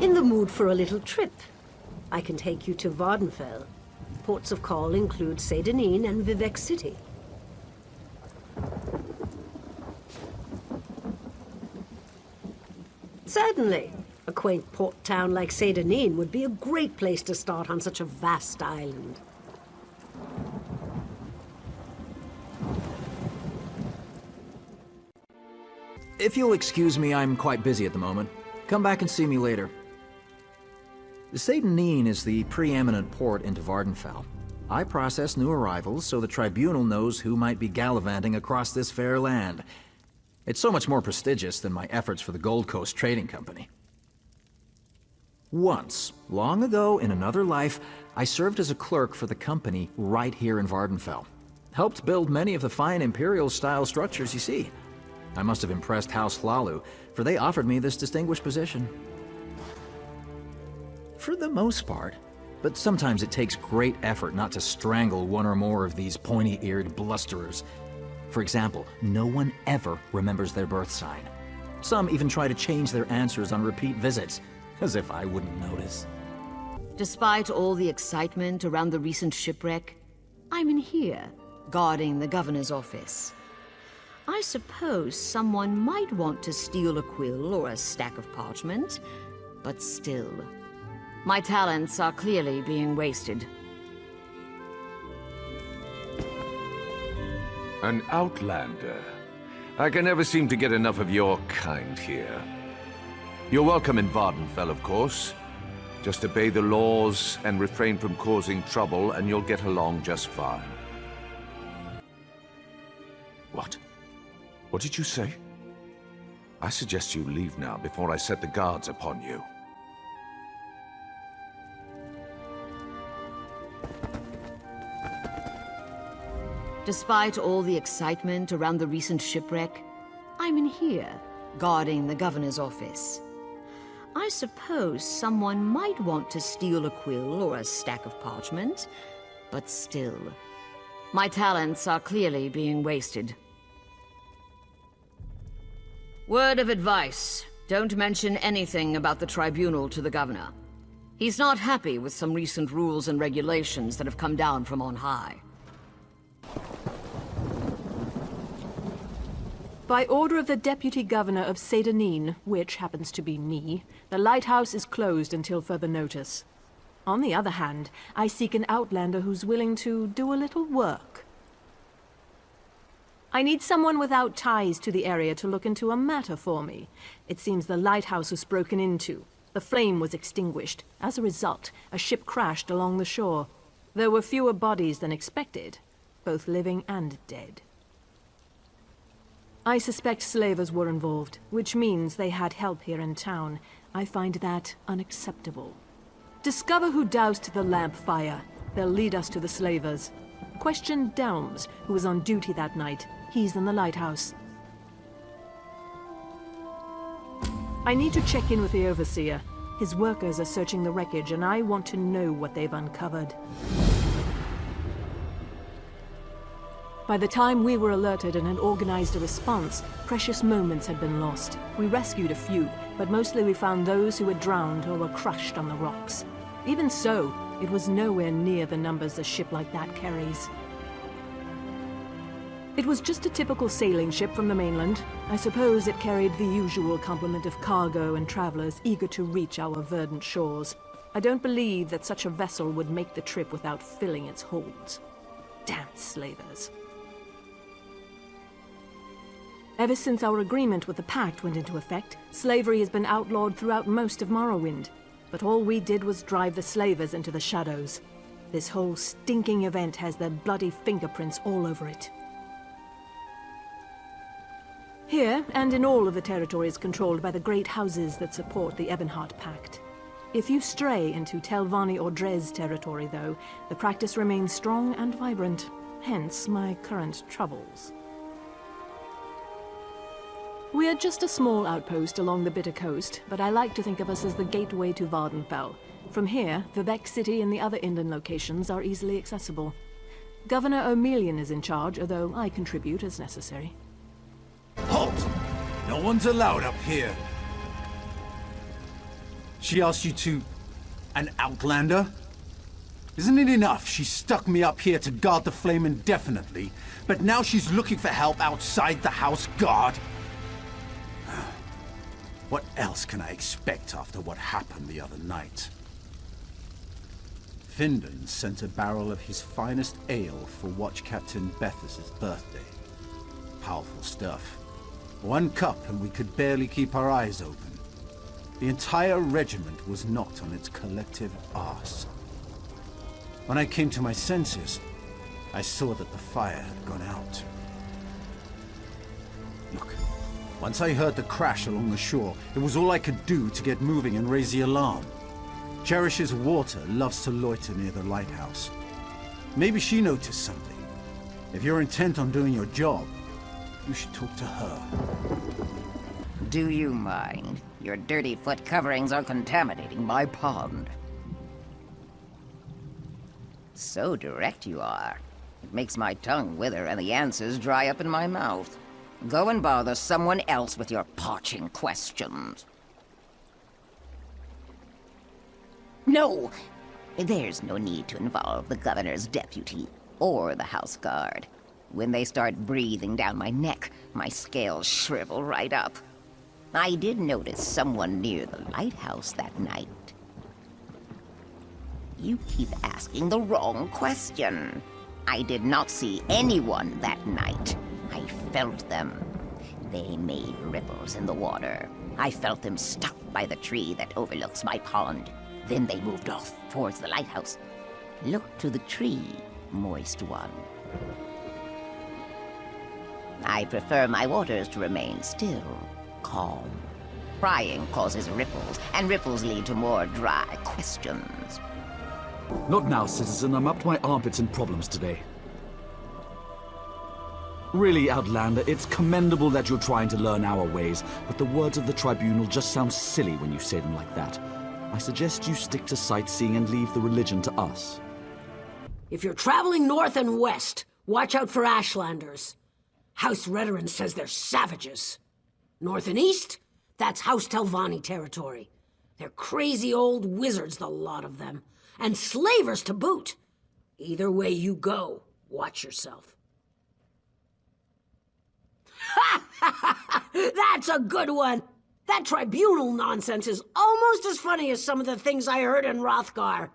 In the mood for a little trip? I can take you to Vardenfell. Ports of call include Seydenin and Vivec City. Certainly. A quaint port town like Seydenin would be a great place to start on such a vast island. If you'll excuse me, I'm quite busy at the moment. Come back and see me later. Seydenin is the preeminent port into Vardenfell. I process new arrivals so the Tribunal knows who might be gallivanting across this fair land. It's so much more prestigious than my efforts for the Gold Coast Trading Company. Once, long ago in another life, I served as a clerk for the company right here in Vardenfell. Helped build many of the fine Imperial-style structures you see. I must have impressed House Hlalu, for they offered me this distinguished position. For the most part, but sometimes it takes great effort not to strangle one or more of these pointy-eared blusterers. For example, no one ever remembers their birth sign. Some even try to change their answers on repeat visits, as if I wouldn't notice. Despite all the excitement around the recent shipwreck, I'm in here, guarding the governor's office. I suppose someone might want to steal a quill or a stack of parchment, but still, my talents are clearly being wasted. An outlander. I can never seem to get enough of your kind here. You're welcome in Vardenfell, of course. Just obey the laws and refrain from causing trouble, and you'll get along just fine. What? What did you say? I suggest you leave now before I set the guards upon you. Despite all the excitement around the recent shipwreck, I'm in here, guarding the governor's office. I suppose someone might want to steal a quill or a stack of parchment, but still, my talents are clearly being wasted. Word of advice. Don't mention anything about the Tribunal to the Governor. He's not happy with some recent rules and regulations that have come down from on high. By order of the Deputy Governor of Seydenin, which happens to be me, the lighthouse is closed until further notice. On the other hand, I seek an outlander who's willing to do a little work. I need someone without ties to the area to look into a matter for me. It seems the lighthouse was broken into. The flame was extinguished. As a result, a ship crashed along the shore. There were fewer bodies than expected, both living and dead. I suspect slavers were involved, which means they had help here in town. I find that unacceptable. Discover who doused the lamp fire. They'll lead us to the slavers. Question Delms, who was on duty that night. He's in the lighthouse. I need to check in with the Overseer. His workers are searching the wreckage, and I want to know what they've uncovered. By the time we were alerted and had organized a response, precious moments had been lost. We rescued a few, but mostly we found those who had drowned or were crushed on the rocks. Even so, it was nowhere near the numbers a ship like that carries. It was just a typical sailing ship from the mainland. I suppose it carried the usual complement of cargo and travelers eager to reach our verdant shores. I don't believe that such a vessel would make the trip without filling its holds. Damn slavers. Ever since our agreement with the Pact went into effect, slavery has been outlawed throughout most of Morrowind. But all we did was drive the slavers into the shadows. This whole stinking event has their bloody fingerprints all over it. Here, and in all of the territories controlled by the great houses that support the Ebonheart Pact. If you stray into Telvanni or Dres territory, though, the practice remains strong and vibrant, hence my current troubles. We are just a small outpost along the Bitter Coast, but I like to think of us as the gateway to Vardenfell. From here, Vivec City and the other inland locations are easily accessible. Governor O'Melian is in charge, although I contribute as necessary. Halt! No one's allowed up here. She asked you to... an outlander? Isn't it enough she stuck me up here to guard the flame indefinitely, but now she's looking for help outside the house guard? What else can I expect after what happened the other night? Findon sent a barrel of his finest ale for Watch Captain Bethes's birthday. Powerful stuff. 1 cup and we could barely keep our eyes open. The entire regiment was knocked on its collective arse. When I came to my senses, I saw that the fire had gone out. Look, once I heard the crash along the shore, it was all I could do to get moving and raise the alarm. Cherish's water loves to loiter near the lighthouse. Maybe she noticed something. If you're intent on doing your job, you should talk to her. Do you mind? Your dirty foot coverings are contaminating my pond. So direct you are. It makes my tongue wither and the answers dry up in my mouth. Go and bother someone else with your parching questions. No! There's no need to involve the governor's deputy or the house guard. When they start breathing down my neck, my scales shrivel right up. I did notice someone near the lighthouse that night. You keep asking the wrong question. I did not see anyone that night. I felt them. They made ripples in the water. I felt them stuck by the tree that overlooks my pond. Then they moved off towards the lighthouse. Look to the tree, moist one. I prefer my waters to remain still, calm. Prying causes ripples, and ripples lead to more dry questions. Not now, citizen. I'm up to my armpits in problems today. Really, Outlander, it's commendable that you're trying to learn our ways, but the words of the Tribunal just sound silly when you say them like that. I suggest you stick to sightseeing and leave the religion to us. If you're traveling north and west, watch out for Ashlanders. House Redoran says they're savages. North and east, that's House Telvanni territory. They're crazy old wizards, the lot of them. And slavers to boot. Either way you go, watch yourself. That's a good one! That tribunal nonsense is almost as funny as some of the things I heard in Hrothgar.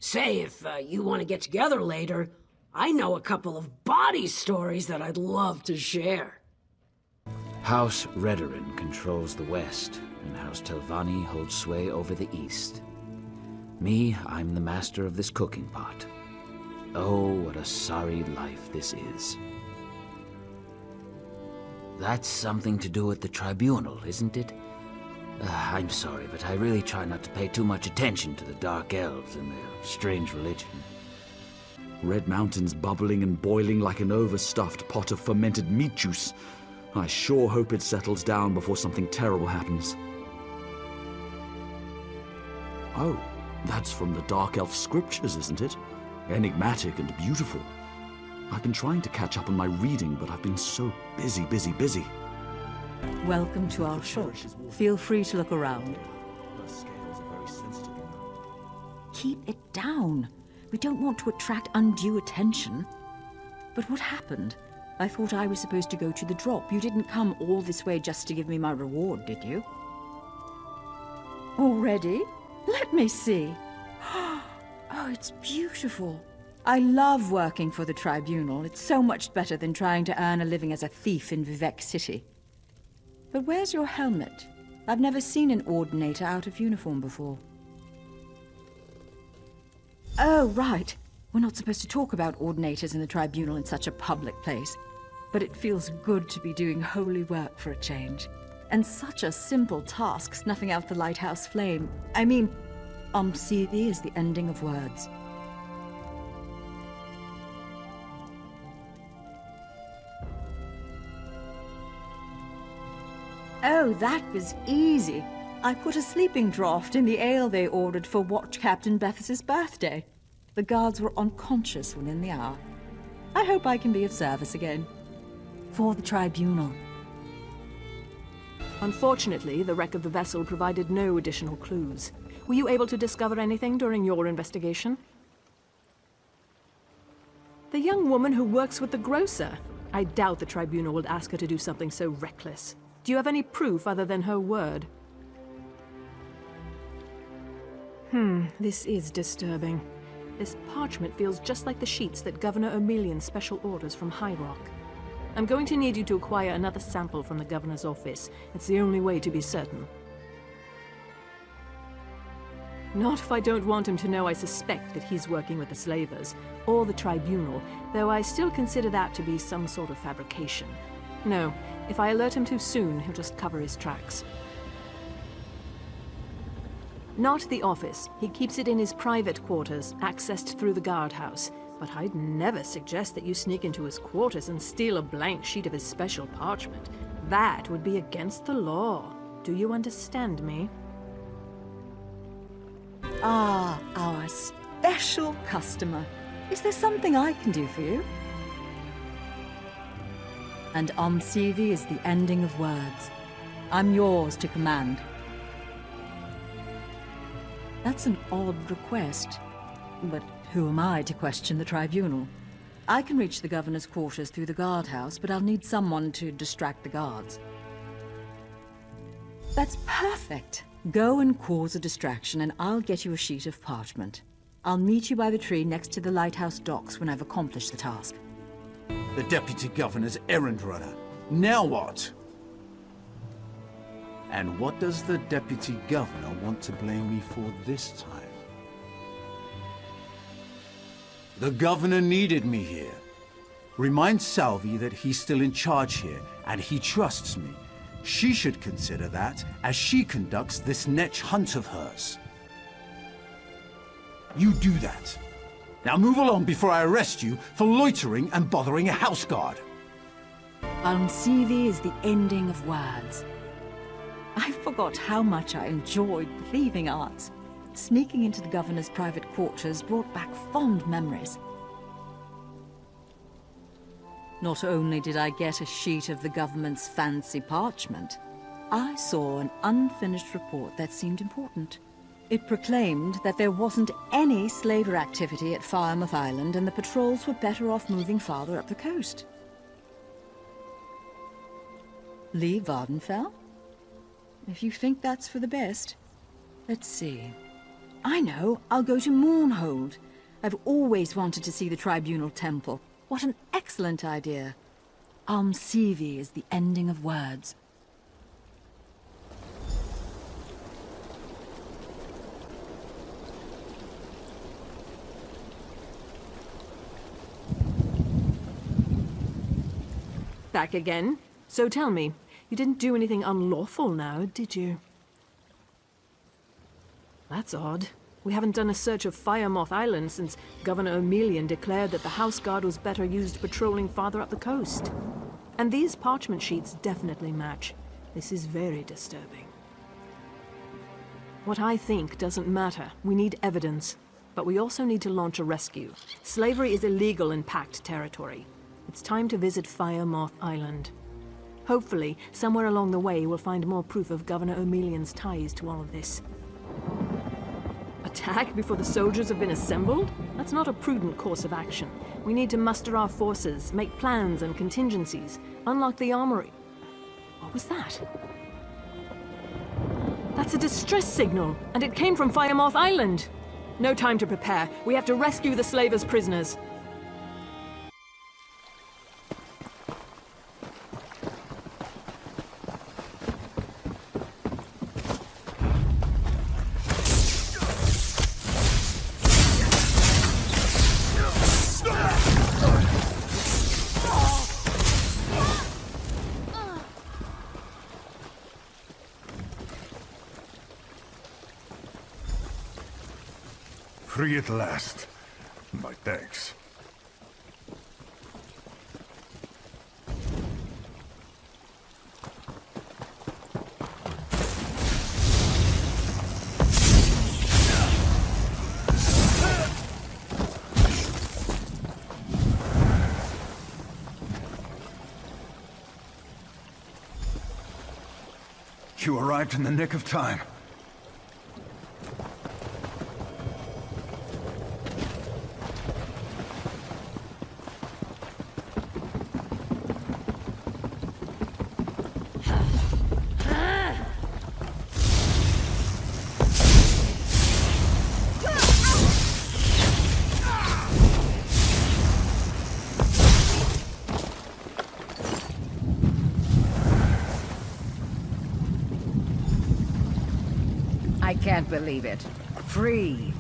Say, if you want to get together later, I know a couple of body stories that I'd love to share. House Redoran controls the west, and House Telvanni holds sway over the east. Me, I'm the master of this cooking pot. Oh, what a sorry life this is. That's something to do with the tribunal, isn't it? I'm sorry, but I really try not to pay too much attention to the Dark Elves and their strange religion. Red Mountain's bubbling and boiling like an overstuffed pot of fermented meat juice. I sure hope it settles down before something terrible happens. Oh, that's from the Dark Elf scriptures, isn't it? Enigmatic and beautiful. I've been trying to catch up on my reading, but I've been so busy. Welcome to our shop. Feel free to look around. Keep it down. We don't want to attract undue attention. But what happened? I thought I was supposed to go to the drop. You didn't come all this way just to give me my reward, did you? Already? Let me see. Oh, it's beautiful. I love working for the Tribunal. It's so much better than trying to earn a living as a thief in Vivec City. But where's your helmet? I've never seen an Ordinator out of uniform before. Oh, right. We're not supposed to talk about Ordinators in the Tribunal in such a public place. But it feels good to be doing holy work for a change. And such a simple task, snuffing out the lighthouse flame. I mean, Omsithi is the ending of words. Oh, that was easy. I put a sleeping draught in the ale they ordered for Watch Captain Bethes's birthday. The guards were unconscious within the hour. I hope I can be of service again. For the Tribunal. Unfortunately, the wreck of the vessel provided no additional clues. Were you able to discover anything during your investigation? The young woman who works with the grocer. I doubt the Tribunal would ask her to do something so reckless. Do you have any proof other than her word? This is disturbing. This parchment feels just like the sheets that Governor O'Melian's special orders from High Rock. I'm going to need you to acquire another sample from the Governor's office. It's the only way to be certain. Not if I don't want him to know I suspect that he's working with the slavers, or the Tribunal, though I still consider that to be some sort of fabrication. No, if I alert him too soon, he'll just cover his tracks. Not the office. He keeps it in his private quarters, accessed through the guardhouse. But I'd never suggest that you sneak into his quarters and steal a blank sheet of his special parchment. That would be against the law. Do you understand me? Ah, our special customer. Is there something I can do for you? And Omsivi is the ending of words. I'm yours to command. That's an odd request, but who am I to question the Tribunal? I can reach the Governor's quarters through the guardhouse, but I'll need someone to distract the guards. That's perfect. Go and cause a distraction, and I'll get you a sheet of parchment. I'll meet you by the tree next to the lighthouse docks when I've accomplished the task. The Deputy Governor's errand runner. Now what? And what does the Deputy Governor want to blame me for this time? The Governor needed me here. Remind Salvi that he's still in charge here, and he trusts me. She should consider that as she conducts this netch hunt of hers. You do that. Now move along before I arrest you for loitering and bothering a house guard. Omsivi is the ending of words. I forgot how much I enjoyed thieving arts. Sneaking into the Governor's private quarters brought back fond memories. Not only did I get a sheet of the government's fancy parchment, I saw an unfinished report that seemed important. It proclaimed that there wasn't any slaver activity at Firemouth Island and the patrols were better off moving farther up the coast. Leave Vardenfell? If you think that's for the best. Let's see. I know, I'll go to Mournhold. I've always wanted to see the Tribunal Temple. What an excellent idea. Omsivi is the ending of words. Back again? So tell me, you didn't do anything unlawful now, did you? That's odd. We haven't done a search of Firemoth Island since Governor O'Melian declared that the House Guard was better used patrolling farther up the coast. And these parchment sheets definitely match. This is very disturbing. What I think doesn't matter. We need evidence. But we also need to launch a rescue. Slavery is illegal in Pact territory. It's time to visit Firemoth Island. Hopefully, somewhere along the way, we'll find more proof of Governor O'Melian's ties to all of this. Attack before the soldiers have been assembled? That's not a prudent course of action. We need to muster our forces, make plans and contingencies, unlock the armory. What was that? That's a distress signal, and it came from Firemoth Island. No time to prepare. We have to rescue the slavers' prisoners. Free at last. My thanks. You arrived in the nick of time. Can't believe it. Free.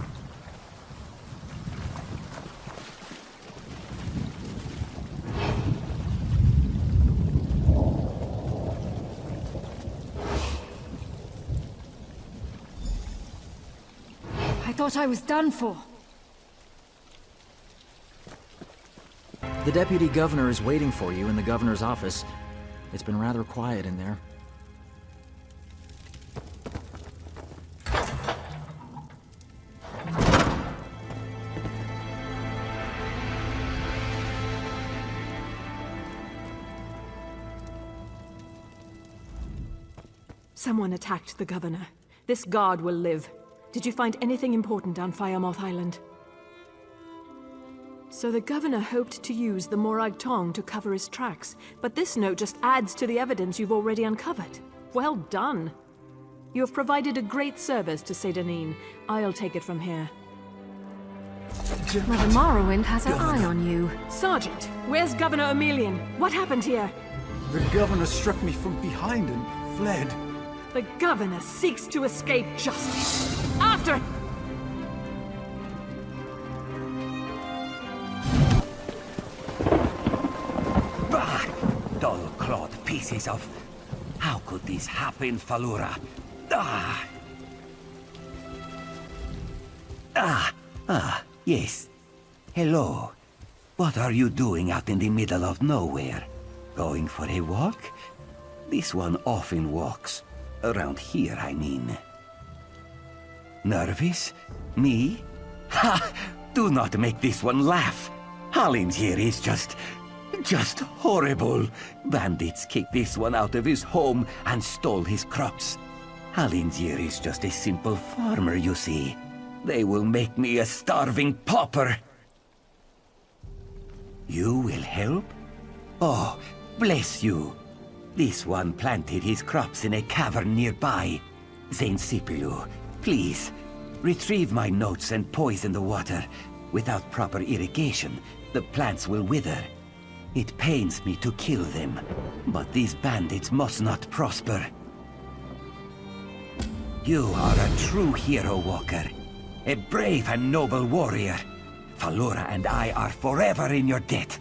I thought I was done for. The deputy governor is waiting for you in the governor's office. It's been rather quiet in there. Someone attacked the governor. This guard will live. Did you find anything important on Firemoth Island? So the governor hoped to use the Morag Tong to cover his tracks, but this note just adds to the evidence you've already uncovered. Well done. You have provided a great service to Sedanine. I'll take it from here. Mother Morrowind has her eye on you. Sergeant, where's Governor Emelian? What happened here? The governor struck me from behind and fled. The governor seeks to escape justice. After... Bah! Dull-clawed pieces of... How could this happen, Falura? Yes. Hello. What are you doing out in the middle of nowhere? Going for a walk? This one often walks. Around here, I mean. Nervous? Me? Ha! Do not make this one laugh. Hallin here is just horrible. Bandits kicked this one out of his home and stole his crops. Hallingier is just a simple farmer, you see. They will make me a starving pauper. You will help? Oh, bless you. This one planted his crops in a cavern nearby. Saint Sipilu, please, retrieve my notes and poison the water. Without proper irrigation, the plants will wither. It pains me to kill them, but these bandits must not prosper. You are a true hero, Walker. A brave and noble warrior. Falura and I are forever in your debt.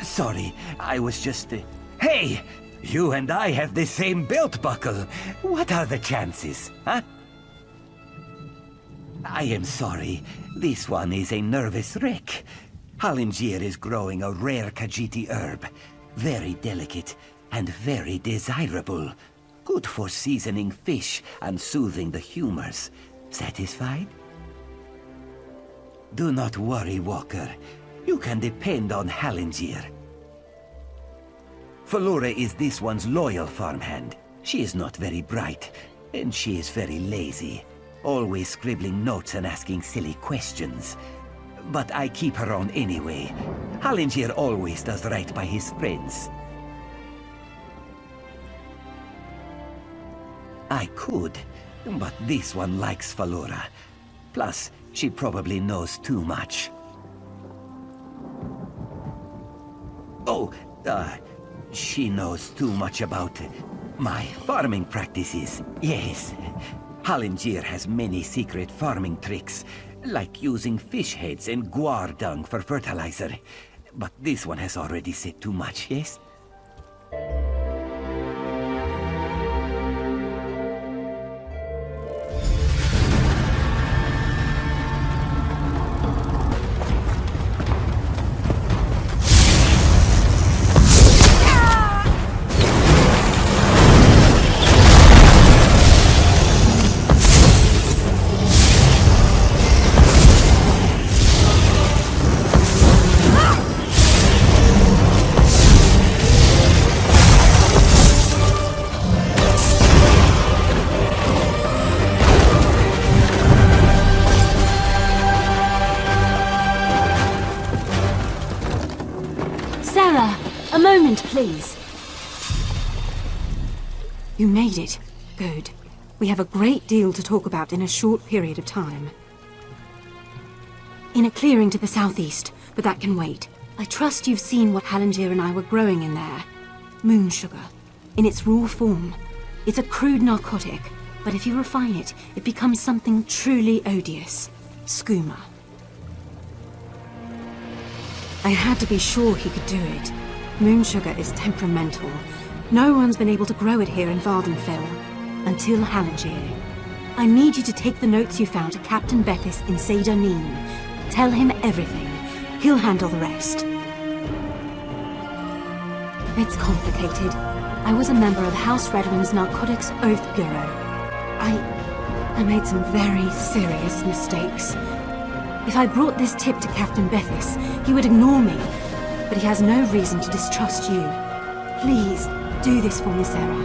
Sorry, I was just... Hey! You and I have the same belt buckle. What are the chances, huh? I am sorry. This one is a nervous wreck. Hallingier is growing a rare Khajiiti herb. Very delicate and very desirable. Good for seasoning fish and soothing the humors. Satisfied? Do not worry, Walker. You can depend on Hallingier. Falura is this one's loyal farmhand. She is not very bright, and she is very lazy. Always scribbling notes and asking silly questions. But I keep her on anyway. Hallingier always does right by his friends. I could, but this one likes Falura. Plus, she probably knows too much. Oh, she knows too much about my farming practices. Yes. Hallingier has many secret farming tricks, like using fish heads and guar dung for fertilizer. But this one has already said too much, yes? A moment, please. You made it. Good. We have a great deal to talk about in a short period of time. In a clearing to the southeast, but that can wait. I trust you've seen what Hallingier and I were growing in there. Moon sugar. In its raw form. It's a crude narcotic, but if you refine it, it becomes something truly odious. Skooma. I had to be sure he could do it. Moon sugar is temperamental. No one's been able to grow it here in Vardenfell. Until Halangier. I need you to take the notes you found to Captain Bethis in Seder Neen. Tell him everything. He'll handle the rest. It's complicated. I was a member of House Redwin's Narcotics Oath Bureau. I made some very serious mistakes. If I brought this tip to Captain Bethis, he would ignore me. But he has no reason to distrust you. Please, do this for me, Sarah.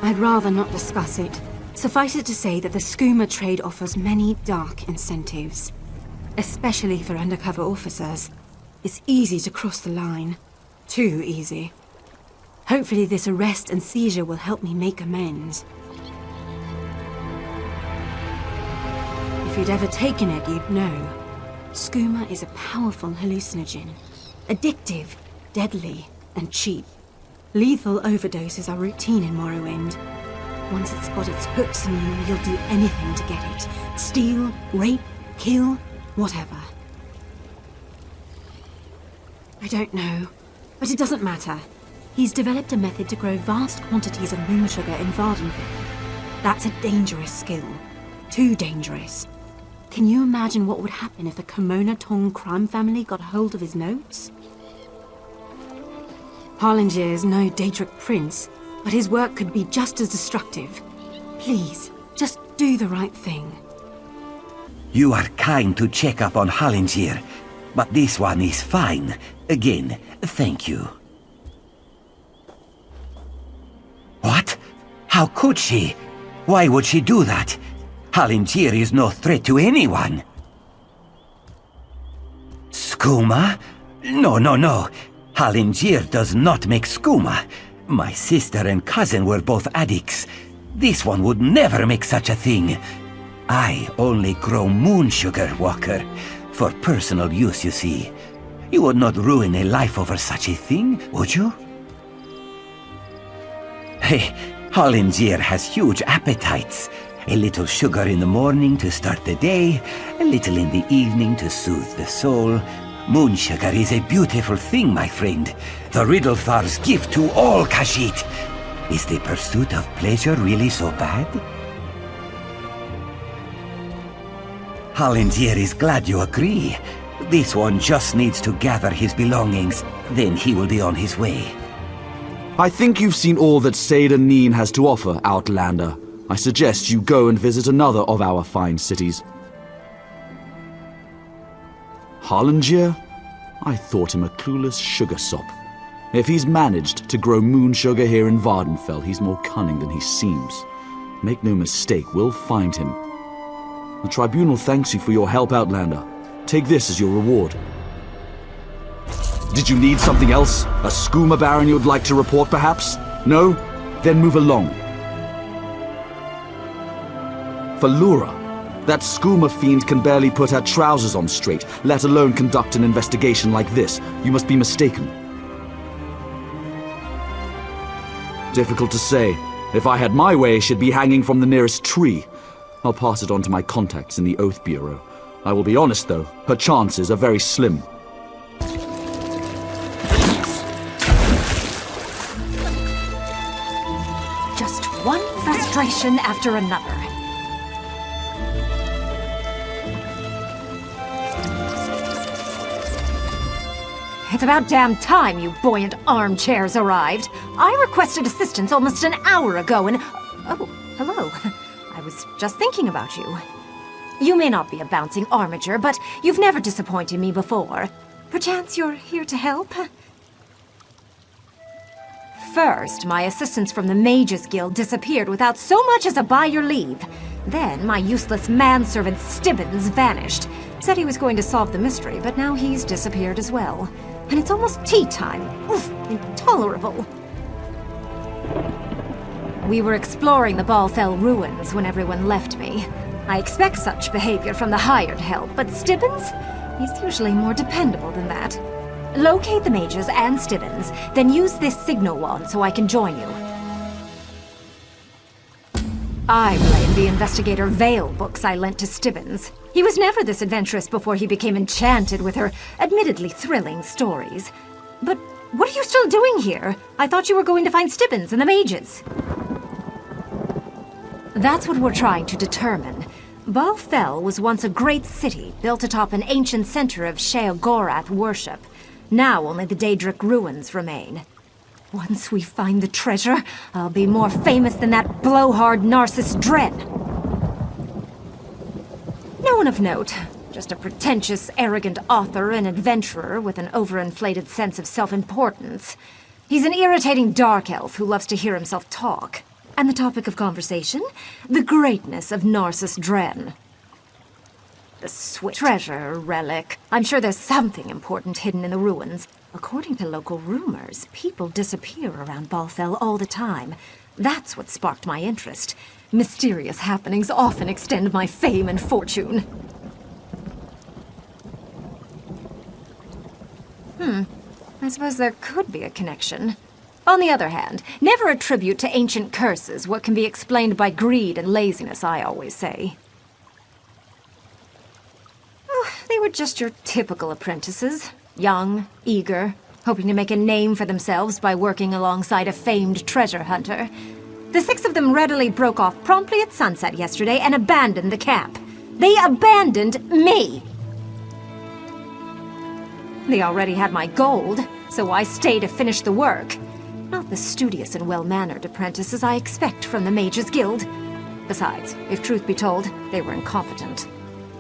I'd rather not discuss it. Suffice it to say that the skooma trade offers many dark incentives. Especially for undercover officers. It's easy to cross the line. Too easy. Hopefully this arrest and seizure will help me make amends. If you'd ever taken it, you'd know. Skooma is a powerful hallucinogen. Addictive, deadly, and cheap. Lethal overdoses are routine in Morrowind. Once it's got its hooks in you, you'll do anything to get it. Steal, rape, kill, whatever. I don't know, but it doesn't matter. He's developed a method to grow vast quantities of moon sugar in Vardenfell. That's a dangerous skill. Too dangerous. Can you imagine what would happen if the Kimona Tong crime family got hold of his notes? Harlinger is no Daedric prince, but his work could be just as destructive. Please, just do the right thing. You are kind to check up on Halangier, but this one is fine. Again, thank you. What? How could she? Why would she do that? Halangier is no threat to anyone. Skooma? No. Halangier does not make skooma. My sister and cousin were both addicts. This one would never make such a thing. I only grow moon sugar, Walker. For personal use, you see. You would not ruin a life over such a thing, would you? Hey, Halangier has huge appetites. A little sugar in the morning to start the day, a little in the evening to soothe the soul. Moon sugar is a beautiful thing, my friend. The Riddlethar's gift to all Khajiit. Is the pursuit of pleasure really so bad? Halangier is glad you agree. This one just needs to gather his belongings, then he will be on his way. I think you've seen all that Seder Neen has to offer, Outlander. I suggest you go and visit another of our fine cities. Halangier? I thought him a clueless sugar sop. If he's managed to grow moon sugar here in Vardenfell, he's more cunning than he seems. Make no mistake, we'll find him. The Tribunal thanks you for your help, Outlander. Take this as your reward. Did you need something else? A skooma baron you'd like to report, perhaps? No? Then move along. Falura, that skooma fiend can barely put her trousers on straight, let alone conduct an investigation like this. You must be mistaken. Difficult to say. If I had my way, she'd be hanging from the nearest tree. I'll pass it on to my contacts in the Oath Bureau. I will be honest, though, her chances are very slim. Just one frustration after another. It's about damn time you buoyant armchairs arrived. I requested assistance almost an hour ago and... Oh, hello. I was just thinking about you. You may not be a bouncing armature, but you've never disappointed me before. Perchance you're here to help? First, my assistants from the Mages Guild disappeared without so much as a by your leave. Then, my useless manservant Stibbins vanished. Said he was going to solve the mystery, but now he's disappeared as well. And it's almost tea time. Oof, intolerable. We were exploring the Balfell ruins when everyone left me. I expect such behavior from the hired help, but Stibbins? He's usually more dependable than that. Locate the mages and Stibbins, then use this signal wand so I can join you. I blame the Investigator Vale books I lent to Stibbins. He was never this adventurous before he became enchanted with her admittedly thrilling stories. But what are you still doing here? I thought you were going to find Stibbins and the mages. That's what we're trying to determine. Balfell was once a great city, built atop an ancient center of Sheogorath worship. Now only the Daedric ruins remain. Once we find the treasure, I'll be more famous than that blowhard Narcissus Dren. No one of note. Just a pretentious, arrogant author and adventurer with an overinflated sense of self-importance. He's an irritating dark elf who loves to hear himself talk. And the topic of conversation? The greatness of Narcissus Dren. The Switch treasure relic. I'm sure there's something important hidden in the ruins. According to local rumors, people disappear around Balfell all the time. That's what sparked my interest. Mysterious happenings often extend my fame and fortune. I suppose there could be a connection. On the other hand, never attribute to ancient curses what can be explained by greed and laziness, I always say. Oh, they were just your typical apprentices. Young, eager, hoping to make a name for themselves by working alongside a famed treasure hunter. The 6 of them readily broke off promptly at sunset yesterday and abandoned the camp. They abandoned me! They already had my gold, so I stayed to finish the work. Not the studious and well-mannered apprentices I expect from the Mages Guild. Besides, if truth be told, they were incompetent.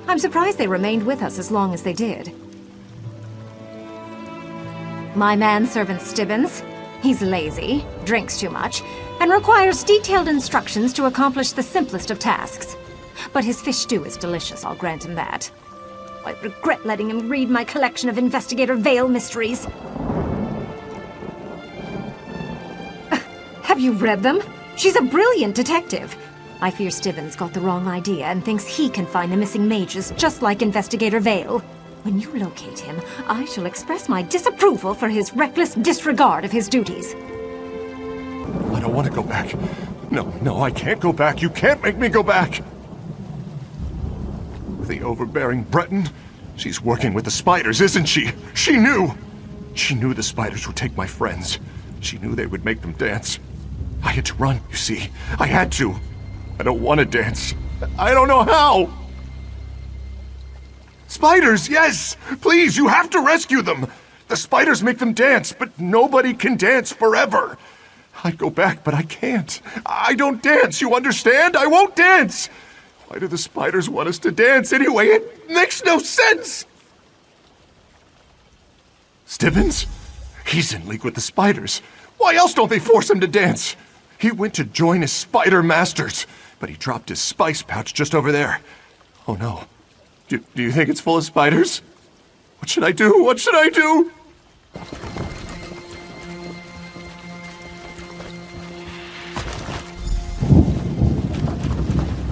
I'm surprised they remained with us as long as they did. My manservant Stibbins, he's lazy, drinks too much, and requires detailed instructions to accomplish the simplest of tasks. But his fish stew is delicious, I'll grant him that. I regret letting him read my collection of Investigator Vale mysteries. Have you read them? She's a brilliant detective. I fear Stibbins got the wrong idea and thinks he can find the missing mages just like Investigator Vale. When you locate him, I shall express my disapproval for his reckless disregard of his duties. I don't want to go back. No, I can't go back. You can't make me go back! The overbearing Breton? She's working with the spiders, isn't she? She knew! She knew the spiders would take my friends. She knew they would make them dance. I had to run, you see. I had to. I don't want to dance. I don't know how! Spiders, yes! Please, you have to rescue them! The spiders make them dance, but nobody can dance forever. I'd go back, but I can't. I don't dance, you understand? I won't dance! Why do the spiders want us to dance anyway? It makes no sense! Stibbins? He's in league with the spiders. Why else don't they force him to dance? He went to join his spider masters, but he dropped his spice pouch just over there. Oh no. Do you think it's full of spiders? What should I do? What should I do?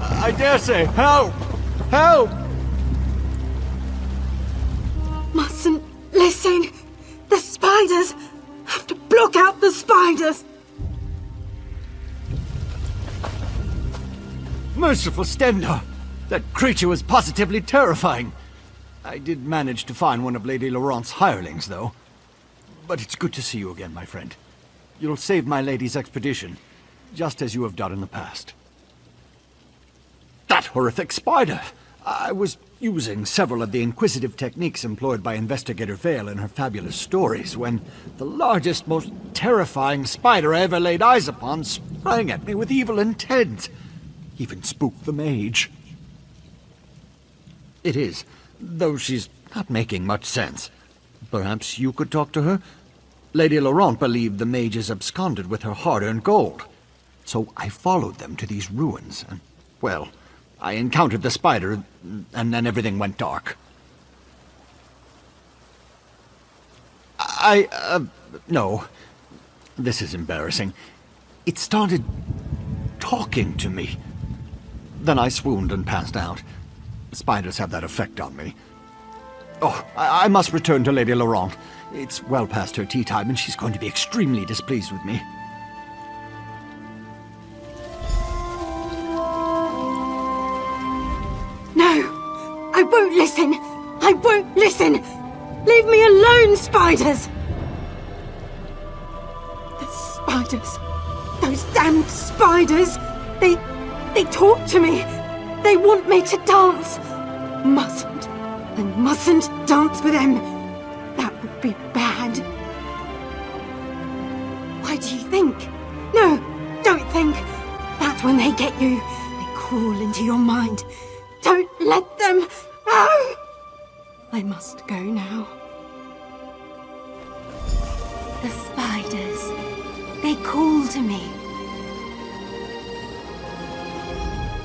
I dare say, help! Help! Mustn't listen. The spiders! Have to block out the spiders! Merciful Stendor! That creature was positively terrifying. I did manage to find one of Lady Laurent's hirelings, though. But it's good to see you again, my friend. You'll save my lady's expedition, just as you have done in the past. That horrific spider! I was using several of the inquisitive techniques employed by Investigator Vale in her fabulous stories when the largest, most terrifying spider I ever laid eyes upon sprang at me with evil intent. Even spooked the mage. It is, though she's not making much sense. Perhaps you could talk to her? Lady Laurent believed the mages absconded with her hard-earned gold. So I followed them to these ruins, and, well, I encountered the spider, and then everything went dark. No. This is embarrassing. It started talking to me. Then I swooned and passed out. Spiders have that effect on me. Oh, I must return to Lady Laurent. It's well past her tea time, and she's going to be extremely displeased with me. No! I won't listen! I won't listen! Leave me alone, spiders! The spiders. Those damned spiders! They talk to me! They want me to dance! I mustn't dance with them! That would be bad. Why do you think? No, don't think! That's when they get you. They crawl into your mind. Don't let them! Oh! I must go now. The spiders. They call to me.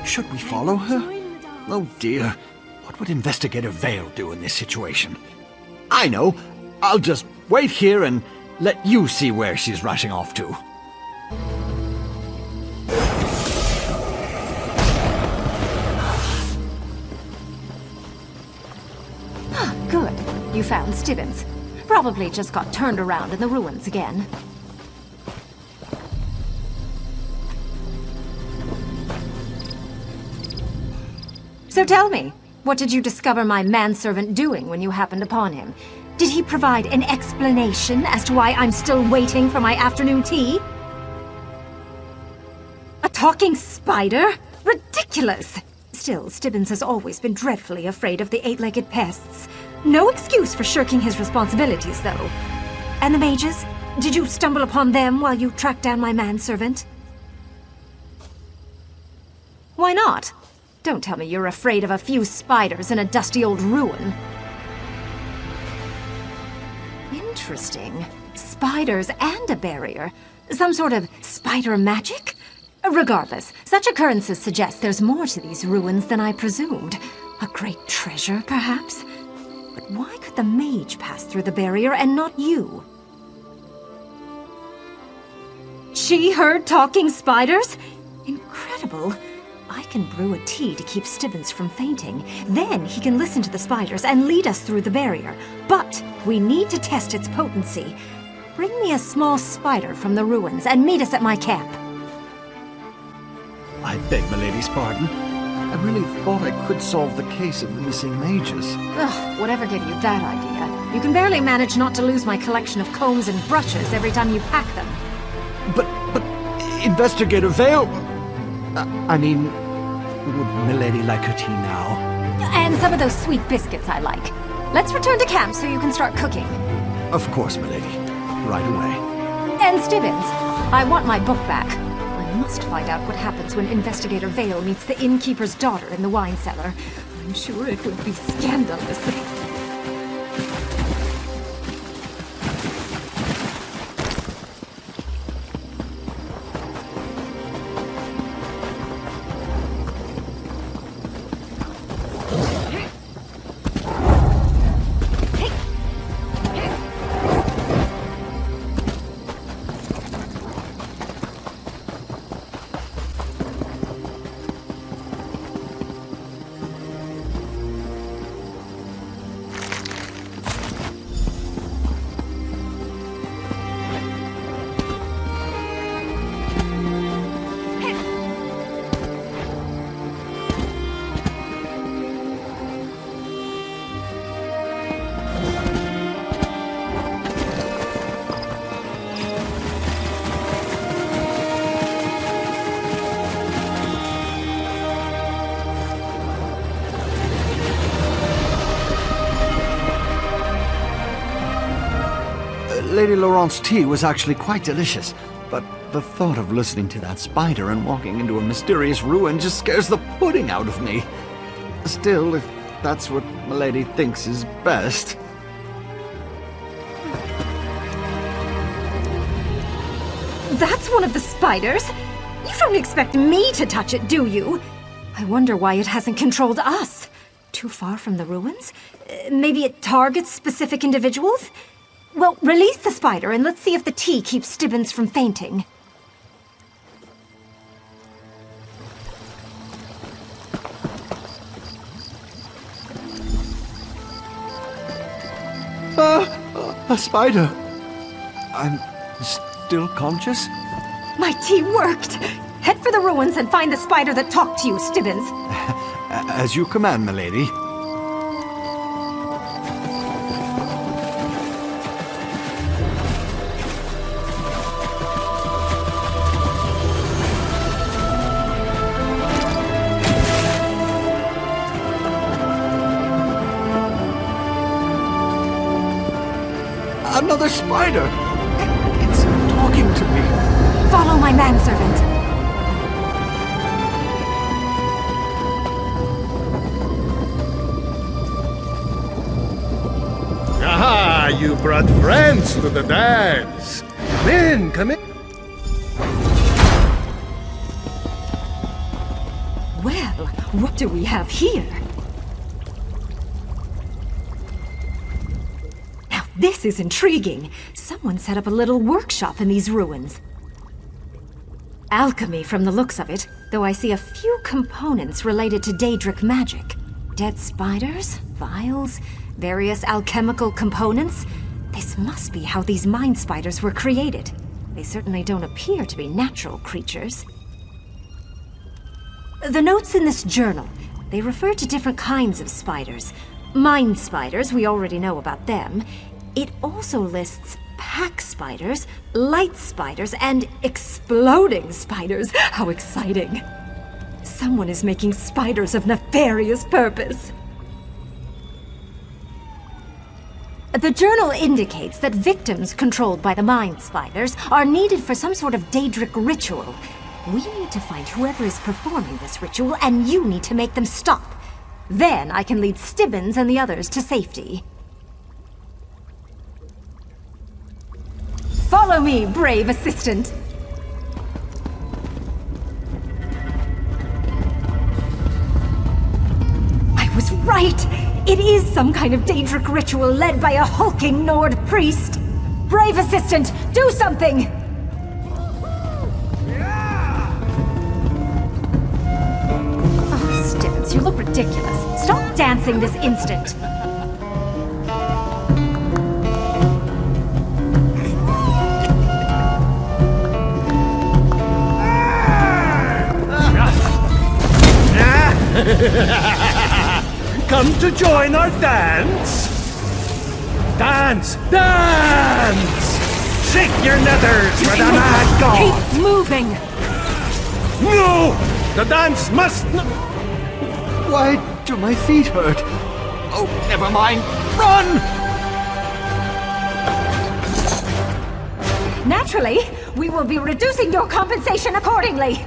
Should we follow her? Oh dear. What would Investigator Vale do in this situation? I know. I'll just wait here and let you see where she's rushing off to. Good. You found Stibbins. Probably just got turned around in the ruins again. So tell me, what did you discover my manservant doing when you happened upon him? Did he provide an explanation as to why I'm still waiting for my afternoon tea? A talking spider? Ridiculous! Still, Stibbins has always been dreadfully afraid of the eight-legged pests. No excuse for shirking his responsibilities, though. And the mages? Did you stumble upon them while you tracked down my manservant? Why not? Don't tell me you're afraid of a few spiders in a dusty old ruin. Interesting. Spiders and a barrier. Some sort of spider magic? Regardless, such occurrences suggest there's more to these ruins than I presumed. A great treasure, perhaps? But why could the mage pass through the barrier and not you? She heard talking spiders? Incredible. I can brew a tea to keep Stibbins from fainting. Then he can listen to the spiders and lead us through the barrier. But we need to test its potency. Bring me a small spider from the ruins and meet us at my camp. I beg Milady's pardon. I really thought I could solve the case of the missing mages. Ugh, whatever gave you that idea? You can barely manage not to lose my collection of combs and brushes every time you pack them. But Investigator Vale... I mean, would Milady like her tea now? And some of those sweet biscuits I like. Let's return to camp so you can start cooking. Of course, Milady. Right away. And Stibbins, I want my book back. I must find out what happens when Investigator Vale meets the innkeeper's daughter in the wine cellar. I'm sure it would be scandalous. Lady Laurent's tea was actually quite delicious, but the thought of listening to that spider and walking into a mysterious ruin just scares the pudding out of me. Still, if that's what Milady thinks is best... That's one of the spiders? You don't expect me to touch it, do you? I wonder why it hasn't controlled us. Too far from the ruins? Maybe it targets specific individuals? Well, release the spider and let's see if the tea keeps Stibbins from fainting. A spider! I'm still conscious? My tea worked! Head for the ruins and find the spider that talked to you, Stibbins. As you command, milady. Another spider! It's talking to me. Follow my manservant. Aha! You brought friends to the dance. Come in, come in. Well, what do we have here? Now this is intriguing. Someone set up a little workshop in these ruins. Alchemy from the looks of it, though I see a few components related to Daedric magic. Dead spiders, vials, various alchemical components. This must be how these mind spiders were created. They certainly don't appear to be natural creatures. The notes in this journal, they refer to different kinds of spiders. Mind spiders, we already know about them. It also lists pack spiders, light spiders, and exploding spiders. How exciting. Someone is making spiders of nefarious purpose. The journal indicates that victims controlled by the mind spiders are needed for some sort of Daedric ritual. We need to find whoever is performing this ritual, and you need to make them stop. Then I can lead Stibbins and the others to safety. Follow me, brave assistant! I was right! It is some kind of Daedric ritual led by a hulking Nord priest! Brave assistant, do something! Oh, Stibbins, you look ridiculous. Stop dancing this instant! Come to join our dance? Dance! Dance! Shake your nethers for the mad god! Keep moving! No! The dance must not... Why do my feet hurt? Oh, never mind. Run! Naturally, we will be reducing your compensation accordingly.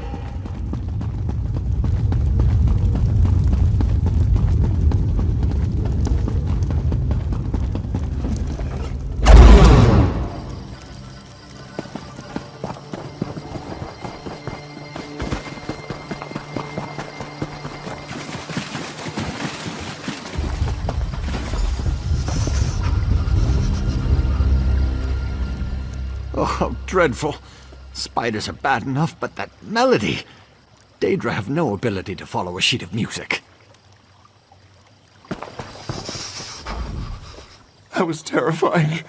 Oh, how dreadful. Spiders are bad enough, but that melody... Daedra have no ability to follow a sheet of music. That was terrifying.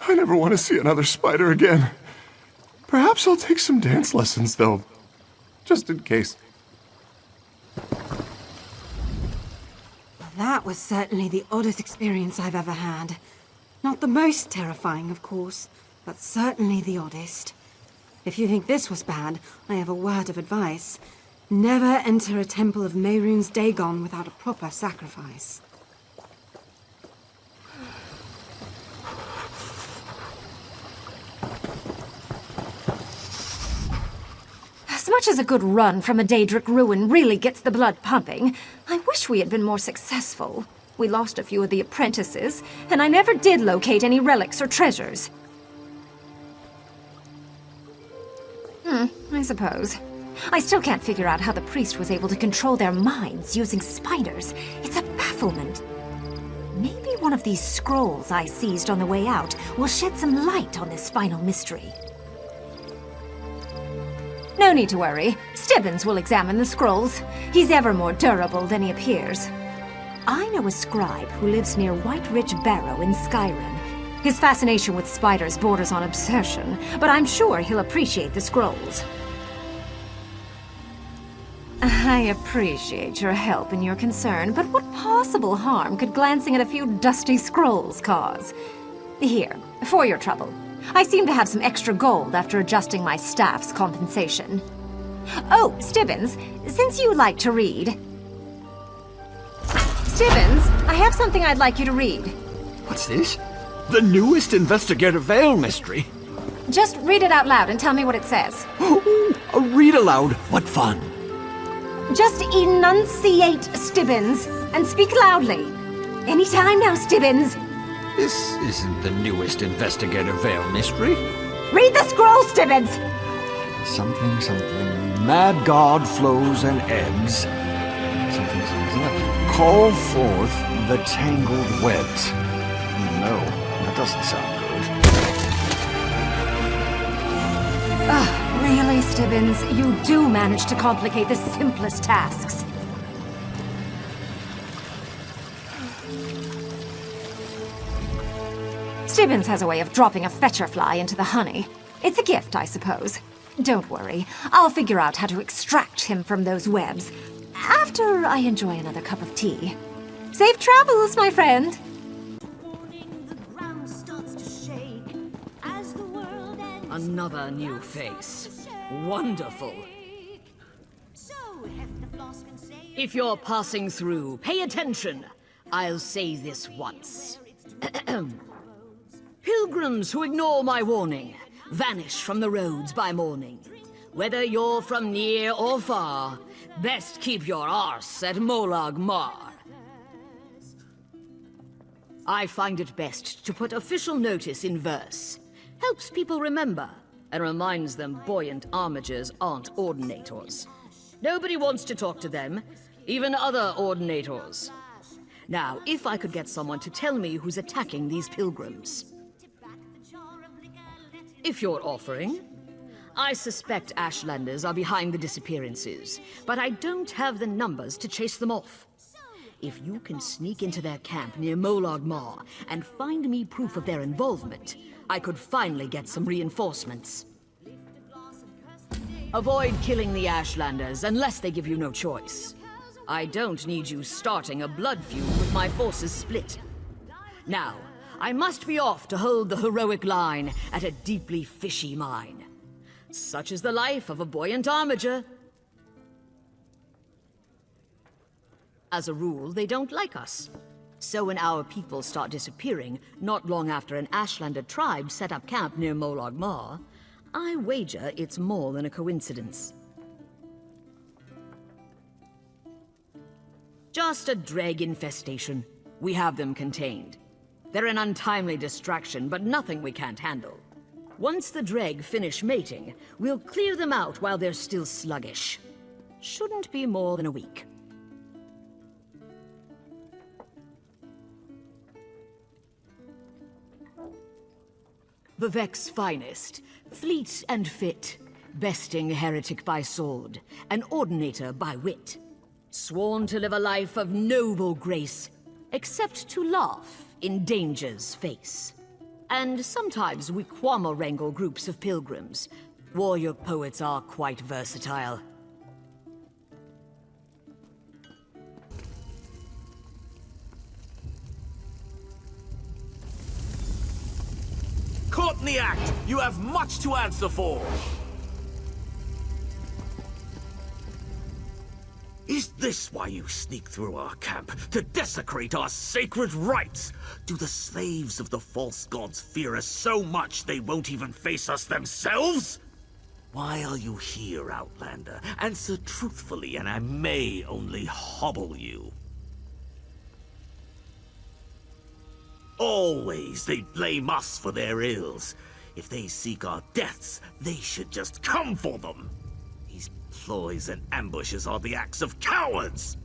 I never want to see another spider again. Perhaps I'll take some dance lessons, though. Just in case. That was certainly the oddest experience I've ever had. Not the most terrifying, of course, but certainly the oddest. If you think this was bad, I have a word of advice. Never enter a temple of Mehrunes Dagon without a proper sacrifice. As much as a good run from a Daedric ruin really gets the blood pumping, I wish we had been more successful. We lost a few of the apprentices, and I never did locate any relics or treasures. I suppose. I still can't figure out how the priest was able to control their minds using spiders. It's a bafflement. Maybe one of these scrolls I seized on the way out will shed some light on this final mystery. No need to worry. Stibbins will examine the scrolls. He's ever more durable than he appears. I know a scribe who lives near White Ridge Barrow in Skyrim. His fascination with spiders borders on obsession, but I'm sure he'll appreciate the scrolls. I appreciate your help and your concern, but what possible harm could glancing at a few dusty scrolls cause? Here, for your trouble. I seem to have some extra gold after adjusting my staff's compensation. Oh, Stibbins, since you like to read... Stibbins, I have something I'd like you to read. What's this? The newest Investigator Vale mystery? Just read it out loud and tell me what it says. A read aloud? What fun! Just enunciate, Stibbins, and speak loudly. Any time now, Stibbins. This isn't the newest Investigator Vale mystery. Read the scroll, Stibbins! Something, mad god flows and ebbs. Something. Call forth the tangled webs. No, that doesn't sound good. Really, Stibbins? You do manage to complicate the simplest tasks. Stibbins has a way of dropping a fetcher fly into the honey. It's a gift, I suppose. Don't worry. I'll figure out how to extract him from those webs after I enjoy another cup of tea. Safe travels, my friend! Another new face. Wonderful. If you're passing through, pay attention. I'll say this once. Pilgrims who ignore my warning, vanish from the roads by morning. Whether you're from near or far, best keep your arse at Molag Mar. I find it best to put official notice in verse. Helps people remember, and reminds them buoyant armigers aren't ordinators. Nobody wants to talk to them, even other ordinators. Now, if I could get someone to tell me who's attacking these pilgrims. If you're offering, I suspect Ashlanders are behind the disappearances, but I don't have the numbers to chase them off. If you can sneak into their camp near Molag Mar and find me proof of their involvement, I could finally get some reinforcements. Avoid killing the Ashlanders unless they give you no choice. I don't need you starting a blood feud with my forces split. Now, I must be off to hold the heroic line at a deeply fishy mine. Such is the life of a buoyant armiger. As a rule, they don't like us. So when our people start disappearing, not long after an Ashlander tribe set up camp near Molag Mar, I wager it's more than a coincidence. Just a dreg infestation. We have them contained. They're an untimely distraction, but nothing we can't handle. Once the dreg finish mating, we'll clear them out while they're still sluggish. Shouldn't be more than a week. Vivek's finest, fleet and fit, besting heretic by sword, an ordinator by wit. Sworn to live a life of noble grace, except to laugh in danger's face. And sometimes we quama-wrangle groups of pilgrims. Warrior poets are quite versatile. Caught in the act! You have much to answer for! Is this why you sneak through our camp? To desecrate our sacred rites? Do the slaves of the false gods fear us so much they won't even face us themselves? Why are you here, Outlander? Answer truthfully and I may only hobble you. Always they blame us for their ills. If they seek our deaths, they should just come for them. These ploys and ambushes are the acts of cowards!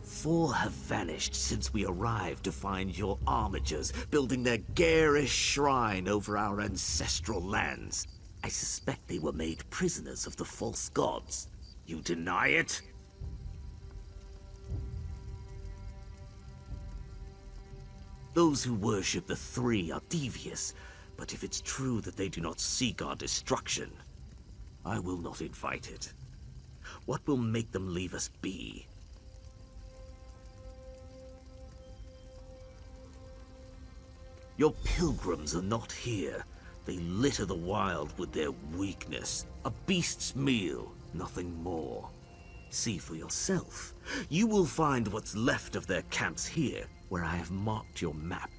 4 have vanished since we arrived to find your armigers building their garish shrine over our ancestral lands. I suspect they were made prisoners of the false gods. You deny it? Those who worship the Three are devious, but if it's true that they do not seek our destruction, I will not invite it. What will make them leave us be? Your pilgrims are not here. They litter the wild with their weakness. A beast's meal, nothing more. See for yourself. You will find what's left of their camps here, where I have marked your map.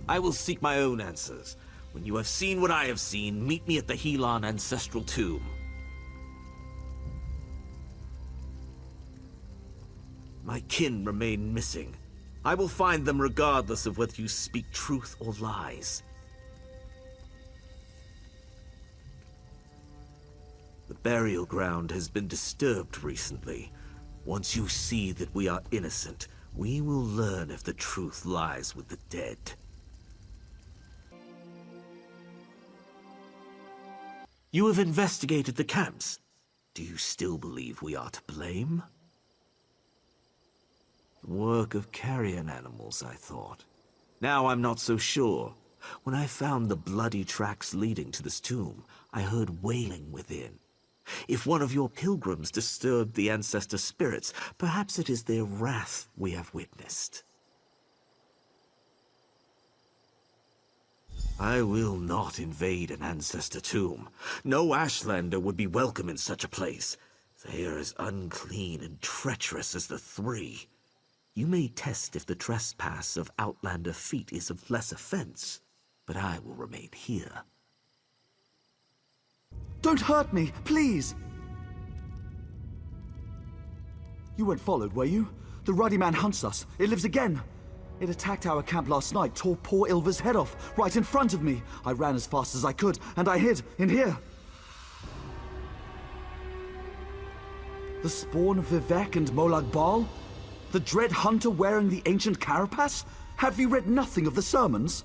I will seek my own answers. When you have seen what I have seen, meet me at the Helon ancestral tomb. My kin remain missing. I will find them regardless of whether you speak truth or lies. The burial ground has been disturbed recently. Once you see that we are innocent, we will learn if the truth lies with the dead. You have investigated the camps. Do you still believe we are to blame? Work of carrion animals, I thought. Now I'm not so sure. When I found the bloody tracks leading to this tomb, I heard wailing within. If one of your pilgrims disturbed the ancestor spirits, perhaps it is their wrath we have witnessed. I will not invade an ancestor tomb. No Ashlander would be welcome in such a place. They are as unclean and treacherous as the Three. You may test if the trespass of Outlander feet is of less offense, but I will remain here. Don't hurt me, please! You weren't followed, were you? The Ruddy Man hunts us. It lives again. It attacked our camp last night, tore poor Ilva's head off, right in front of me. I ran as fast as I could, and I hid in here. The spawn of Vivek and Molag Bal? The dread hunter wearing the ancient carapace? Have you read nothing of the sermons?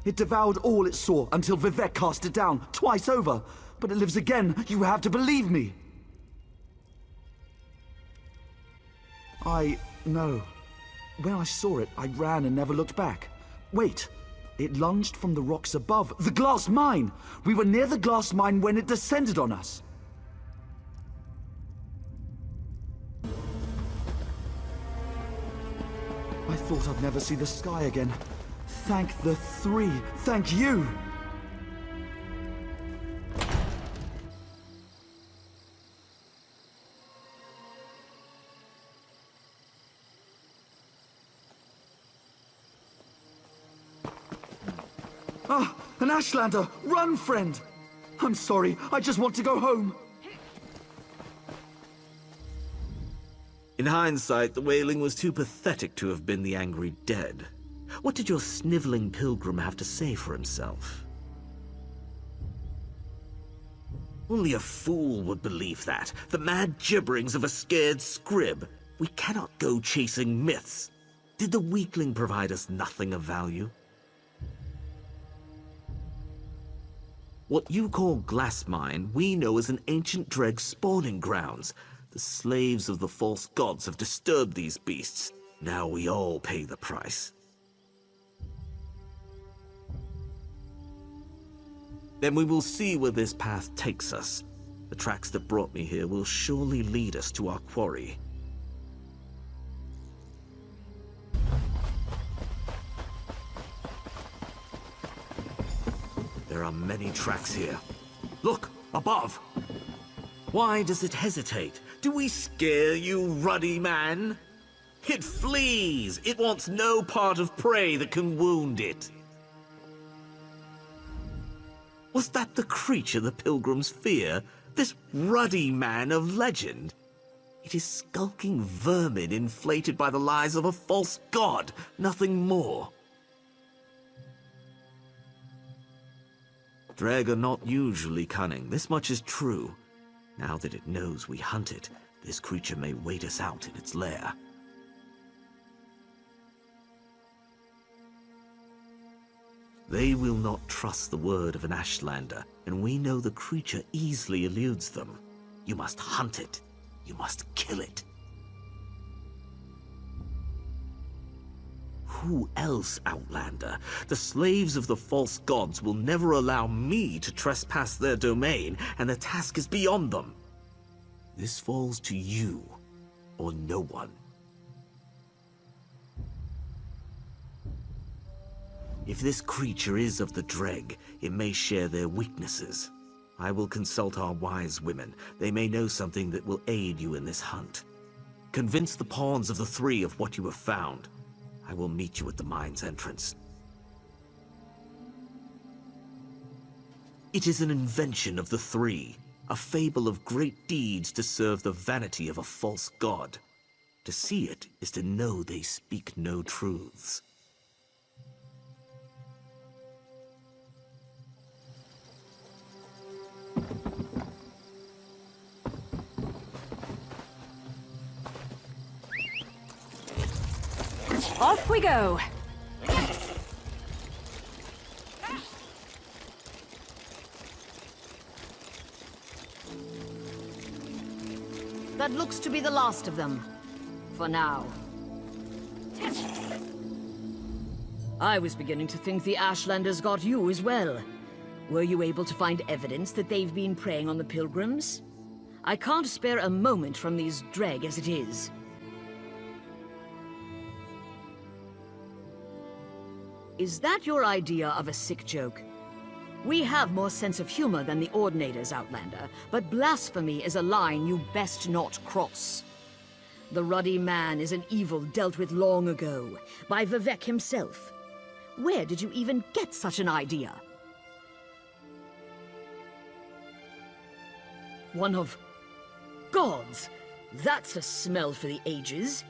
It devoured all it saw until Vivek cast it down, twice over. But it lives again. You have to believe me. I know. When I saw it, I ran and never looked back. Wait. It lunged from the rocks above. The glass mine! We were near the glass mine when it descended on us. I thought I'd never see the sky again. Thank the Three. Thank you! Ah, an Ashlander! Run, friend! I'm sorry, I just want to go home. In hindsight, the wailing was too pathetic to have been the angry dead. What did your sniveling pilgrim have to say for himself? Only a fool would believe that. The mad gibberings of a scared scrib. We cannot go chasing myths. Did the weakling provide us nothing of value? What you call glass mine, we know as an ancient dreg spawning grounds. The slaves of the false gods have disturbed these beasts. Now we all pay the price. Then we will see where this path takes us. The tracks that brought me here will surely lead us to our quarry. There are many tracks here. Look, above! Why does it hesitate? Do we scare you, ruddy man? It flees! It wants no part of prey that can wound it. Was that the creature the pilgrims fear? This ruddy man of legend? It is skulking vermin inflated by the lies of a false god, nothing more. Dreg are not usually cunning, this much is true. Now that it knows we hunt it, this creature may wait us out in its lair. They will not trust the word of an Ashlander, and we know the creature easily eludes them. You must hunt it. You must kill it. Who else, Outlander? The slaves of the false gods will never allow me to trespass their domain, and the task is beyond them. This falls to you, or no one. If this creature is of the Dreg, it may share their weaknesses. I will consult our wise women. They may know something that will aid you in this hunt. Convince the pawns of the three of what you have found. I will meet you at the mine's entrance. It is an invention of the three, a fable of great deeds to serve the vanity of a false god. To see it is to know they speak no truths. Off we go! That looks to be the last of them. For now. I was beginning to think the Ashlanders got you as well. Were you able to find evidence that they've been preying on the pilgrims? I can't spare a moment from these Dreg as it is. Is that your idea of a sick joke? We have more sense of humor than the Ordinators, Outlander, but blasphemy is a line you best not cross. The Ruddy Man is an evil dealt with long ago, by Vivek himself. Where did you even get such an idea? One of gods. That's a smell for the ages.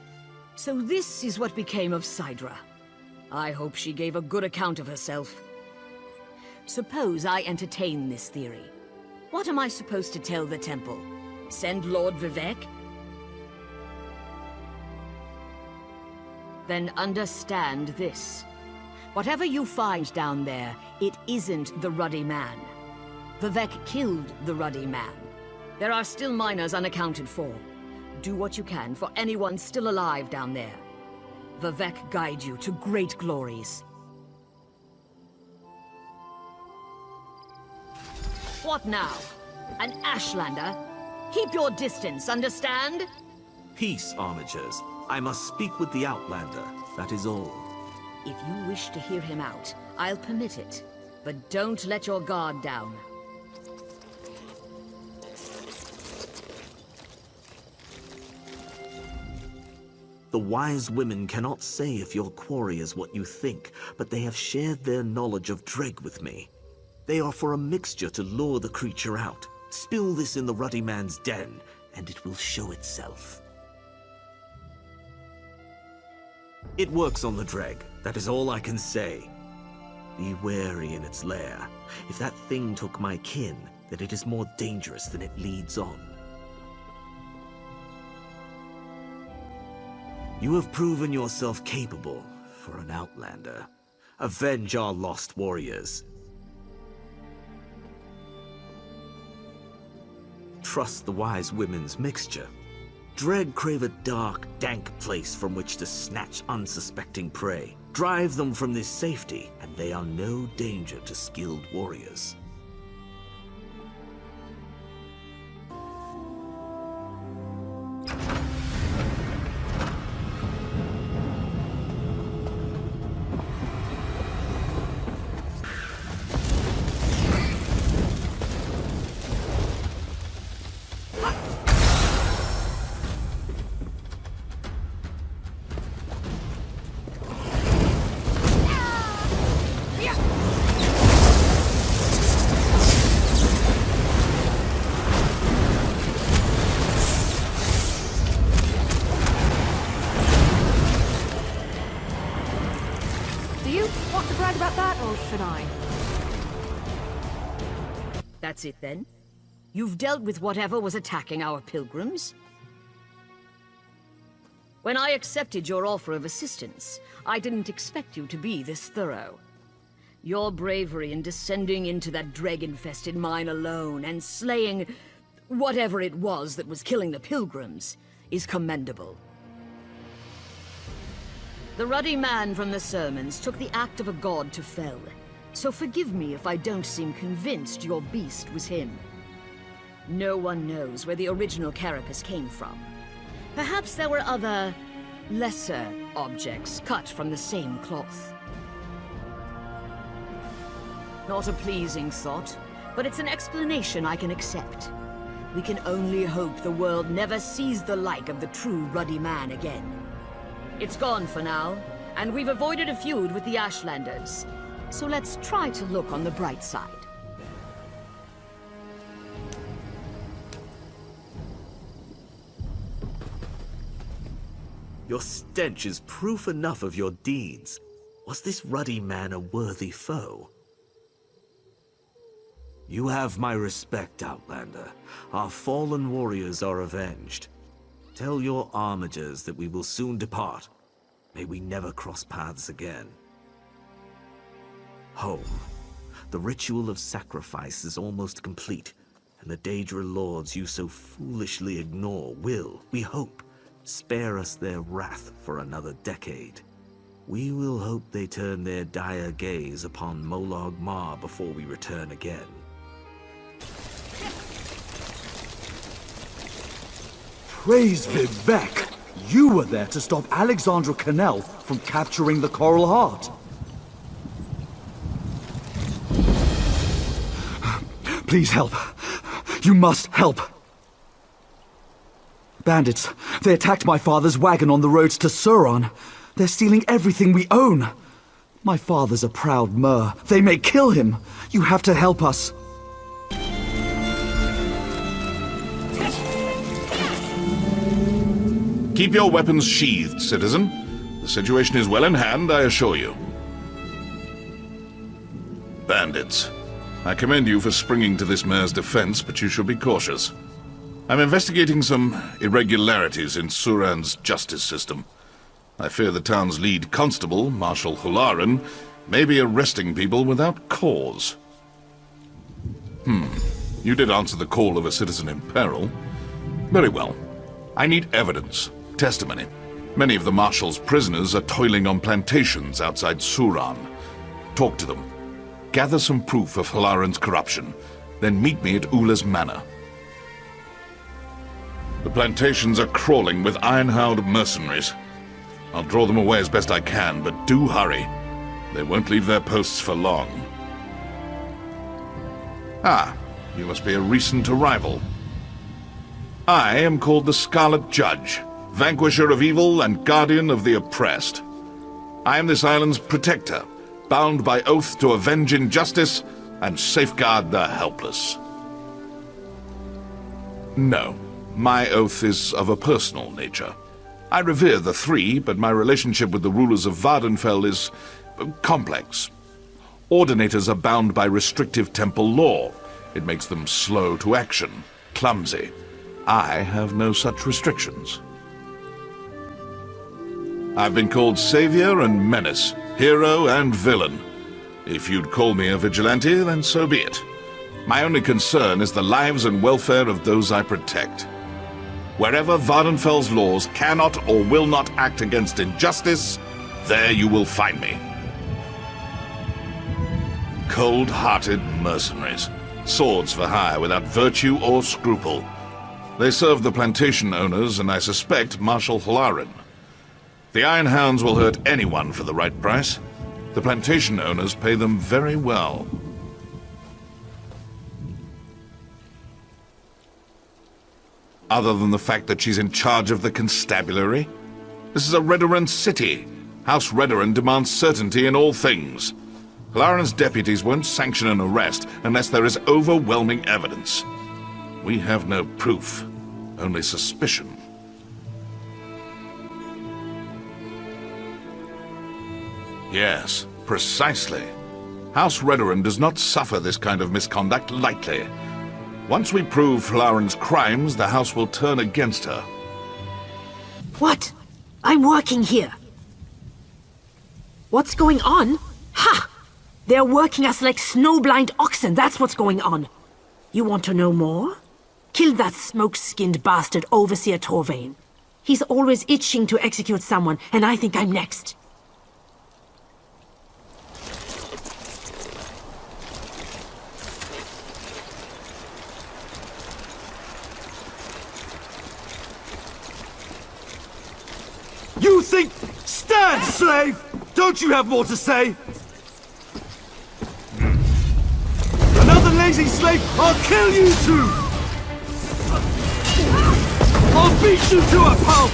So this is what became of Sidra. I hope she gave a good account of herself. Suppose I entertain this theory. What am I supposed to tell the temple? Send Lord Vivek? Then understand this. Whatever you find down there, it isn't the Ruddy Man. Vivek killed the Ruddy Man. There are still miners unaccounted for. Do what you can for anyone still alive down there. Vivek guide you to great glories. What now? An Ashlander? Keep your distance, understand? Peace, Armigers. I must speak with the Outlander, that is all. If you wish to hear him out, I'll permit it. But don't let your guard down. The wise women cannot say if your quarry is what you think, but they have shared their knowledge of Dreg with me. They offer a mixture to lure the creature out. Spill this in the Ruddy Man's den, and it will show itself. It works on the Dreg, that is all I can say. Be wary in its lair. If that thing took my kin, then it is more dangerous than it leads on. You have proven yourself capable for an Outlander. Avenge our lost warriors. Trust the wise women's mixture. Dreg crave a dark, dank place from which to snatch unsuspecting prey. Drive them from this safety, and they are no danger to skilled warriors. That's it then? You've dealt with whatever was attacking our pilgrims? When I accepted your offer of assistance, I didn't expect you to be this thorough. Your bravery in descending into that Dreg-infested mine alone and slaying whatever it was that was killing the pilgrims is commendable. The ruddy man from the sermons took the act of a god to fell. So forgive me if I don't seem convinced your beast was him. No one knows where the original carapace came from. Perhaps there were other, lesser objects cut from the same cloth. Not a pleasing thought, but it's an explanation I can accept. We can only hope the world never sees the like of the true ruddy man again. It's gone for now, and we've avoided a feud with the Ashlanders. So let's try to look on the bright side. Your stench is proof enough of your deeds. Was this ruddy man a worthy foe? You have my respect, Outlander. Our fallen warriors are avenged. Tell your armigers that we will soon depart. May we never cross paths again. Home. The ritual of sacrifice is almost complete, and the Daedra lords you so foolishly ignore will, we hope, spare us their wrath for another decade. We will hope they turn their dire gaze upon Molag Mar before we return again. Praise Vivek! You were there to stop Alexandra Cannell from capturing the Coral Heart. Please help. You must help. Bandits, they attacked my father's wagon on the roads to Suron. They're stealing everything we own. My father's a proud Mer. They may kill him. You have to help us. Keep your weapons sheathed, citizen. The situation is well in hand, I assure you. Bandits. I commend you for springing to this mare's defense, but you should be cautious. I'm investigating some irregularities in Suran's justice system. I fear the town's lead constable, Marshal Hularan, may be arresting people without cause. You did answer the call of a citizen in peril. Very well. I need evidence. Testimony. Many of the Marshal's prisoners are toiling on plantations outside Suran. Talk to them. Gather some proof of Halaran's corruption. Then meet me at Ula's manor. The plantations are crawling with iron-howled mercenaries. I'll draw them away as best I can, but do hurry. They won't leave their posts for long. Ah, you must be a recent arrival. I am called the Scarlet Judge, vanquisher of evil and guardian of the oppressed. I am this island's protector, bound by oath to avenge injustice and safeguard the helpless. No, my oath is of a personal nature. I revere the three, but my relationship with the rulers of Vardenfell is complex. Ordinators are bound by restrictive temple law. It makes them slow to action, clumsy. I have no such restrictions. I've been called savior and menace, hero and villain. If you'd call me a vigilante, then so be it. My only concern is the lives and welfare of those I protect. Wherever Vardenfell's laws cannot or will not act against injustice, there you will find me. Cold-hearted mercenaries, swords for hire without virtue or scruple. They serve the plantation owners, and I suspect Marshal Halaran. The Iron Hounds will hurt anyone for the right price. The plantation owners pay them very well. Other than the fact that she's in charge of the constabulary? This is a Redoran city. House Redoran demands certainty in all things. Halaran's deputies won't sanction an arrest unless there is overwhelming evidence. We have no proof, only suspicion. Yes, precisely. House Redoran does not suffer this kind of misconduct lightly. Once we prove Halaran's crimes, the House will turn against her. What? I'm working here. What's going on? Ha! They're working us like snowblind oxen, that's what's going on. You want to know more? Kill that smoke-skinned bastard Overseer Torvain. He's always itching to execute someone, and I think I'm next. think... Stand, slave! Don't you have more to say? Another lazy slave, I'll kill you too! I'll beat you to a pulp!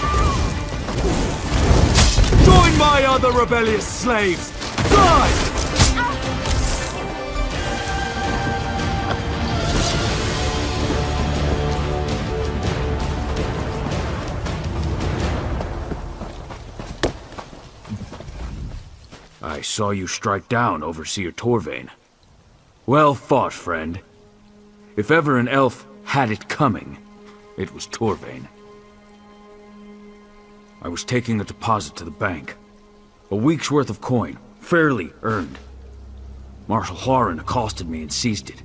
Join my other rebellious slaves! Die! I saw you strike down Overseer Torvain. Well fought, friend. If ever an elf had it coming, it was Torvain. I was taking a deposit to the bank. A week's worth of coin, fairly earned. Marshal Hlarin accosted me and seized it.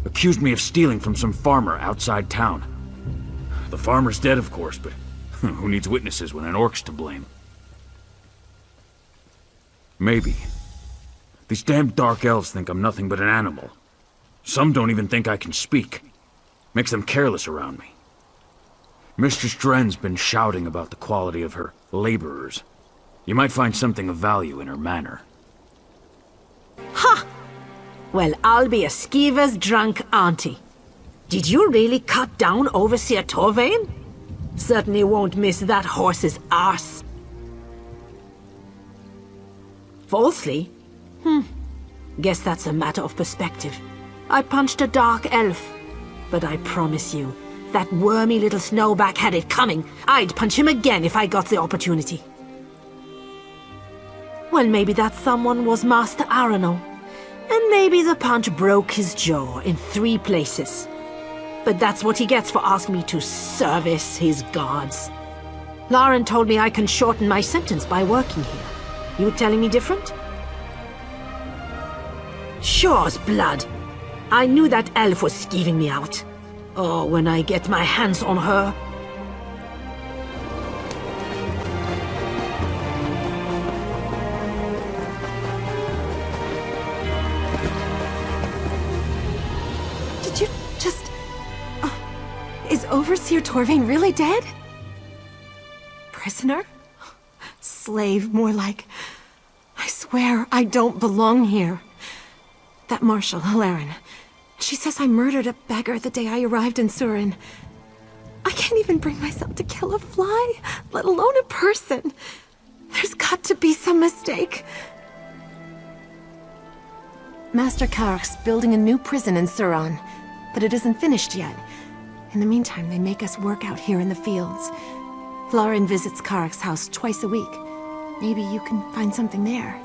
Accused me of stealing from some farmer outside town. The farmer's dead, of course, but who needs witnesses when an orc's to blame? Maybe. These damned dark elves think I'm nothing but an animal. Some don't even think I can speak. Makes them careless around me. Mistress Dren's been shouting about the quality of her laborers. You might find something of value in her manner. Ha! Well, I'll be a skeever's drunk auntie. Did you really cut down Overseer Torvain? Certainly won't miss that horse's arse. Falsely? Guess that's a matter of perspective. I punched a dark elf. But I promise you, if that wormy little snowback had it coming, I'd punch him again if I got the opportunity. Well, maybe that someone was Master Arano. And maybe the punch broke his jaw in 3 places. But that's what he gets for asking me to service his gods. Hlarin told me I can shorten my sentence by working here. You telling me different? Sure's blood. I knew that elf was skeeving me out. Oh, when I get my hands on her. Did you just... is Overseer Torvain really dead? Prisoner? Slave, more like... I swear I don't belong here. That Marshal, Hlarin, she says I murdered a beggar the day I arrived in Surin. I can't even bring myself to kill a fly, let alone a person. There's got to be some mistake. Master Kark's building a new prison in Suran, but it isn't finished yet. In the meantime, they make us work out here in the fields. Hlarin visits Kark's house twice a week. Maybe you can find something there.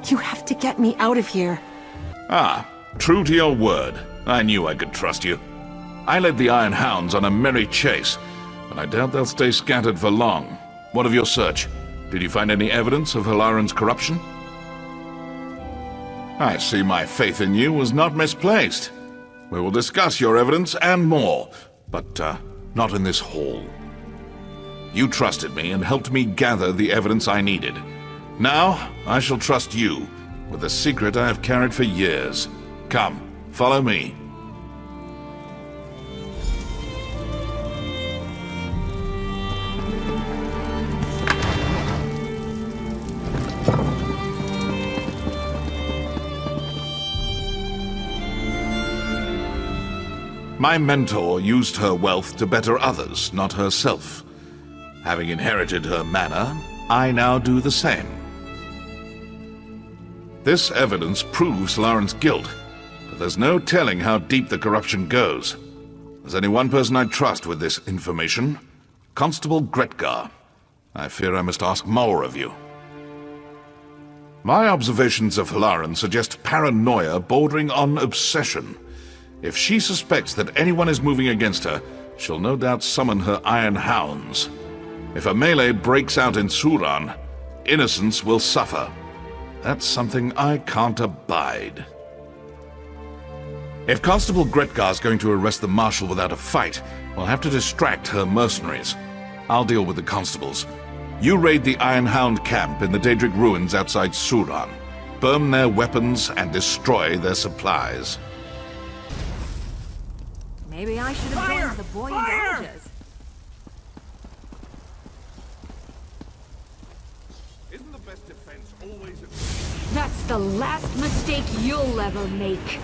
You have to get me out of here. Ah, true to your word. I knew I could trust you. I led the Iron Hounds on a merry chase, but I doubt they'll stay scattered for long. What of your search? Did you find any evidence of Hlarin's corruption? I see my faith in you was not misplaced. We will discuss your evidence and more, but not in this hall. You trusted me and helped me gather the evidence I needed. Now, I shall trust you with a secret I have carried for years. Come, follow me. My mentor used her wealth to better others, not herself. Having inherited her manor, I now do the same. This evidence proves Hlarin's guilt, but there's no telling how deep the corruption goes. There's only one person I trust with this information, Constable Gretgar. I fear I must ask more of you. My observations of Hlarin suggest paranoia bordering on obsession. If she suspects that anyone is moving against her, she'll no doubt summon her Iron Hounds. If a melee breaks out in Suran, innocents will suffer. That's something I can't abide. If Constable Gretgar's going to arrest the Marshal without a fight, we'll have to distract her mercenaries. I'll deal with the constables. You raid the Iron Hound camp in the Daedric ruins outside Suran. Burn their weapons and destroy their supplies. Maybe I should have joined the buoyant images. That's the last mistake you'll ever make.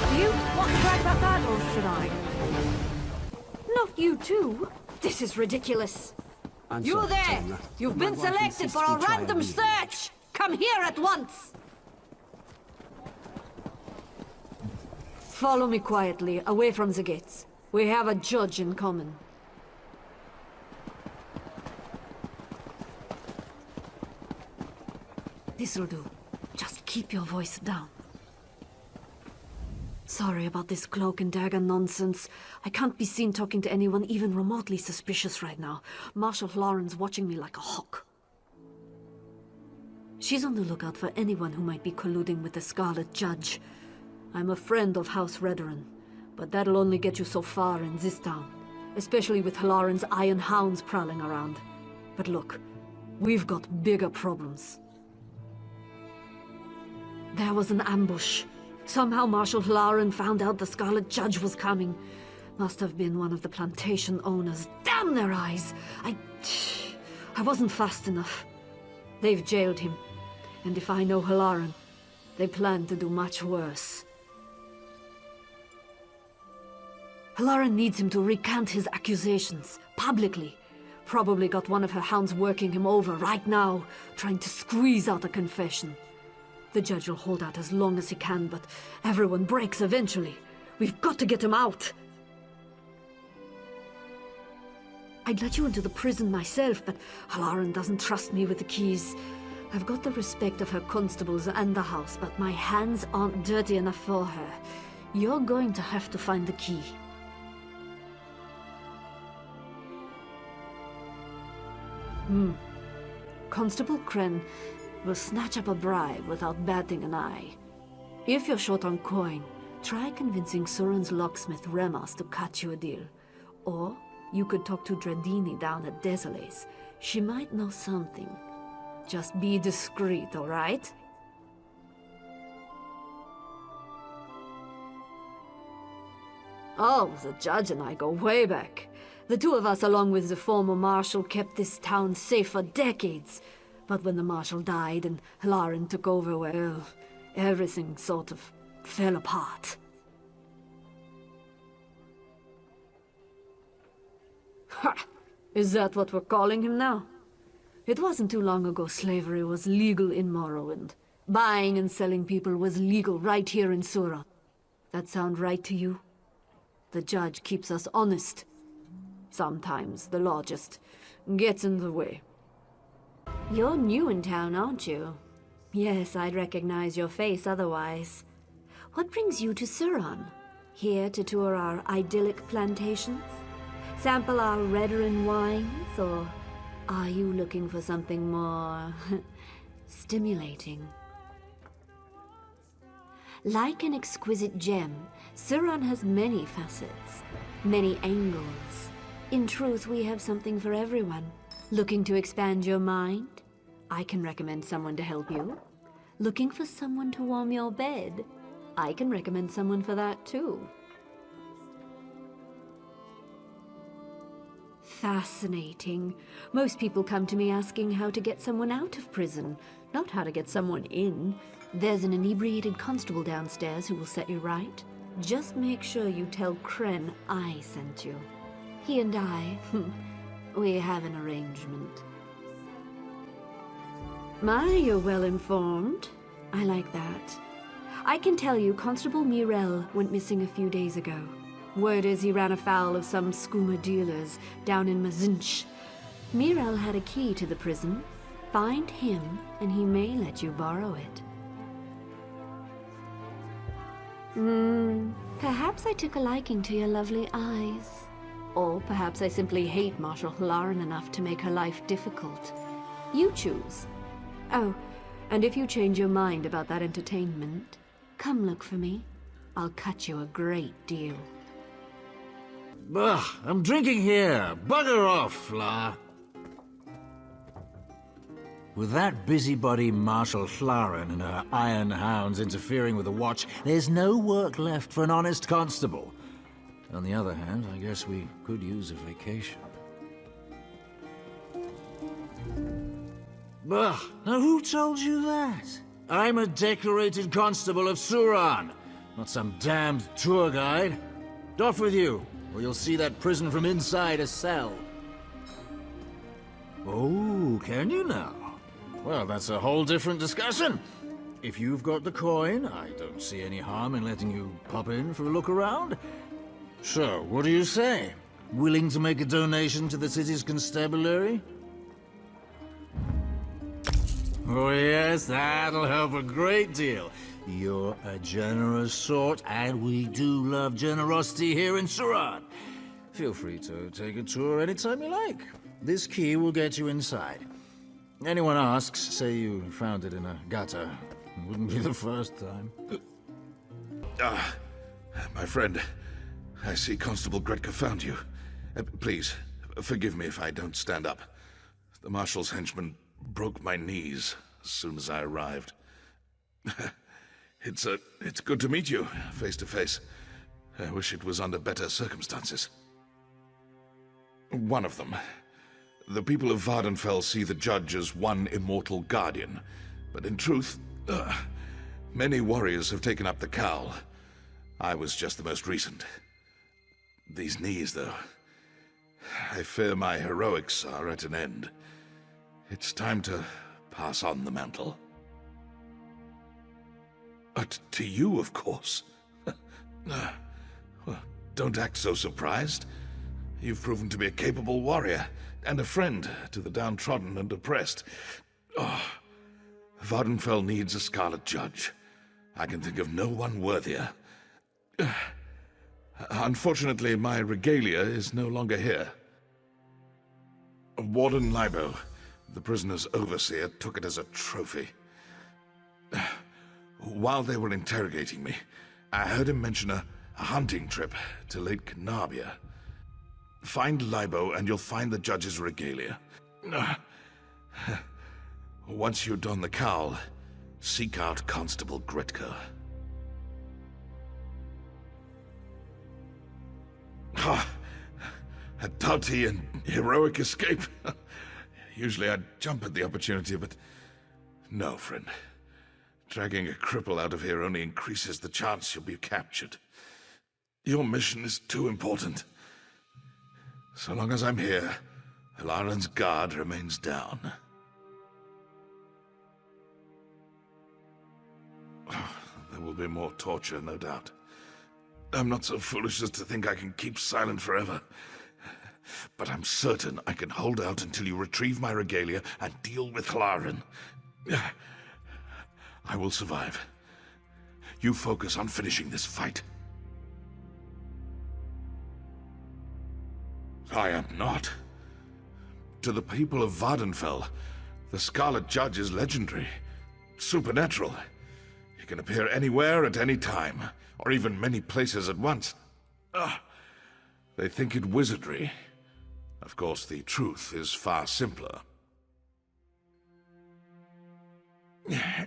Do you want to try that, or should I? Not you too. This is ridiculous. You there! You've been selected for a random search! Come here at once! Follow me quietly, away from the gates. We have a judge in common. This'll do. Just keep your voice down. Sorry about this cloak and dagger nonsense. I can't be seen talking to anyone even remotely suspicious right now. Marshal Lauren's watching me like a hawk. She's on the lookout for anyone who might be colluding with the Scarlet Judge. I'm a friend of House Redoran, but that'll only get you so far in this town, especially with Lauren's iron hounds prowling around. But look, we've got bigger problems. There was an ambush. Somehow Marshal Lauren found out the Scarlet Judge was coming. Must have been one of the plantation owners. Damn their eyes! I wasn't fast enough. They've jailed him. And if I know Halaran, they plan to do much worse. Halaran needs him to recant his accusations, publicly. Probably got one of her hounds working him over right now, trying to squeeze out a confession. The judge will hold out as long as he can, but everyone breaks eventually. We've got to get him out. I'd let you into the prison myself, but Halaran doesn't trust me with the keys. I've got the respect of her constables and the house, but my hands aren't dirty enough for her. You're going to have to find the key. Constable Kren will snatch up a bribe without batting an eye. If you're short on coin, try convincing Suran's locksmith Remas to cut you a deal. Or you could talk to Dredini down at Desoles. She might know something. Just be discreet, all right? Oh, the judge and I go way back. The two of us, along with the former marshal, kept this town safe for decades. But when the marshal died and Halaran took over, well, everything sort of fell apart. Ha! Is that what we're calling him now? It wasn't too long ago slavery was legal in Morrowind. Buying and selling people was legal right here in Surat. That sound right to you? The judge keeps us honest. Sometimes the law just gets in the way. You're new in town, aren't you? Yes, I'd recognize your face otherwise. What brings you to Suran? Here to tour our idyllic plantations? Sample our Redoran wines? Or are you looking for something more stimulating? Like an exquisite gem, Suran has many facets, many angles. In truth, we have something for everyone. Looking to expand your mind? I can recommend someone to help you. Looking for someone to warm your bed? I can recommend someone for that too. Fascinating. Most people come to me asking how to get someone out of prison, not how to get someone in. There's an inebriated constable downstairs who will set you right. Just make sure you tell Kren I sent you. He and I, we have an arrangement. My, you're well informed. I like that. I can tell you Constable Mirel went missing a few days ago. Word is he ran afoul of some skooma dealers down in Mazinch. Mirel had a key to the prison. Find him, and he may let you borrow it. Perhaps I took a liking to your lovely eyes. Or perhaps I simply hate Marshal Halaran enough to make her life difficult. You choose. Oh, and if you change your mind about that entertainment, come look for me. I'll cut you a great deal. Ugh, I'm drinking here. Bugger off, Fla. With that busybody Marshal Hlaren and her iron hounds interfering with the watch, there's no work left for an honest constable. On the other hand, I guess we could use a vacation. Bah, now who told you that? I'm a decorated constable of Suran, not some damned tour guide. Off with you, or you'll see that prison from inside a cell. Oh, can you now? Well, that's a whole different discussion. If you've got the coin, I don't see any harm in letting you pop in for a look around. So, what do you say? Willing to make a donation to the city's constabulary? Oh yes, that'll help a great deal. You're a generous sort, and we do love generosity here in Suran. Feel free to take a tour anytime you like. This key will get you inside. Anyone asks, say you found it in a gutter. It wouldn't be the first time. My friend, I see Constable Gretka found you. Please, forgive me if I don't stand up. The Marshal's henchman broke my knees as soon as I arrived. It's good to meet you, face to face. I wish it was under better circumstances. One of them. The people of Vardenfell see the judge as one immortal guardian, but in truth, many warriors have taken up the cowl. I was just the most recent. These knees, though. I fear my heroics are at an end. It's time to pass on the mantle. To you, of course. Well, don't act so surprised. You've proven to be a capable warrior, and a friend to the downtrodden and oppressed. Vardenfell needs a Scarlet Judge. I can think of no one worthier. Unfortunately, my regalia is no longer here. Warden Libo, the prisoner's overseer, took it as a trophy. While they were interrogating me, I heard him mention a hunting trip to Lake Canabia. Find Libo and you'll find the judge's regalia. Once you don the cowl, seek out Constable Gretka. A doughty and heroic escape. Usually I'd jump at the opportunity, but no, friend. Dragging a cripple out of here only increases the chance you'll be captured. Your mission is too important. So long as I'm here, Alaran's guard remains down. There will be more torture, no doubt. I'm not so foolish as to think I can keep silent forever. But I'm certain I can hold out until you retrieve my regalia and deal with Alaran. I will survive. You focus on finishing this fight. I am not. To the people of Vardenfell, the Scarlet Judge is legendary, supernatural. He can appear anywhere at any time, or even many places at once. They think it wizardry. Of course, the truth is far simpler.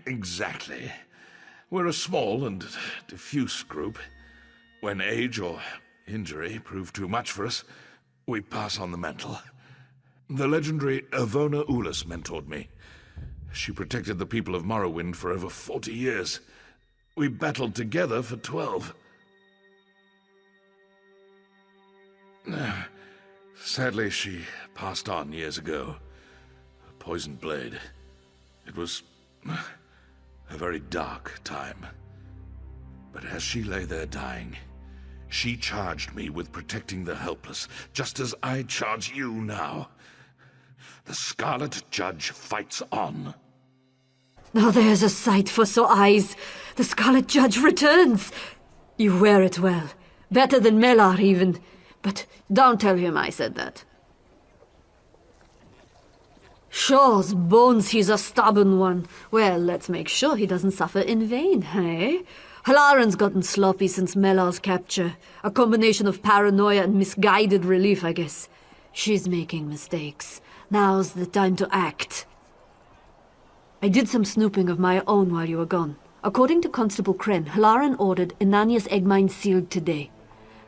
Exactly. We're a small and diffuse group. When age or injury prove too much for us, we pass on the mantle. The legendary Avona Ulis mentored me. She protected the people of Morrowind for over 40 years. We battled together for 12. Sadly, she passed on years ago. A poisoned blade. It was a very dark time. But as she lay there dying, she charged me with protecting the helpless, just as I charge you now. The Scarlet Judge fights on. Now there's a sight for sore eyes. The Scarlet Judge returns. You wear it well. Better than Melar, even. But don't tell him I said that. Shaw's bones, he's a stubborn one. Well, let's make sure he doesn't suffer in vain, hey? Halaran's gotten sloppy since Melar's capture. A combination of paranoia and misguided relief, I guess. She's making mistakes. Now's the time to act. I did some snooping of my own while you were gone. According to Constable Kren, Halaran ordered Inanya's egg mine sealed today.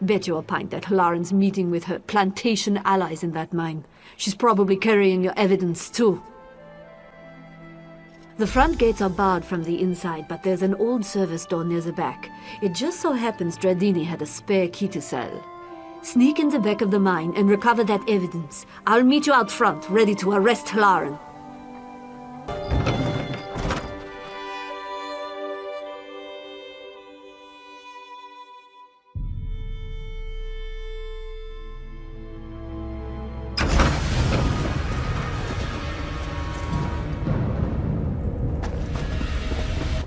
Bet you a pint that Halaran's meeting with her plantation allies in that mine. She's probably carrying your evidence, too. The front gates are barred from the inside, but there's an old service door near the back. It just so happens Dradini had a spare key to sell. Sneak in the back of the mine and recover that evidence. I'll meet you out front, ready to arrest Halaran.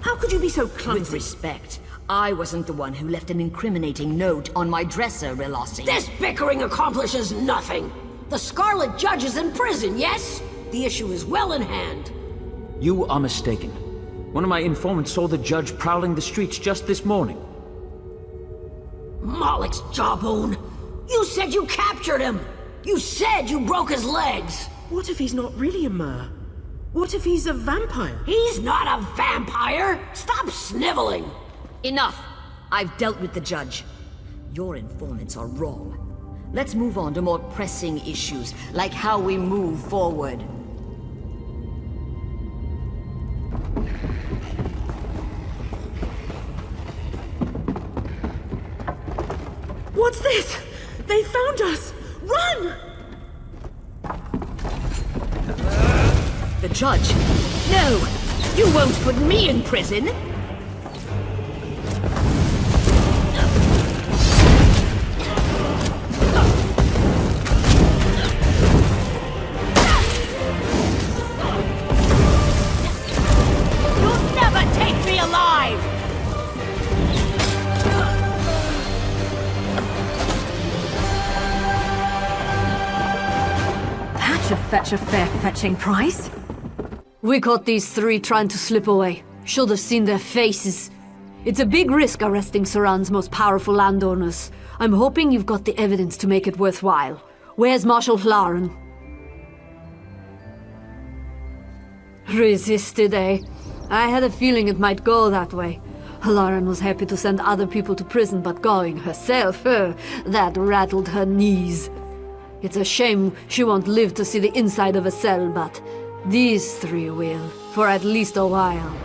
How could you be so clumsy? With respect, I wasn't the one who left an incriminating note on my dresser, Relossi. This bickering accomplishes nothing. The Scarlet Judge is in prison, yes? The issue is well in hand. You are mistaken. One of my informants saw the judge prowling the streets just this morning. Moloch's jawbone! You said you captured him! You said you broke his legs! What if he's not really a Mer? What if he's a vampire? He's not a vampire! Stop sniveling! Enough! I've dealt with the judge. Your informants are wrong. Let's move on to more pressing issues, like how we move forward. What's this? They found us! Run! The judge? No! You won't put me in prison! You'll never take me alive! That should fetch a fair fetching price. We caught these three trying to slip away. Should have seen their faces. It's a big risk arresting Saran's most powerful landowners. I'm hoping you've got the evidence to make it worthwhile. Where's Marshal Halaran? Resisted, eh? I had a feeling it might go that way. Halaran was happy to send other people to prison, but going herself, that rattled her knees. It's a shame she won't live to see the inside of a cell, but these three will, for at least a while.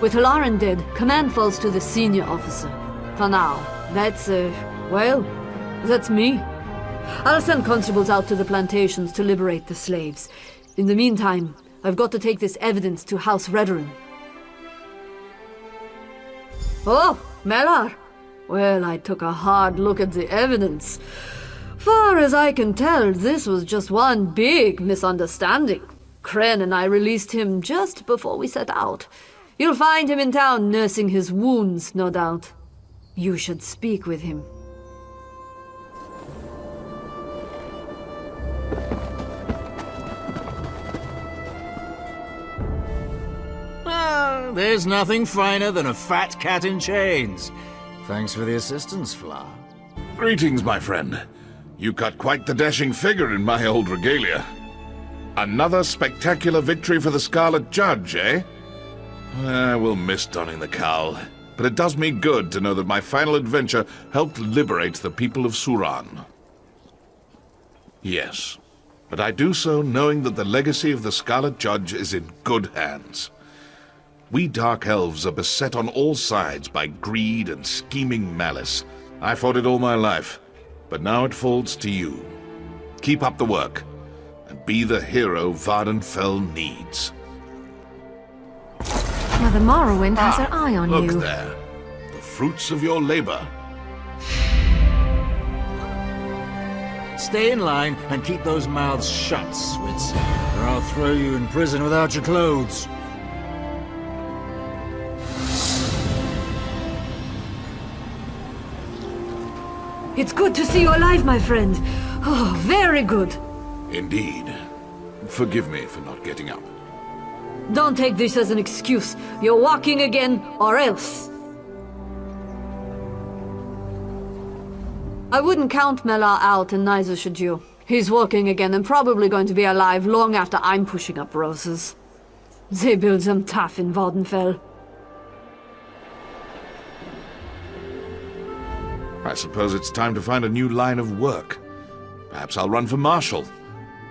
With Halaran dead, command falls to the senior officer. For now, that's me. I'll send constables out to the plantations to liberate the slaves. In the meantime, I've got to take this evidence to House Redoran. Oh, Melar! Well, I took a hard look at the evidence. Far as I can tell, this was just one big misunderstanding. Kren and I released him just before we set out. You'll find him in town nursing his wounds, no doubt. You should speak with him. Well, there's nothing finer than a fat cat in chains. Thanks for the assistance, Fla. Greetings, my friend. You cut quite the dashing figure in my old regalia. Another spectacular victory for the Scarlet Judge, eh? I will miss donning the cowl, but it does me good to know that my final adventure helped liberate the people of Suran. Yes, but I do so knowing that the legacy of the Scarlet Judge is in good hands. We Dark Elves are beset on all sides by greed and scheming malice. I fought it all my life, but now it falls to you. Keep up the work, and be the hero Vardenfell needs. Mother Morrowind has her eye on you. Look there. The fruits of your labor. Stay in line and keep those mouths shut, Switz, or I'll throw you in prison without your clothes. It's good to see you alive, my friend. Oh, very good. Indeed. Forgive me for not getting up. Don't take this as an excuse. You're walking again, or else. I wouldn't count Melar out, and neither should you. He's walking again and probably going to be alive long after I'm pushing up roses. They build them tough in Vardenfell. I suppose it's time to find a new line of work. Perhaps I'll run for marshal.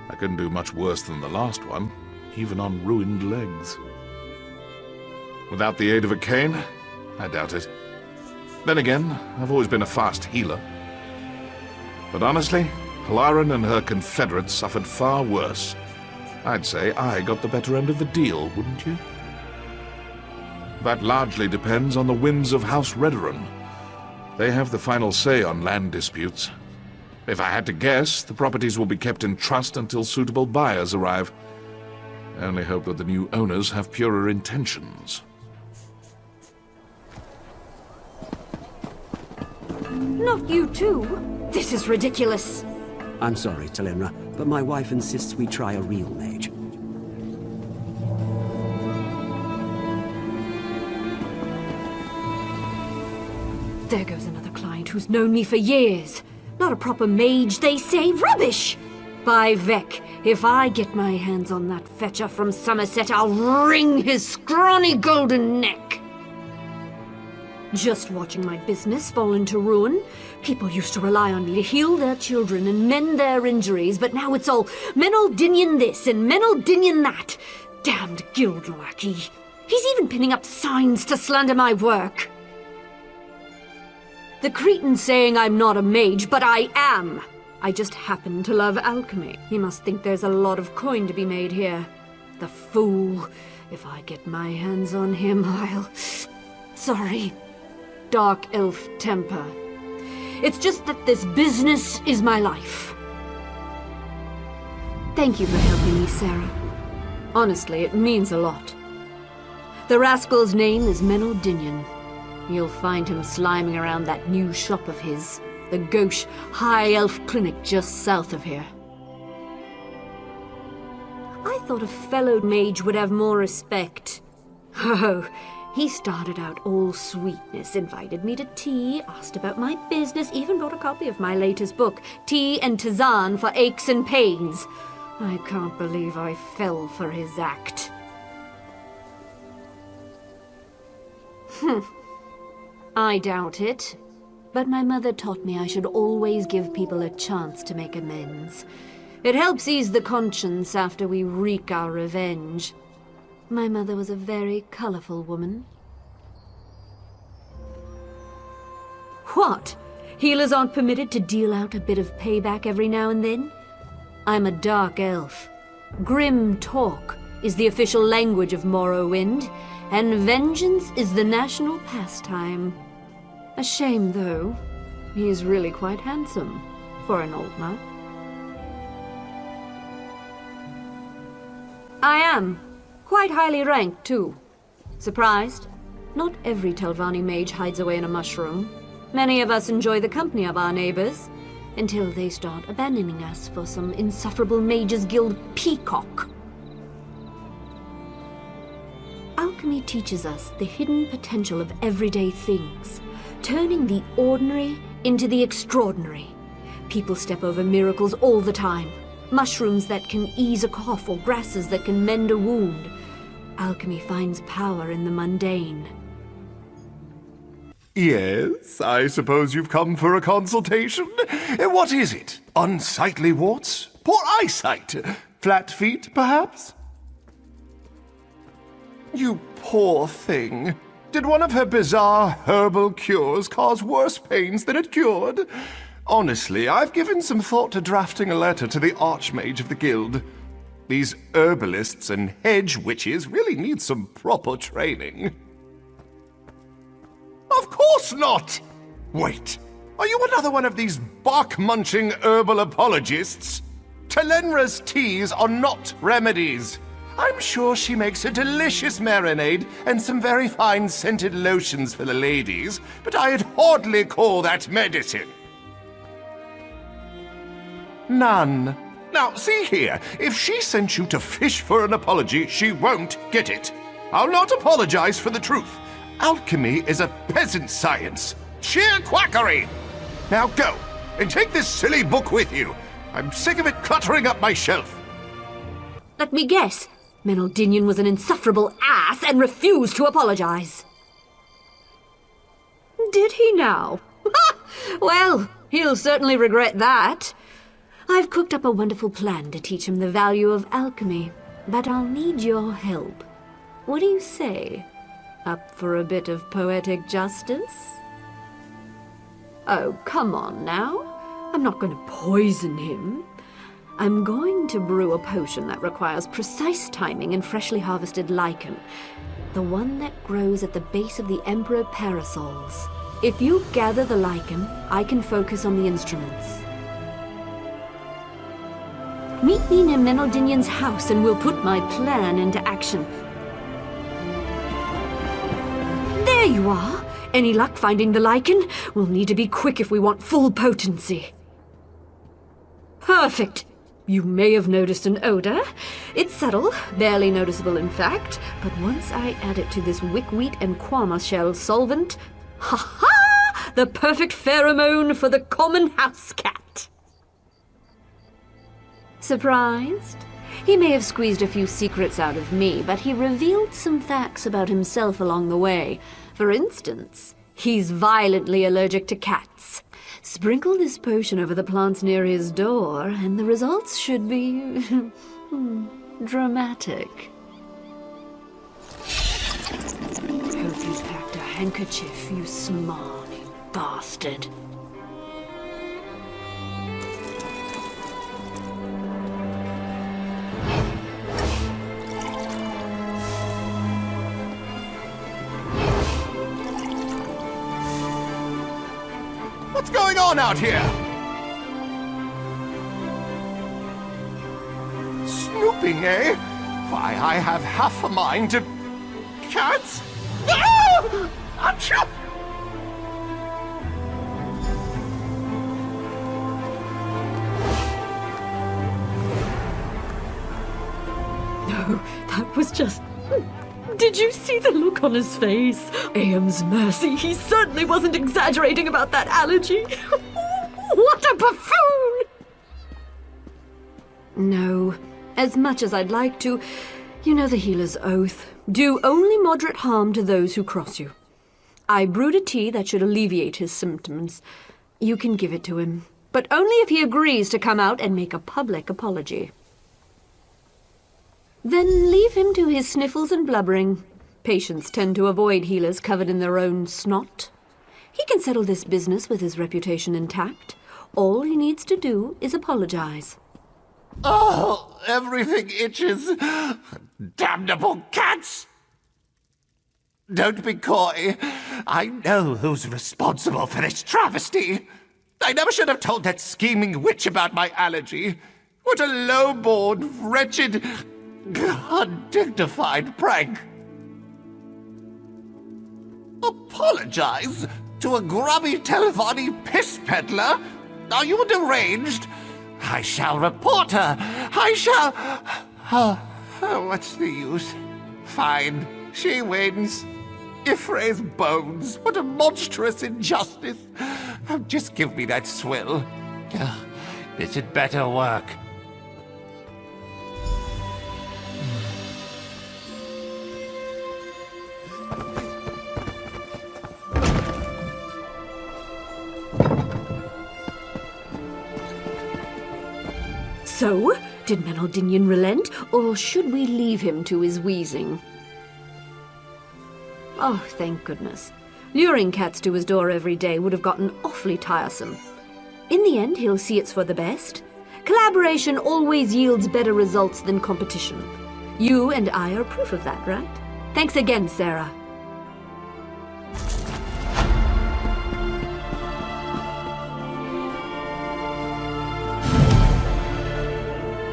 I couldn't do much worse than the last one, even on ruined legs. Without the aid of a cane, I doubt it. Then again, I've always been a fast healer. But honestly, Halaran and her confederates suffered far worse. I'd say I got the better end of the deal, wouldn't you? That largely depends on the whims of House Redoran. They have the final say on land disputes. If I had to guess, the properties will be kept in trust until suitable buyers arrive. I only hope that the new owners have purer intentions. Not you too. This is ridiculous. I'm sorry, Talenra, but my wife insists we try a real mage. There goes another client who's known me for years. Not a proper mage, they say. Rubbish! By Vec, if I get my hands on that fetcher from Somerset, I'll wring his scrawny golden neck. Just watching my business fall into ruin. People used to rely on me to heal their children and mend their injuries, but now it's all Menaldinian this and Menaldinian that. Damned guild lackey. He's even pinning up signs to slander my work. The Cretan's saying I'm not a mage, but I am. I just happen to love alchemy. He must think there's a lot of coin to be made here. The fool. If I get my hands on him, I'll... Sorry. Dark elf temper. It's just that this business is my life. Thank you for helping me, Sarah. Honestly, it means a lot. The rascal's name is Menaldinian. You'll find him sliming around that new shop of his, the Gauche High Elf Clinic just south of here. I thought a fellow mage would have more respect. Oh, he started out all sweetness, invited me to tea, asked about my business, even brought a copy of my latest book, Tea and Tisane for Aches and Pains. I can't believe I fell for his act. I doubt it. But my mother taught me I should always give people a chance to make amends. It helps ease the conscience after we wreak our revenge. My mother was a very colorful woman. What? Healers aren't permitted to deal out a bit of payback every now and then? I'm a dark elf. Grim talk is the official language of Morrowind, and vengeance is the national pastime. A shame, though. He is really quite handsome for an old man. I am. Quite highly ranked, too. Surprised? Not every Telvanni mage hides away in a mushroom. Many of us enjoy the company of our neighbors, until they start abandoning us for some insufferable mages guild peacock. Alchemy teaches us the hidden potential of everyday things, turning the ordinary into the extraordinary. People step over miracles all the time. Mushrooms that can ease a cough or grasses that can mend a wound. Alchemy finds power in the mundane. Yes, I suppose you've come for a consultation. What is it? Unsightly warts? Poor eyesight? Flat feet, perhaps? You poor thing. Did one of her bizarre herbal cures cause worse pains than it cured? Honestly, I've given some thought to drafting a letter to the Archmage of the Guild. These herbalists and hedge witches really need some proper training. Of course not! Wait, are you another one of these bark-munching herbal apologists? Telenra's teas are not remedies. I'm sure she makes a delicious marinade and some very fine scented lotions for the ladies, but I'd hardly call that medicine. None. Now, see here, if she sent you to fish for an apology, she won't get it. I'll not apologize for the truth. Alchemy is a peasant science. Sheer quackery! Now go, and take this silly book with you. I'm sick of it cluttering up my shelf. Let me guess. Menaldinian was an insufferable ass and refused to apologize. Did he now? Well, he'll certainly regret that. I've cooked up a wonderful plan to teach him the value of alchemy, but I'll need your help. What do you say? Up for a bit of poetic justice? Oh, come on now. I'm not going to poison him. I'm going to brew a potion that requires precise timing and freshly harvested lichen. The one that grows at the base of the Emperor Parasols. If you gather the lichen, I can focus on the instruments. Meet me near Menaldinian's house and we'll put my plan into action. There you are! Any luck finding the lichen? We'll need to be quick if we want full potency. Perfect! You may have noticed an odor. It's subtle, barely noticeable in fact, but once I add it to this wickweed and quama shell solvent, ha-ha! The perfect pheromone for the common house cat. Surprised? He may have squeezed a few secrets out of me, but he revealed some facts about himself along the way. For instance, he's violently allergic to cats. Sprinkle this potion over the plants near his door, and the results should be dramatic. Hope you packed a handkerchief, you smarmy bastard. What's going on out here? Snooping, eh? Why, I have half a mind to... Cats? Ah! Achoo! No, that was just... Did you see the look on his face? Aem's mercy, he certainly wasn't exaggerating about that allergy. What a buffoon! No, as much as I'd like to, you know the healer's oath. Do only moderate harm to those who cross you. I brewed a tea that should alleviate his symptoms. You can give it to him, but only if he agrees to come out and make a public apology. Then leave him to his sniffles and blubbering. Patients tend to avoid healers covered in their own snot. He can settle this business with his reputation intact. All he needs to do is apologize. Oh, everything itches. Damnable cats! Don't be coy. I know who's responsible for this travesty. I never should have told that scheming witch about my allergy. What a low-born, wretched... undignified prank. Apologize to a grubby Telvanni piss peddler? Are you deranged? I shall report her. I shall... Oh, what's the use? Fine, she wins. Ifre's bones. What a monstrous injustice. Oh, just give me that swill. This had better work. So, did Menaldinian relent, or should we leave him to his wheezing? Oh, thank goodness. Luring cats to his door every day would have gotten awfully tiresome. In the end, he'll see it's for the best. Collaboration always yields better results than competition. You and I are proof of that, right? Thanks again, Sarah.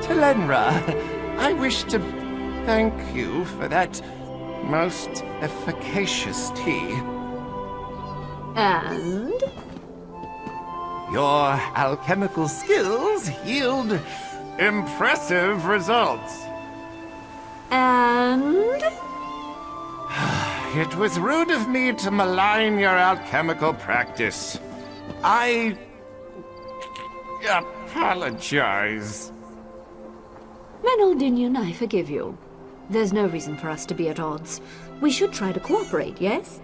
Telenra, I wish to thank you for that most efficacious tea. And? Your alchemical skills yield impressive results. And? It was rude of me to malign your alchemical practice. I apologize. Menaldinian, I forgive you. There's no reason for us to be at odds. We should try to cooperate, yes?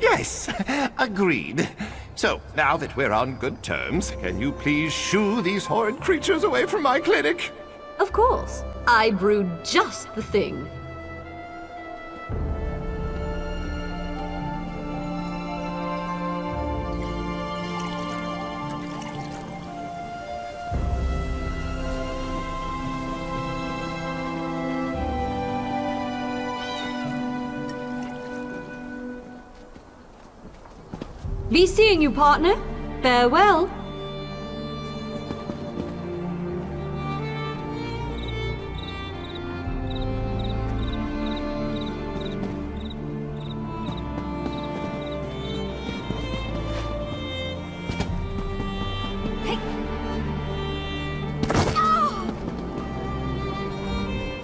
Yes, agreed. So, now that we're on good terms, can you please shoo these horrid creatures away from my clinic? Of course. I brewed just the thing. Be seeing you, partner. Farewell.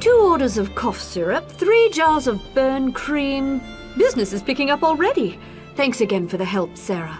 Two orders of cough syrup, 3 jars of burn cream. Business is picking up already. Thanks again for the help, Sarah.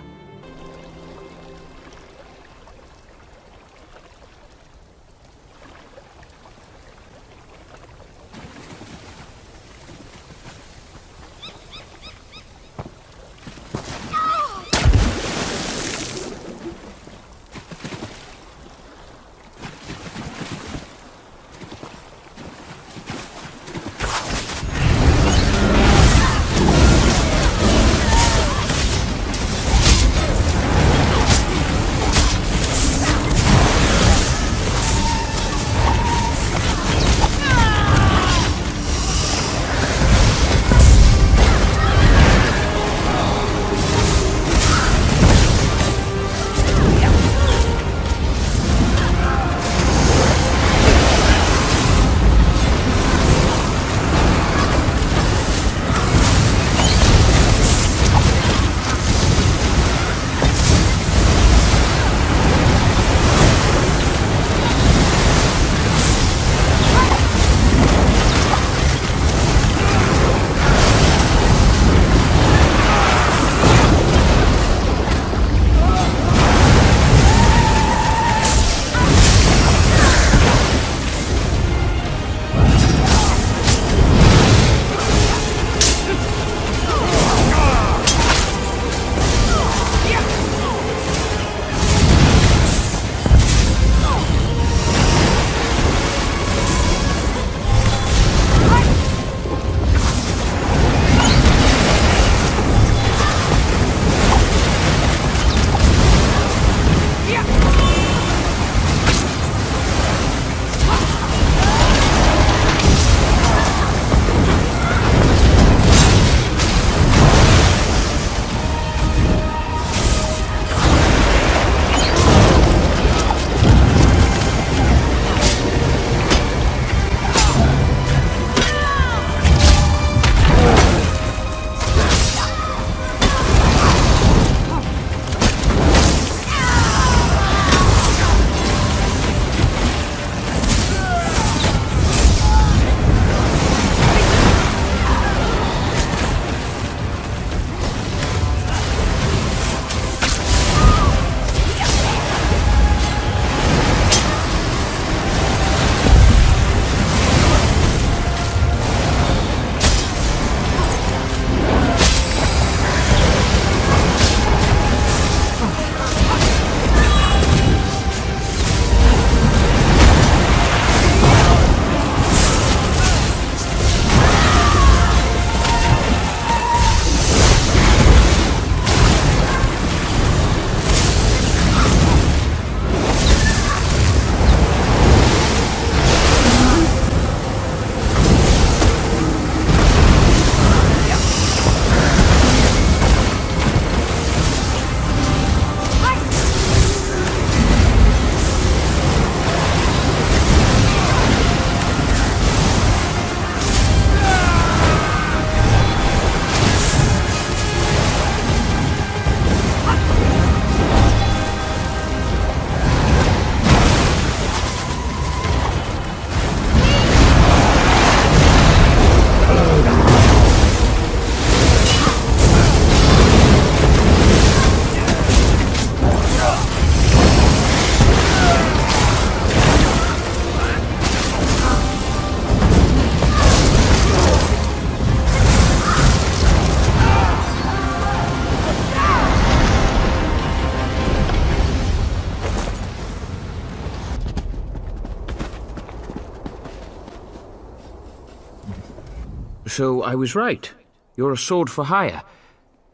so I was right. You're a sword for hire.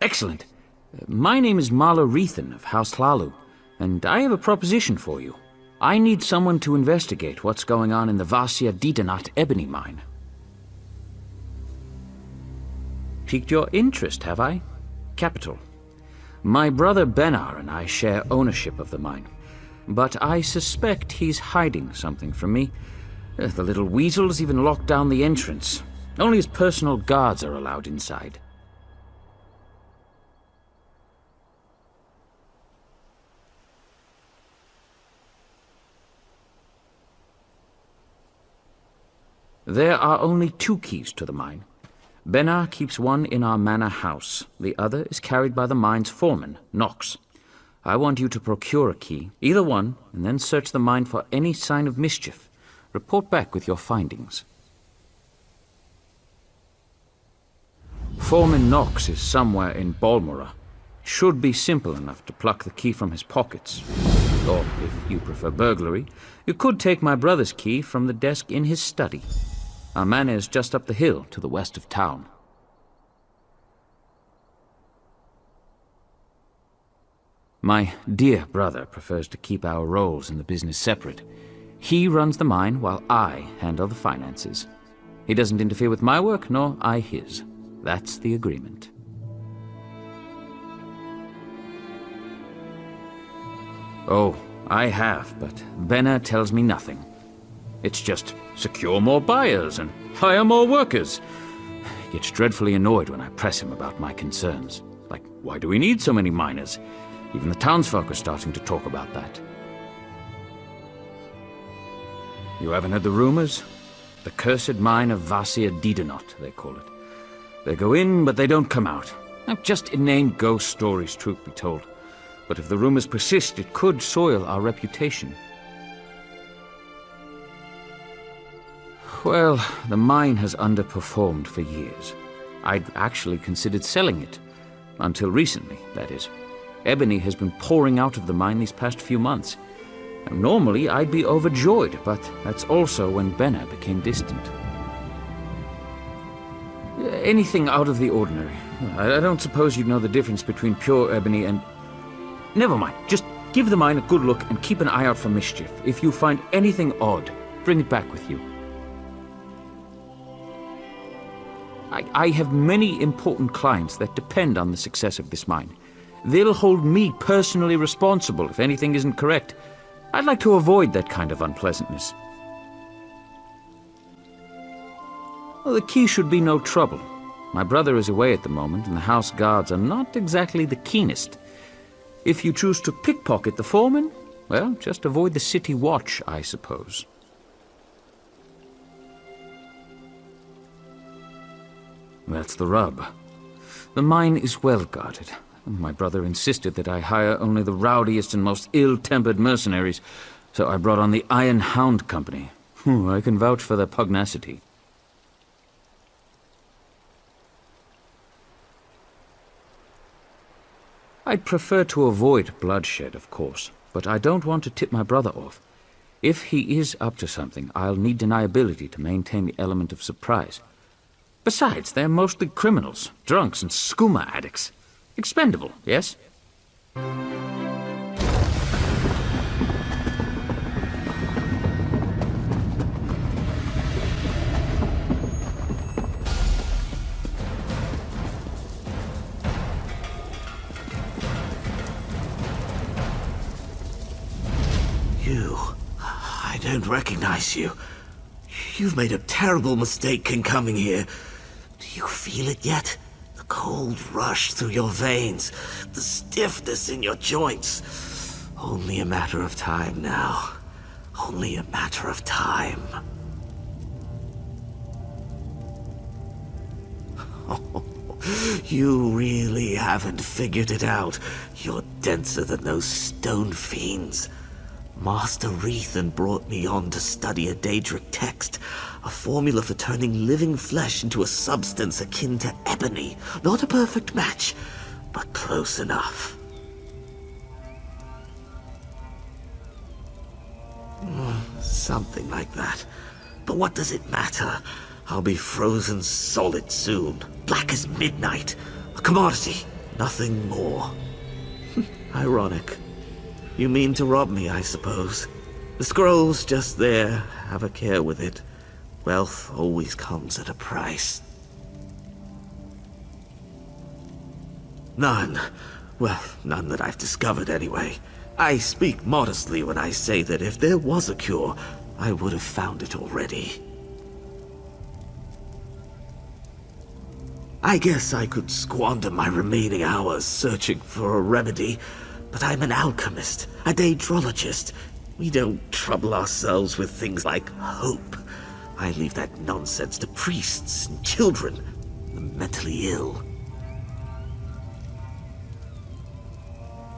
Excellent. My name is Marla Rethan of House Hlalu, and I have a proposition for you. I need someone to investigate what's going on in the Vasia Didanat ebony mine. Piqued your interest, have I? Capital. My brother Benar and I share ownership of the mine, but I suspect he's hiding something from me. The little weasel's even locked down the entrance. Only his personal guards are allowed inside. There are only 2 keys to the mine. Benar keeps one in our manor house. The other is carried by the mine's foreman, Nox. I want you to procure a key, either one, and then search the mine for any sign of mischief. Report back with your findings. Foreman Nox is somewhere in Balmora. Should be simple enough to pluck the key from his pockets. Or, if you prefer burglary, you could take my brother's key from the desk in his study. Our manor is just up the hill to the west of town. My dear brother prefers to keep our roles in the business separate. He runs the mine while I handle the finances. He doesn't interfere with my work, nor I his. That's the agreement. Oh, I have, but Benar tells me nothing. It's just secure more buyers and hire more workers. He gets dreadfully annoyed when I press him about my concerns. Like, why do we need so many miners? Even the townsfolk are starting to talk about that. You haven't heard the rumors? The cursed mine of Vasia Didanot, they call it. They go in, but they don't come out. Just inane ghost stories, truth be told. But if the rumors persist, it could soil our reputation. Well, the mine has underperformed for years. I'd actually considered selling it. Until recently, that is. Ebony has been pouring out of the mine these past few months. And normally, I'd be overjoyed, but that's also when Benar became distant. Anything out of the ordinary. I don't suppose you'd know the difference between pure ebony and... Never mind. Just give the mine a good look and keep an eye out for mischief. If you find anything odd, bring it back with you. I have many important clients that depend on the success of this mine. They'll hold me personally responsible if anything isn't correct. I'd like to avoid that kind of unpleasantness. Well, the key should be no trouble. My brother is away at the moment, and the house guards are not exactly the keenest. If you choose to pickpocket the foreman, well, just avoid the city watch, I suppose. That's the rub. The mine is well guarded. My brother insisted that I hire only the rowdiest and most ill-tempered mercenaries, so I brought on the Iron Hound Company. I can vouch for their pugnacity. I'd prefer to avoid bloodshed, of course, but I don't want to tip my brother off. If he is up to something, I'll need deniability to maintain the element of surprise. Besides, they're mostly criminals, drunks, and skooma addicts. Expendable, yes? I don't recognize you. You've made a terrible mistake in coming here. Do you feel it yet? The cold rush through your veins, the stiffness in your joints. Only a matter of time now. Only a matter of time. You really haven't figured it out. You're denser than those stone fiends. Master Rethan brought me on to study a Daedric text, a formula for turning living flesh into a substance akin to ebony. Not a perfect match, but close enough. Something like that. But what does it matter? I'll be frozen solid soon, black as midnight. A commodity, nothing more. Ironic. You mean to rob me, I suppose. The scroll's just there, have a care with it. Wealth always comes at a price. None. Well, none that I've discovered anyway. I speak modestly when I say that if there was a cure, I would have found it already. I guess I could squander my remaining hours searching for a remedy, but I'm an alchemist, a daedrologist. We don't trouble ourselves with things like hope. I leave that nonsense to priests and children, the mentally ill.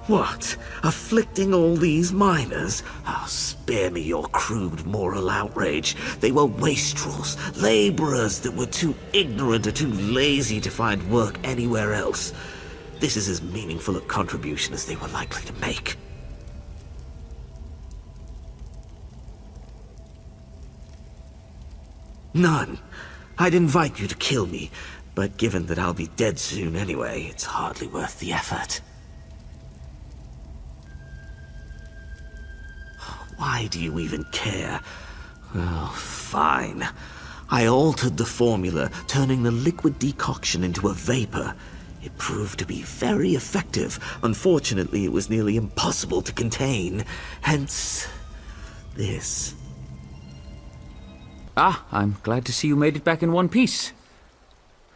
What? Afflicting all these miners? Oh, spare me your crude moral outrage. They were wastrels, laborers that were too ignorant or too lazy to find work anywhere else. This is as meaningful a contribution as they were likely to make. None. I'd invite you to kill me, but given that I'll be dead soon anyway, it's hardly worth the effort. Why do you even care? Oh, fine. I altered the formula, turning the liquid decoction into a vapor. It proved to be very effective. Unfortunately, it was nearly impossible to contain. Hence, this. Ah, I'm glad to see you made it back in one piece.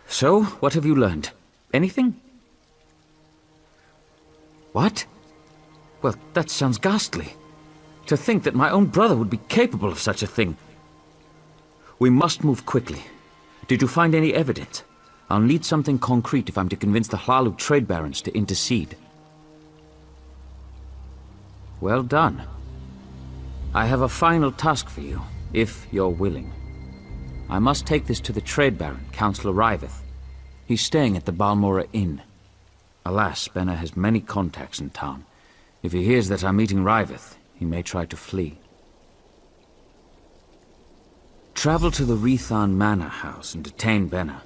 So, what have you learned? Anything? What? Well, that sounds ghastly. To think that my own brother would be capable of such a thing. We must move quickly. Did you find any evidence? I'll need something concrete if I'm to convince the Hlalu trade barons to intercede. Well done. I have a final task for you, if you're willing. I must take this to the trade baron, Councillor Riveth. He's staying at the Balmora Inn. Alas, Benna has many contacts in town. If he hears that I'm meeting Riveth, he may try to flee. Travel to the Rethan Manor house and detain Benna.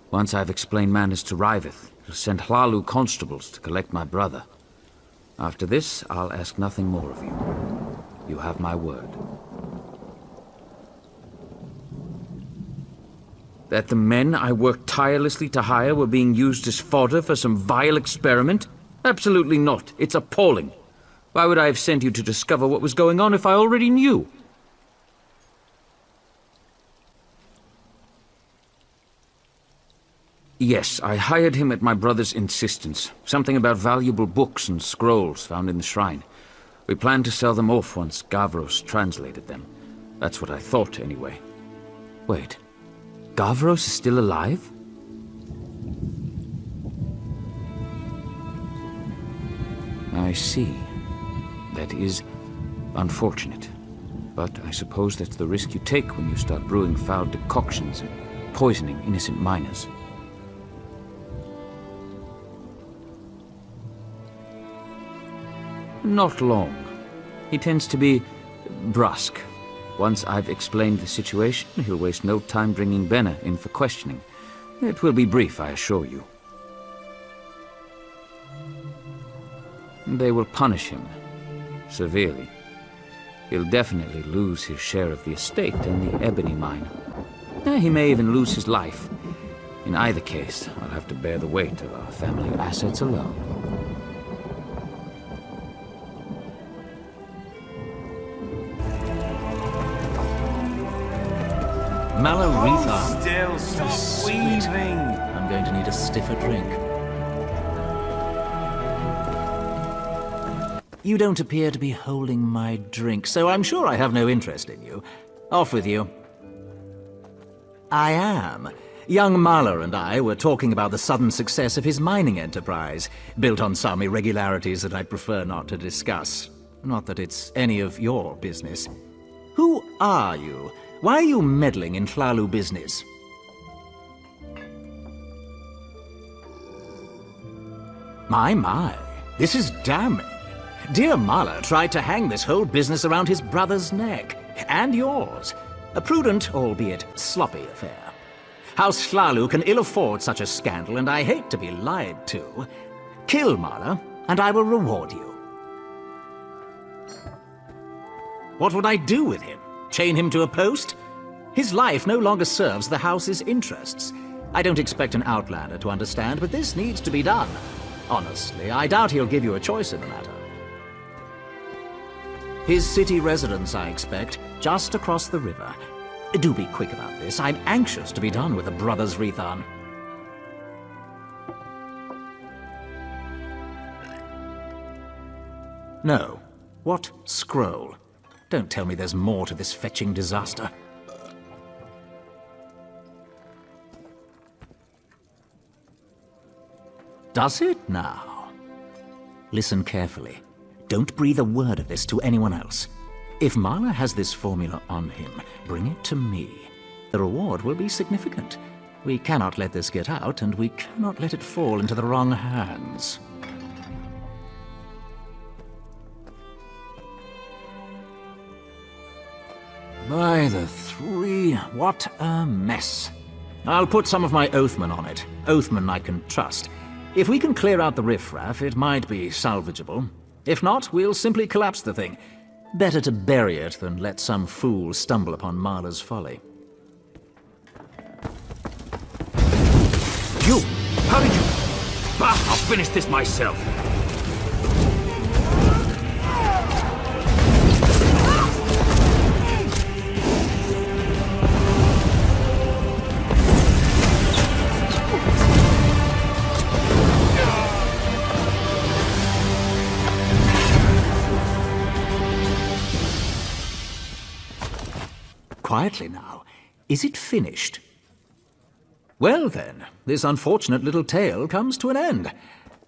Once I've explained matters to Riveth, he'll send Hlalu constables to collect my brother. After this, I'll ask nothing more of you. You have my word. That the men I worked tirelessly to hire were being used as fodder for some vile experiment? Absolutely not. It's appalling. Why would I have sent you to discover what was going on if I already knew? Yes, I hired him at my brother's insistence. Something about valuable books and scrolls found in the shrine. We planned to sell them off once Gavros translated them. That's what I thought, anyway. Wait, Gavros is still alive? I see. That is unfortunate. But I suppose that's the risk you take when you start brewing foul decoctions and poisoning innocent miners. Not long. He tends to be brusque. Once I've explained the situation, he'll waste no time bringing Benna in for questioning. It will be brief, I assure you. They will punish him severely. He'll definitely lose his share of the estate and the ebony mine. He may even lose his life. In either case, I'll have to bear the weight of our family assets alone. Malaretha. Still stop weaving. I'm going to need a stiffer drink. You don't appear to be holding my drink, so I'm sure I have no interest in you. Off with you. I am. Young Mahler and I were talking about the sudden success of his mining enterprise, built on some irregularities that I'd prefer not to discuss. Not that it's any of your business. Who are you? Why are you meddling in Hlalu business? My, this is damning. Dear Mahler tried to hang this whole business around his brother's neck, and yours. A prudent, albeit sloppy affair. House Hlalu can ill afford such a scandal, and I hate to be lied to. Kill Marla, and I will reward you. What would I do with him? Chain him to a post? His life no longer serves the house's interests. I don't expect an outlander to understand, but this needs to be done. Honestly, I doubt he'll give you a choice in the matter. His city residence, I expect, just across the river. Do be quick about this. I'm anxious to be done with the brothers Rethan. No. What scroll? Don't tell me there's more to this fetching disaster. Does it now? Listen carefully. Don't breathe a word of this to anyone else. If Marla has this formula on him, bring it to me. The reward will be significant. We cannot let this get out, and we cannot let it fall into the wrong hands. By the three, what a mess. I'll put some of my Oathman on it. Oathman I can trust. If we can clear out the riffraff, it might be salvageable. If not, we'll simply collapse the thing. Better to bury it than let some fool stumble upon Marla's folly. You! How did you... Bah, I'll finish this myself. Quietly now. Is it finished? Well then, this unfortunate little tale comes to an end.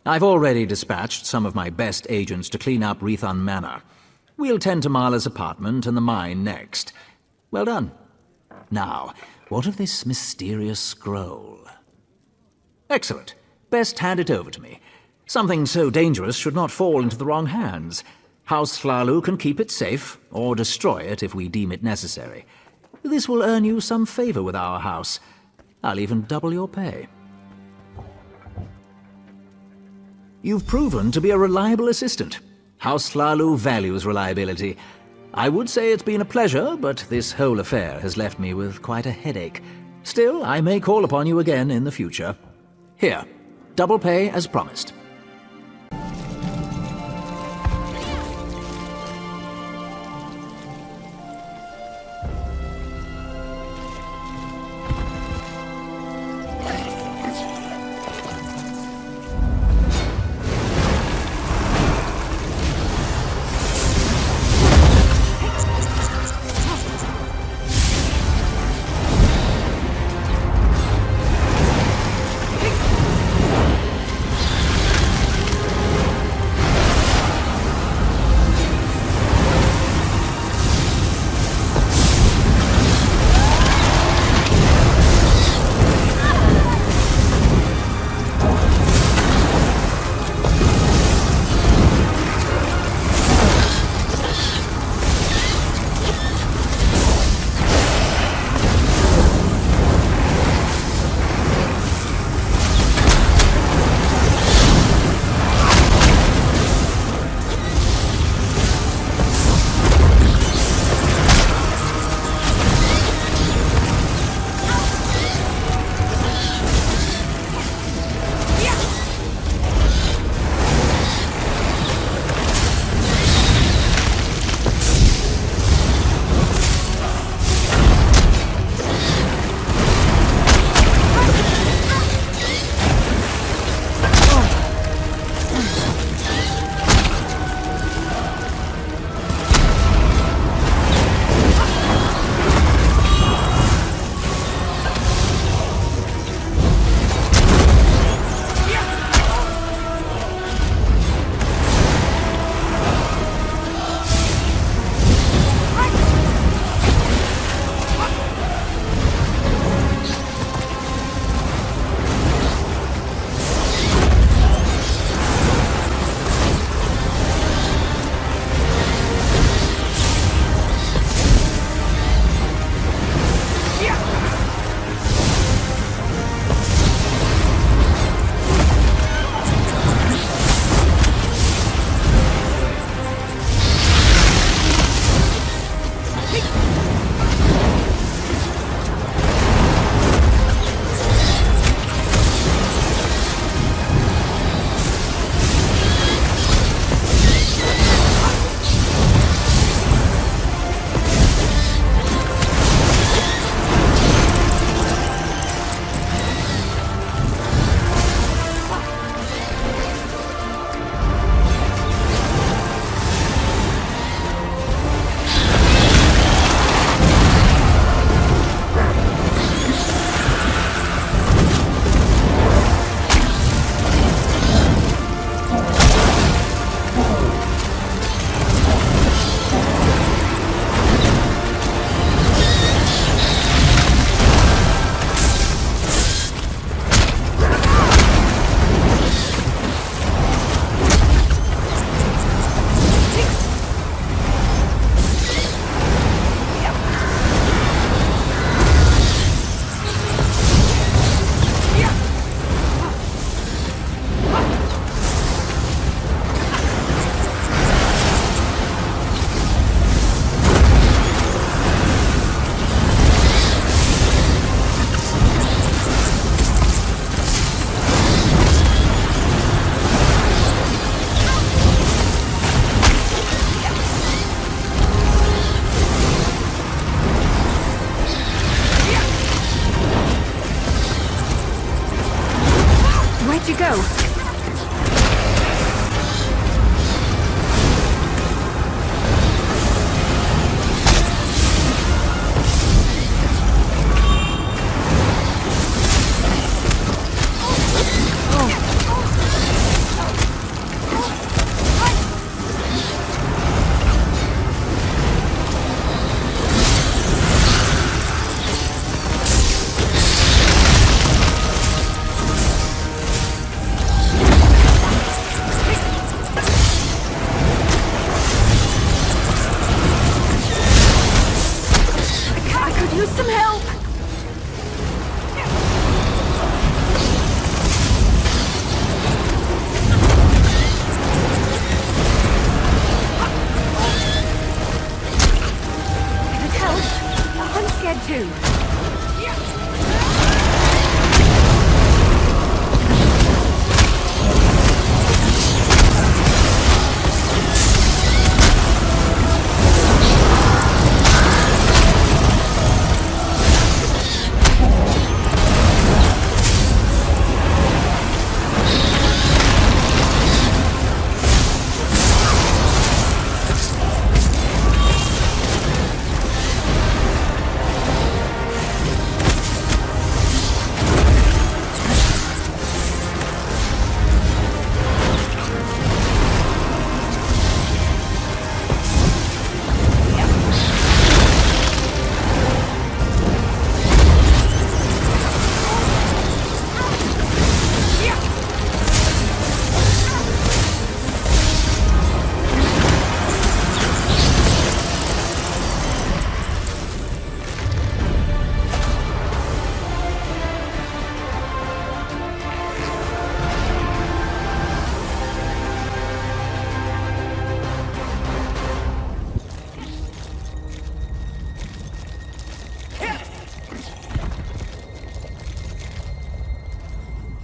I've already dispatched some of my best agents to clean up Rethan Manor. We'll tend to Marla's apartment and the mine next. Well done. Now, what of this mysterious scroll? Excellent. Best hand it over to me. Something so dangerous should not fall into the wrong hands. House Hlalu can keep it safe, or destroy it if we deem it necessary. This will earn you some favor with our house. I'll even double your pay. You've proven to be a reliable assistant. House Hlalu values reliability. I would say it's been a pleasure, but this whole affair has left me with quite a headache. Still, I may call upon you again in the future. Here, double pay as promised. dead too.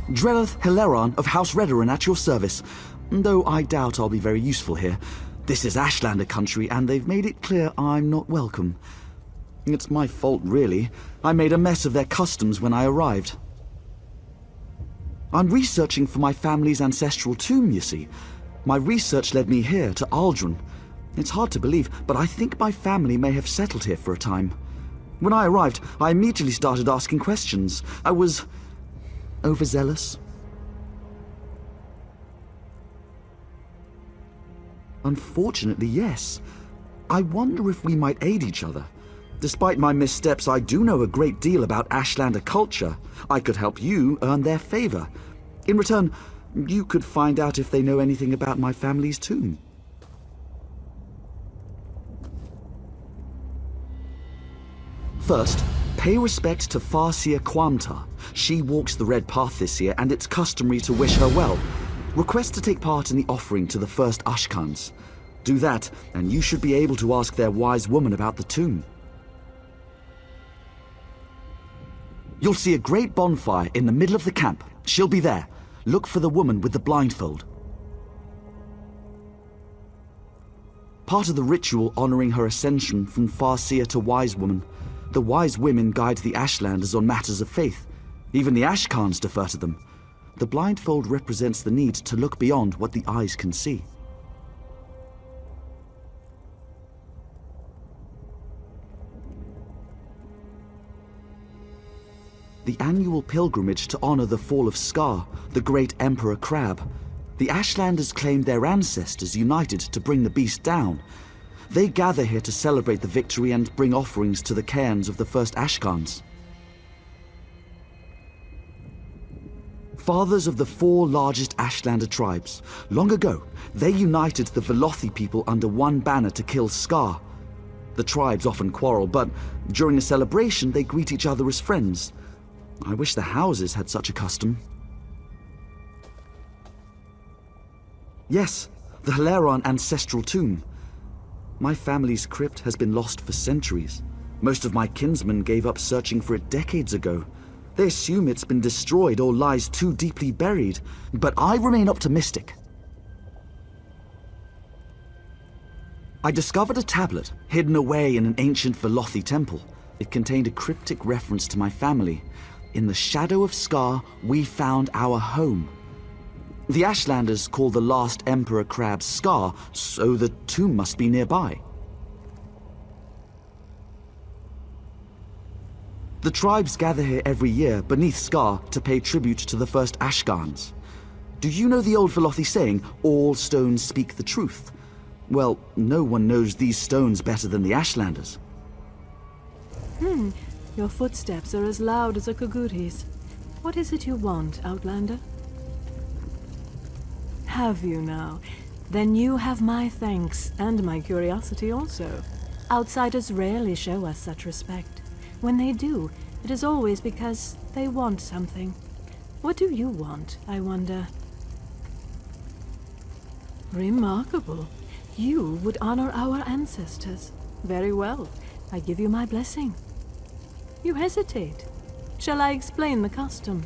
Drellith Hilaron of House Redoran at your service, though I doubt I'll be very useful here. This is Ashlander country, and they've made it clear I'm not welcome. It's my fault, really. I made a mess of their customs when I arrived. I'm researching for my family's ancestral tomb, you see. My research led me here, to Aldrin. It's hard to believe, but I think my family may have settled here for a time. When I arrived, I immediately started asking questions. I was overzealous. Unfortunately, yes. I wonder if we might aid each other. Despite my missteps, I do know a great deal about Ashlander culture. I could help you earn their favor. In return, you could find out if they know anything about my family's tomb. First, pay respect to Farseer Quamtar. She walks the Red Path this year, and it's customary to wish her well. Request to take part in the offering to the first Ashkans. Do that, and you should be able to ask their wise woman about the tomb. You'll see a great bonfire in the middle of the camp. She'll be there. Look for the woman with the blindfold. Part of the ritual honoring her ascension from Farseer to Wise Woman. The Wise Women guide the Ashlanders on matters of faith. Even the Ashkans defer to them. The blindfold represents the need to look beyond what the eyes can see. The annual pilgrimage to honor the fall of Scar, the great Emperor Crab. The Ashlanders claimed their ancestors united to bring the beast down. They gather here to celebrate the victory and bring offerings to the cairns of the first Ashkans. Fathers of the 4 largest Ashlander tribes. Long ago, they united the Velothi people under one banner to kill Scar. The tribes often quarrel, but during a celebration they greet each other as friends. I wish the houses had such a custom. Yes, the Hilaron ancestral tomb. My family's crypt has been lost for centuries. Most of my kinsmen gave up searching for it decades ago. They assume it's been destroyed or lies too deeply buried, but I remain optimistic. I discovered a tablet hidden away in an ancient Velothi temple. It contained a cryptic reference to my family. In the shadow of Scar, we found our home. The Ashlanders call the last Emperor Crab Scar, so the tomb must be nearby. The tribes gather here every year beneath Scar to pay tribute to the first Ashkans. Do you know the old Velothi saying, all stones speak the truth? Well, no one knows these stones better than the Ashlanders. Your footsteps are as loud as a Kaguri's. What is it you want, Outlander? Have you now? Then you have my thanks, and my curiosity also. Outsiders rarely show us such respect. When they do, it is always because they want something. What do you want, I wonder? Remarkable. You would honor our ancestors. Very well. I give you my blessing. You hesitate. Shall I explain the custom?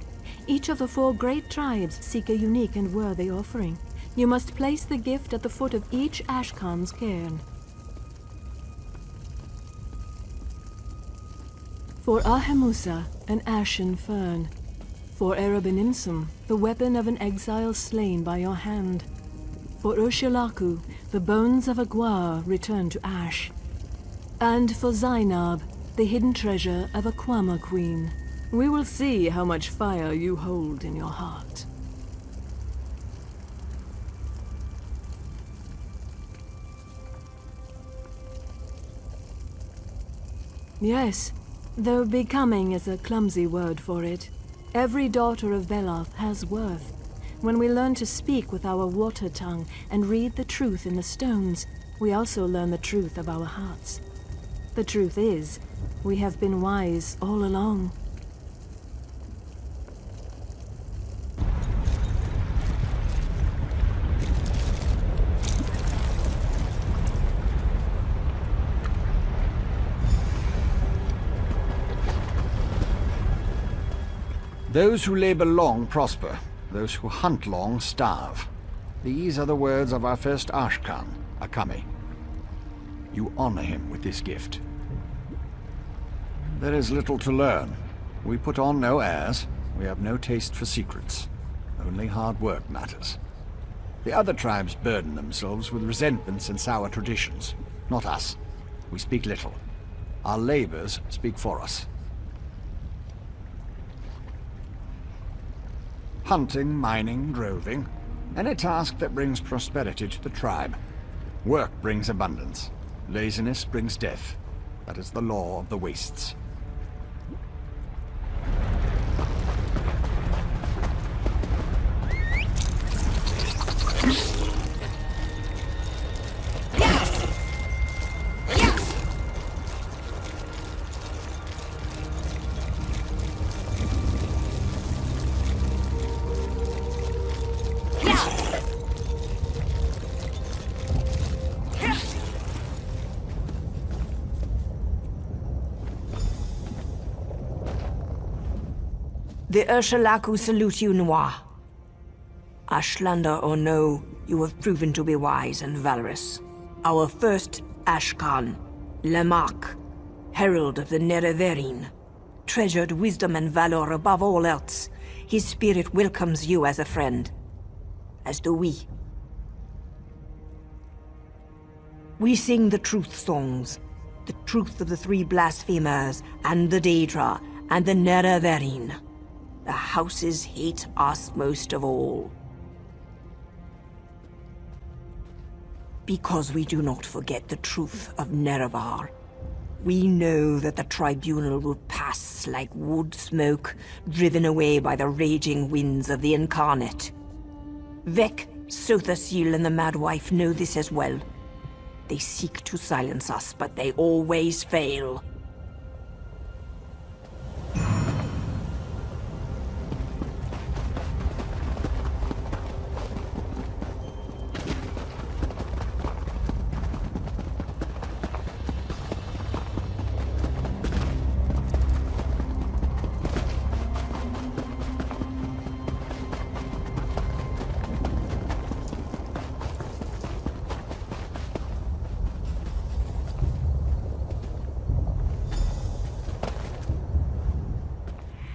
Each of the 4 great tribes seek a unique and worthy offering. You must place the gift at the foot of each Ashkan's cairn. For Ahemusa, an ashen fern. For Erebeninsum, the weapon of an exile slain by your hand. For Urshilaku, the bones of a Gwar returned to ash. And for Zainab, the hidden treasure of a Kwama queen. We will see how much fire you hold in your heart. Yes, though becoming is a clumsy word for it. Every daughter of Veloth has worth. When we learn to speak with our water tongue and read the truth in the stones, we also learn the truth of our hearts. The truth is, we have been wise all along. Those who labor long prosper. Those who hunt long starve. These are the words of our first Ashkan, Akami. You honor him with this gift. There is little to learn. We put on no airs. We have no taste for secrets. Only hard work matters. The other tribes burden themselves with resentments and sour traditions. Not us. We speak little. Our labors speak for us. Hunting, mining, droving. Any task that brings prosperity to the tribe. Work brings abundance. Laziness brings death. That is the law of the wastes. The Urshilaku salute you, Noir. Ashlander or no, you have proven to be wise and valorous. Our first Ashkan, Lemak, herald of the Nereverin, treasured wisdom and valor above all else. His spirit welcomes you as a friend. As do we. We sing the truth songs, the truth of the 3 blasphemers, and the Daedra, and the Nereverin. The houses hate us most of all. Because we do not forget the truth of Nerevar. We know that the tribunal will pass like wood smoke, driven away by the raging winds of the Incarnate. Vec, Sothasil, and the Madwife know this as well. They seek to silence us, but they always fail.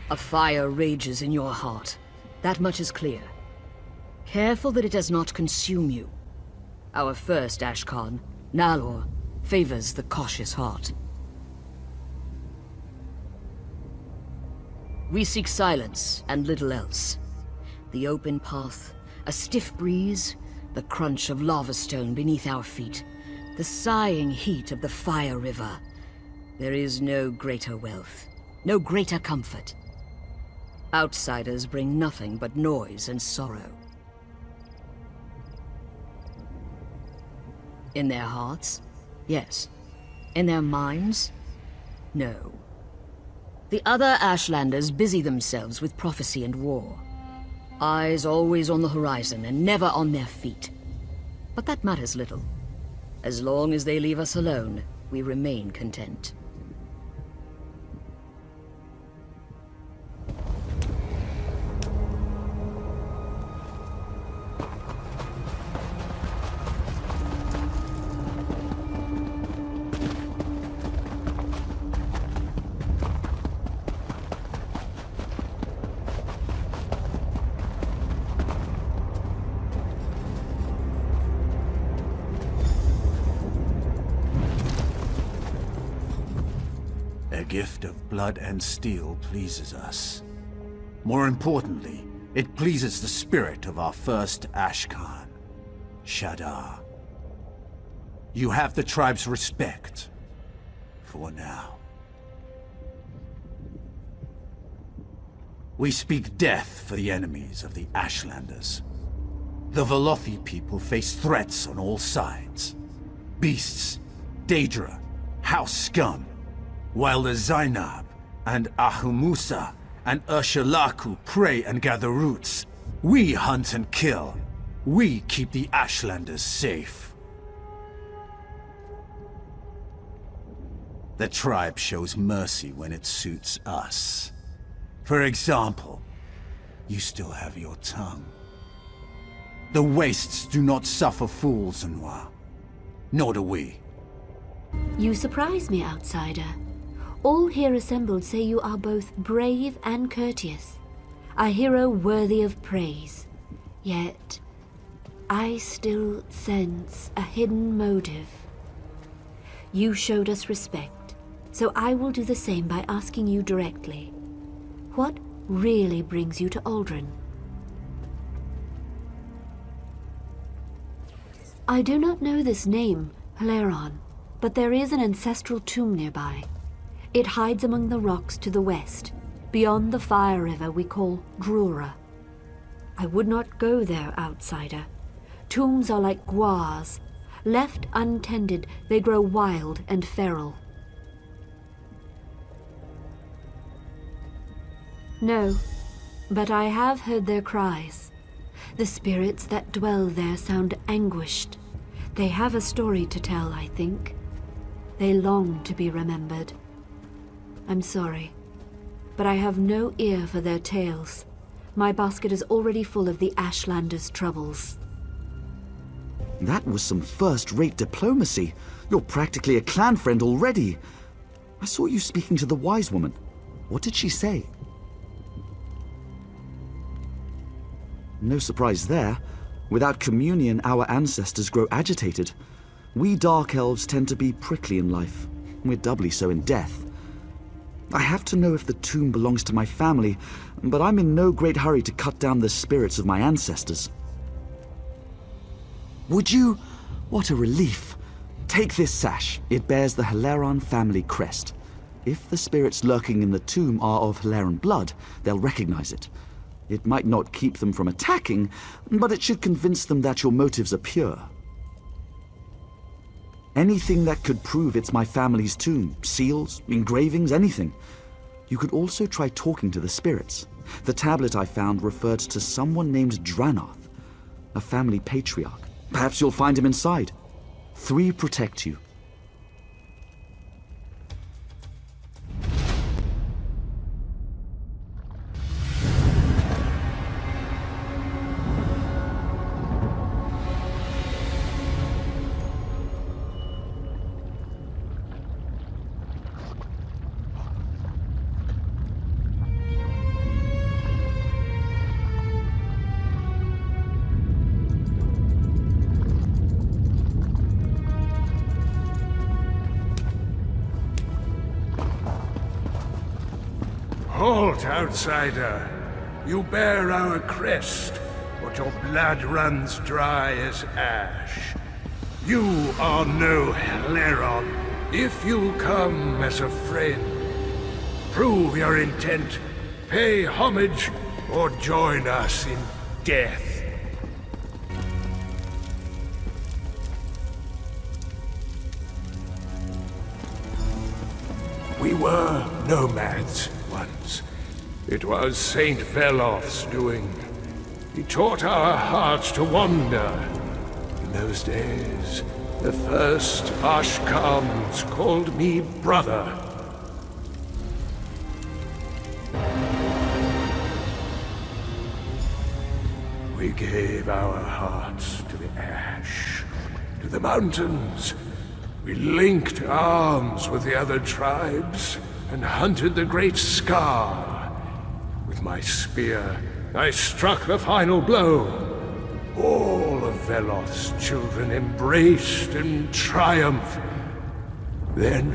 A fire rages in your heart. That much is clear. Careful that it does not consume you. Our first Ashkan, Nalor, favors the cautious heart. We seek silence and little else. The open path, a stiff breeze, the crunch of lava stone beneath our feet, the sighing heat of the fire river. There is no greater wealth, no greater comfort. Outsiders bring nothing but noise and sorrow. In their hearts? Yes. In their minds? No. The other Ashlanders busy themselves with prophecy and war. Eyes always on the horizon and never on their feet. But that matters little. As long as they leave us alone, we remain content. Their gift of blood and steel pleases us. More importantly, it pleases the spirit of our first Ashkan, Shadar. You have the tribe's respect. For now. We speak death for the enemies of the Ashlanders. The Velothi people face threats on all sides. Beasts, Daedra, house scum, while the Zainab and Ahumusa and Urshalaku prey and gather roots. We hunt and kill. We keep the Ashlanders safe. The tribe shows mercy when it suits us. For example, you still have your tongue. The Wastes do not suffer fools, Anwar. Nor do we. You surprise me, outsider. All here assembled say you are both brave and courteous. A hero worthy of praise. Yet, I still sense a hidden motive. You showed us respect. So I will do the same by asking you directly. What really brings you to Aldrin? I do not know this name, Haleron, but there is an ancestral tomb nearby. It hides among the rocks to the west, beyond the fire river we call Drura. I would not go there, outsider. Tombs are like guars. Left untended, they grow wild and feral. No, but I have heard their cries. The spirits that dwell there sound anguished. They have a story to tell, I think. They long to be remembered. I'm sorry, but I have no ear for their tales. My basket is already full of the Ashlanders' troubles. That was some first-rate diplomacy. You're practically a clan friend already. I saw you speaking to the wise woman. What did she say? No surprise there. Without communion, our ancestors grow agitated. We Dark Elves tend to be prickly in life. We're doubly so in death. I have to know if the tomb belongs to my family, but I'm in no great hurry to cut down the spirits of my ancestors. Would you? What a relief. Take this sash. It bears the Haleron family crest. If the spirits lurking in the tomb are of Haleron blood, they'll recognize it. It might not keep them from attacking, but it should convince them that your motives are pure. Anything that could prove it's my family's tomb, seals, engravings, anything. You could also try talking to the spirits. The tablet I found referred to someone named Dranoth, a family patriarch. Perhaps you'll find him inside. 3 protect you. Halt, outsider. You bear our crest, but your blood runs dry as ash. You are no Haleron. If you come as a friend, prove your intent, pay homage, or join us in death. We were nomads once. It was Saint Veloth's doing. He taught our hearts to wander. In those days, the first Ashkams called me brother. We gave our hearts to the ash, to the mountains. We linked arms with the other tribes and hunted the great Scar. With my spear, I struck the final blow. All of Veloth's children embraced in triumph. Then,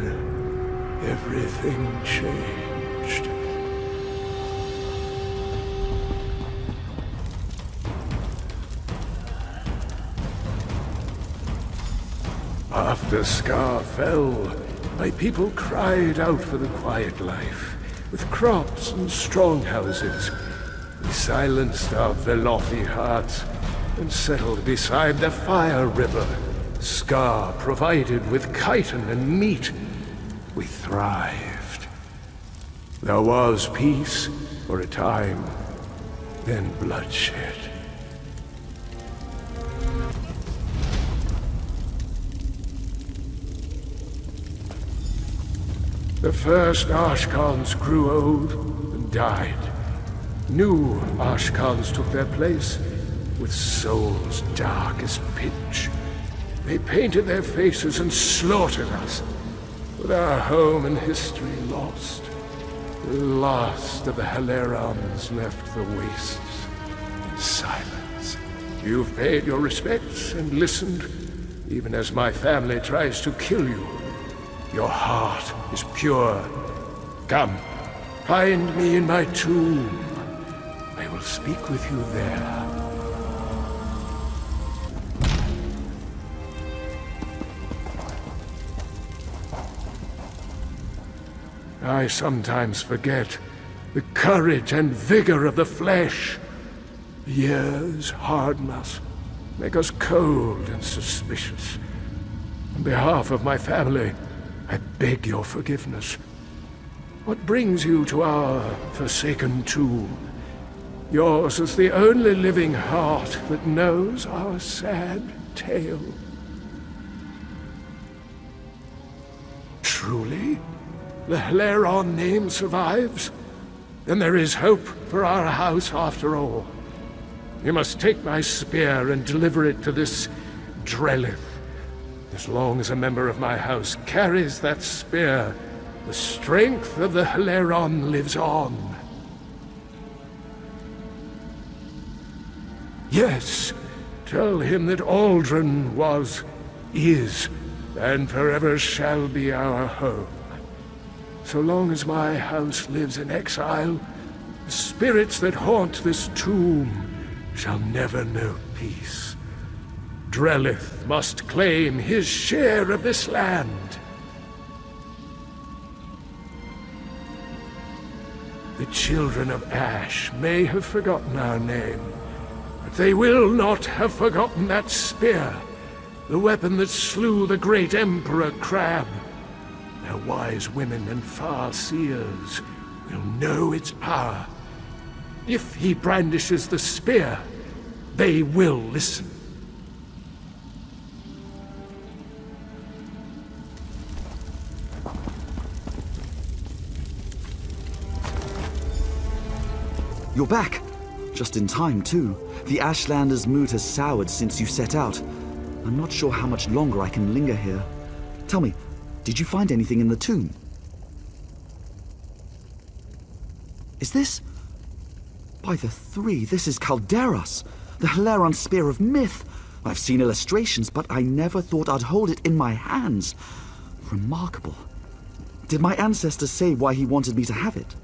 everything changed. After Scar fell, my people cried out for the quiet life, with crops and strong houses. We silenced our Velothi hearts and settled beside the Fire River. Scar provided with chitin and meat. We thrived. There was peace for a time, then bloodshed. The first Ashkans grew old and died. New Ashkans took their place, with souls dark as pitch. They painted their faces and slaughtered us, with our home and history lost. The last of the Hilerons left the wastes in silence. You've paid your respects and listened, even as my family tries to kill you. Your heart is pure. Come, find me in my tomb. I will speak with you there. I sometimes forget the courage and vigor of the flesh. Years harden us, make us cold and suspicious. On behalf of my family, I beg your forgiveness. What brings you to our forsaken tomb? Yours is the only living heart that knows our sad tale. Truly? The Hileron name survives? Then there is hope for our house after all. You must take my spear and deliver it to this Drellith. As long as a member of my house carries that spear, the strength of the Hileron lives on. Yes, tell him that Aldrin was, is, and forever shall be our home. So long as my house lives in exile, the spirits that haunt this tomb shall never know peace. Drellith must claim his share of this land. The children of Ash may have forgotten our name, but they will not have forgotten that spear, the weapon that slew the great Emperor Crab. Their wise women and far seers will know its power. If he brandishes the spear, they will listen. You're back! Just in time, too. The Ashlanders' mood has soured since you set out. I'm not sure how much longer I can linger here. Tell me, did you find anything in the tomb? Is this... By the three, this is Calderas, the Hileron Spear of Myth. I've seen illustrations, but I never thought I'd hold it in my hands. Remarkable. Did my ancestor say why he wanted me to have it?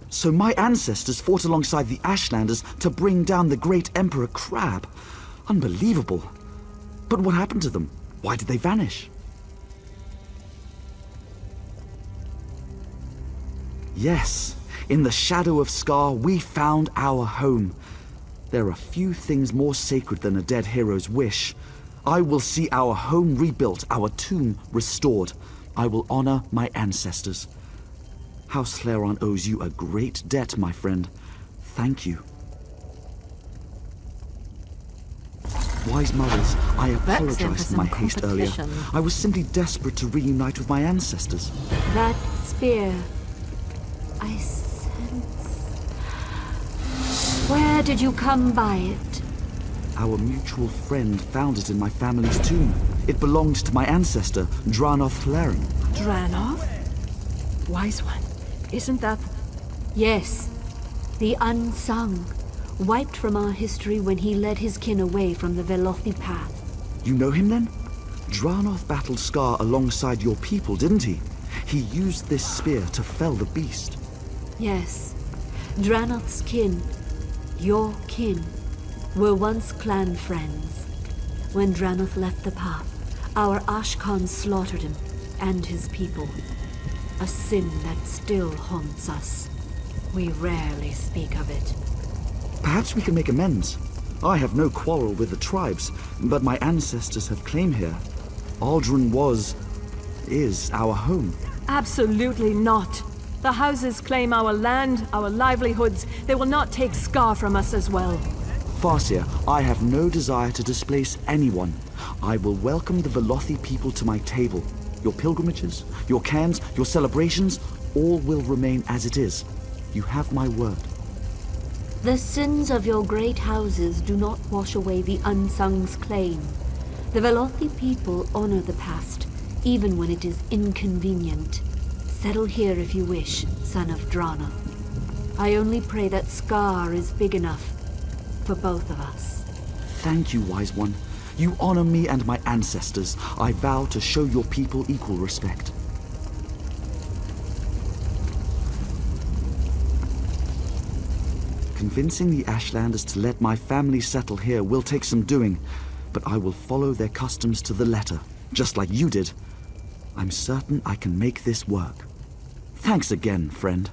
So my ancestors fought alongside the Ashlanders to bring down the great Emperor Crab. Unbelievable. But what happened to them? Why did they vanish? Yes, in the shadow of Scar, we found our home. There are few things more sacred than a dead hero's wish. I will see our home rebuilt, our tomb restored. I will honor my ancestors. House Hileron owes you a great debt, my friend. Thank you. Wise mothers, I apologize for my haste earlier. I was simply desperate to reunite with my ancestors. That spear, I sense... Where did you come by it? Our mutual friend found it in my family's tomb. It belonged to my ancestor, Dranoth Hileron. Dranoth? Wise one. Isn't that... Yes. The unsung. Wiped from our history when he led his kin away from the Velothi path. You know him then? Dranoth battled Scar alongside your people, didn't he? He used this spear to fell the beast. Yes. Dranoth's kin, your kin, were once clan friends. When Dranoth left the path, our Ashkan slaughtered him and his people. A sin that still haunts us. We rarely speak of it. Perhaps we can make amends. I have no quarrel with the tribes, but my ancestors have claim here. Aldrin is our home. Absolutely not. The houses claim our land, our livelihoods. They will not take Scar from us as well. Farseer, I have no desire to displace anyone. I will welcome the Velothi people to my table. Your pilgrimages, your cairns, your celebrations, all will remain as it is. You have my word. The sins of your great houses do not wash away the Unsung's claim. The Velothi people honor the past, even when it is inconvenient. Settle here if you wish, son of Dranoth. I only pray that Scar is big enough for both of us. Thank you, wise one. You honor me and my ancestors. I vow to show your people equal respect. Convincing the Ashlanders to let my family settle here will take some doing, but I will follow their customs to the letter, just like you did. I'm certain I can make this work. Thanks again, friend.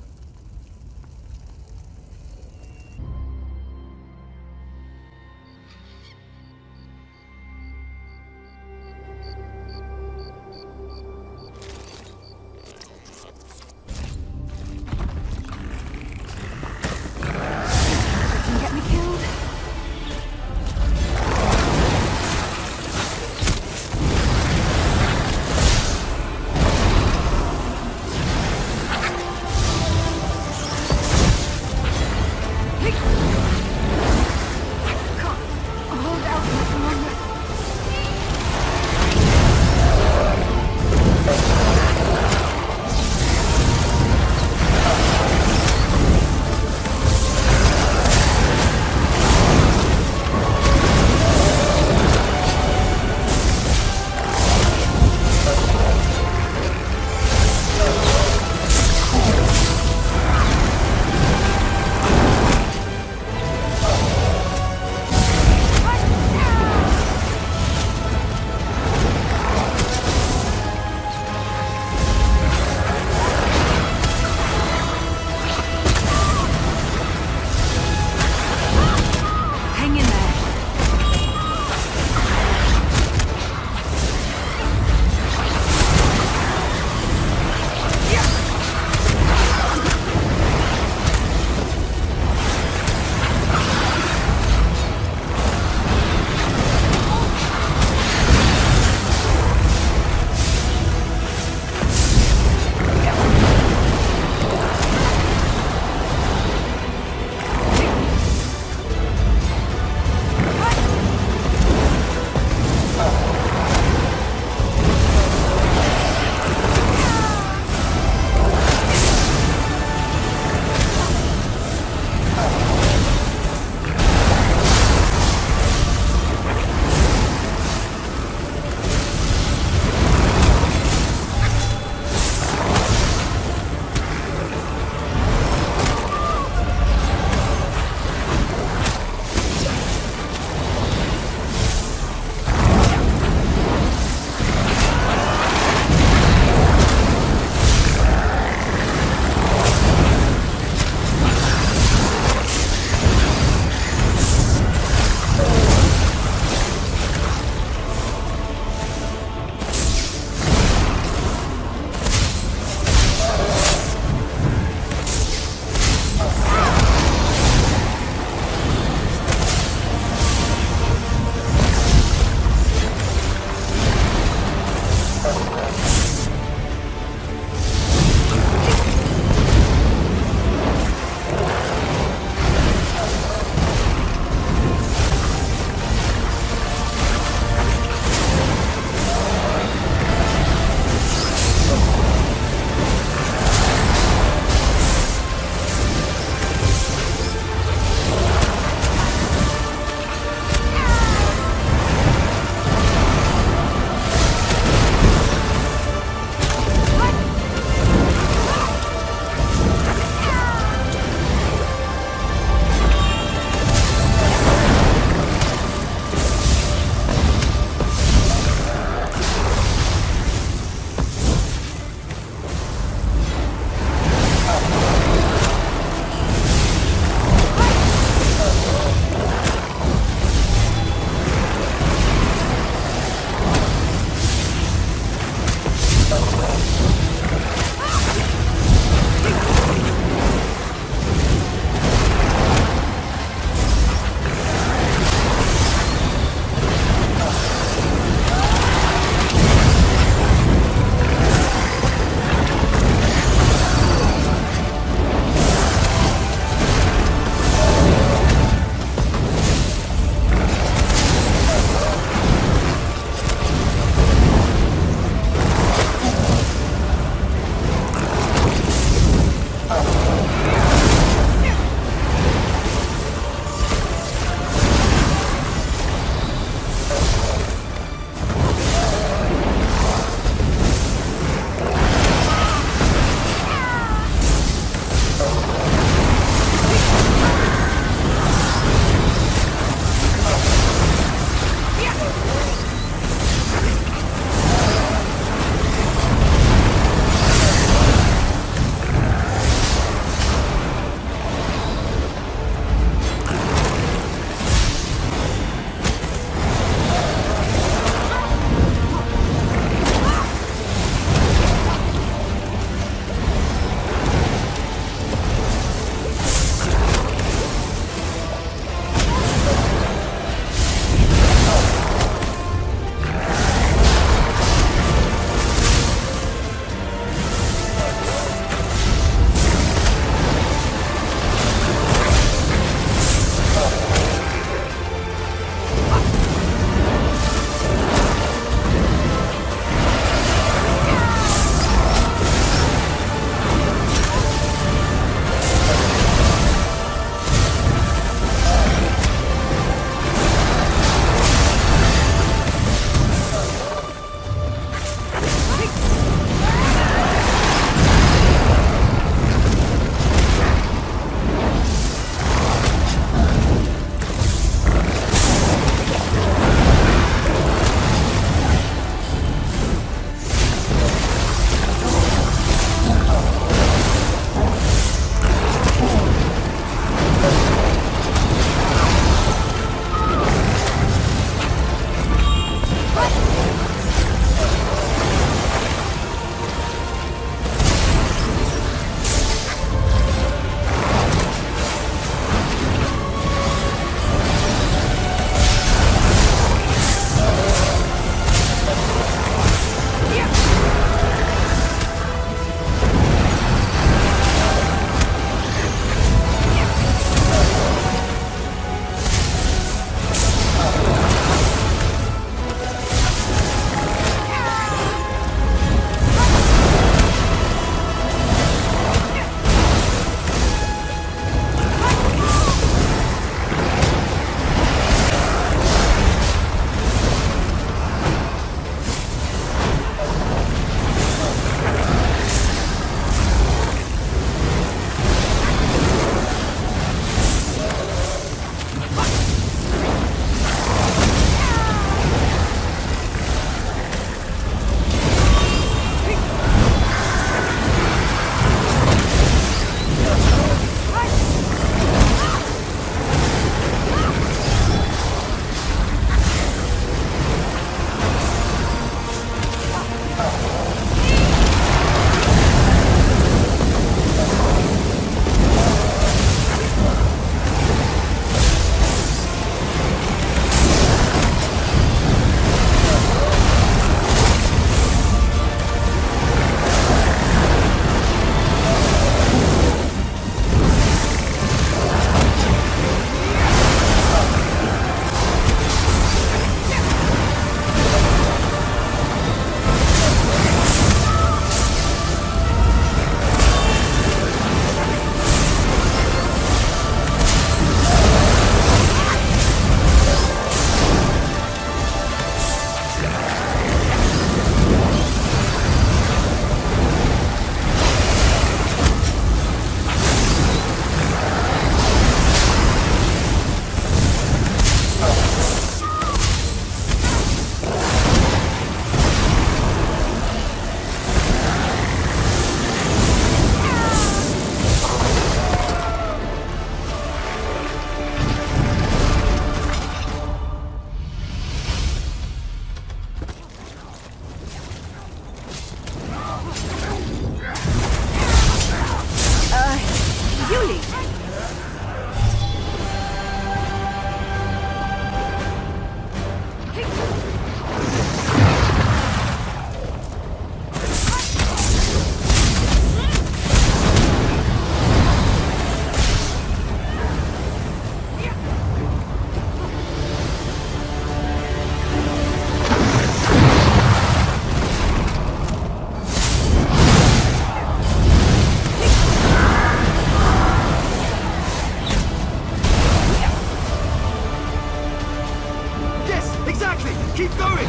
Keep going!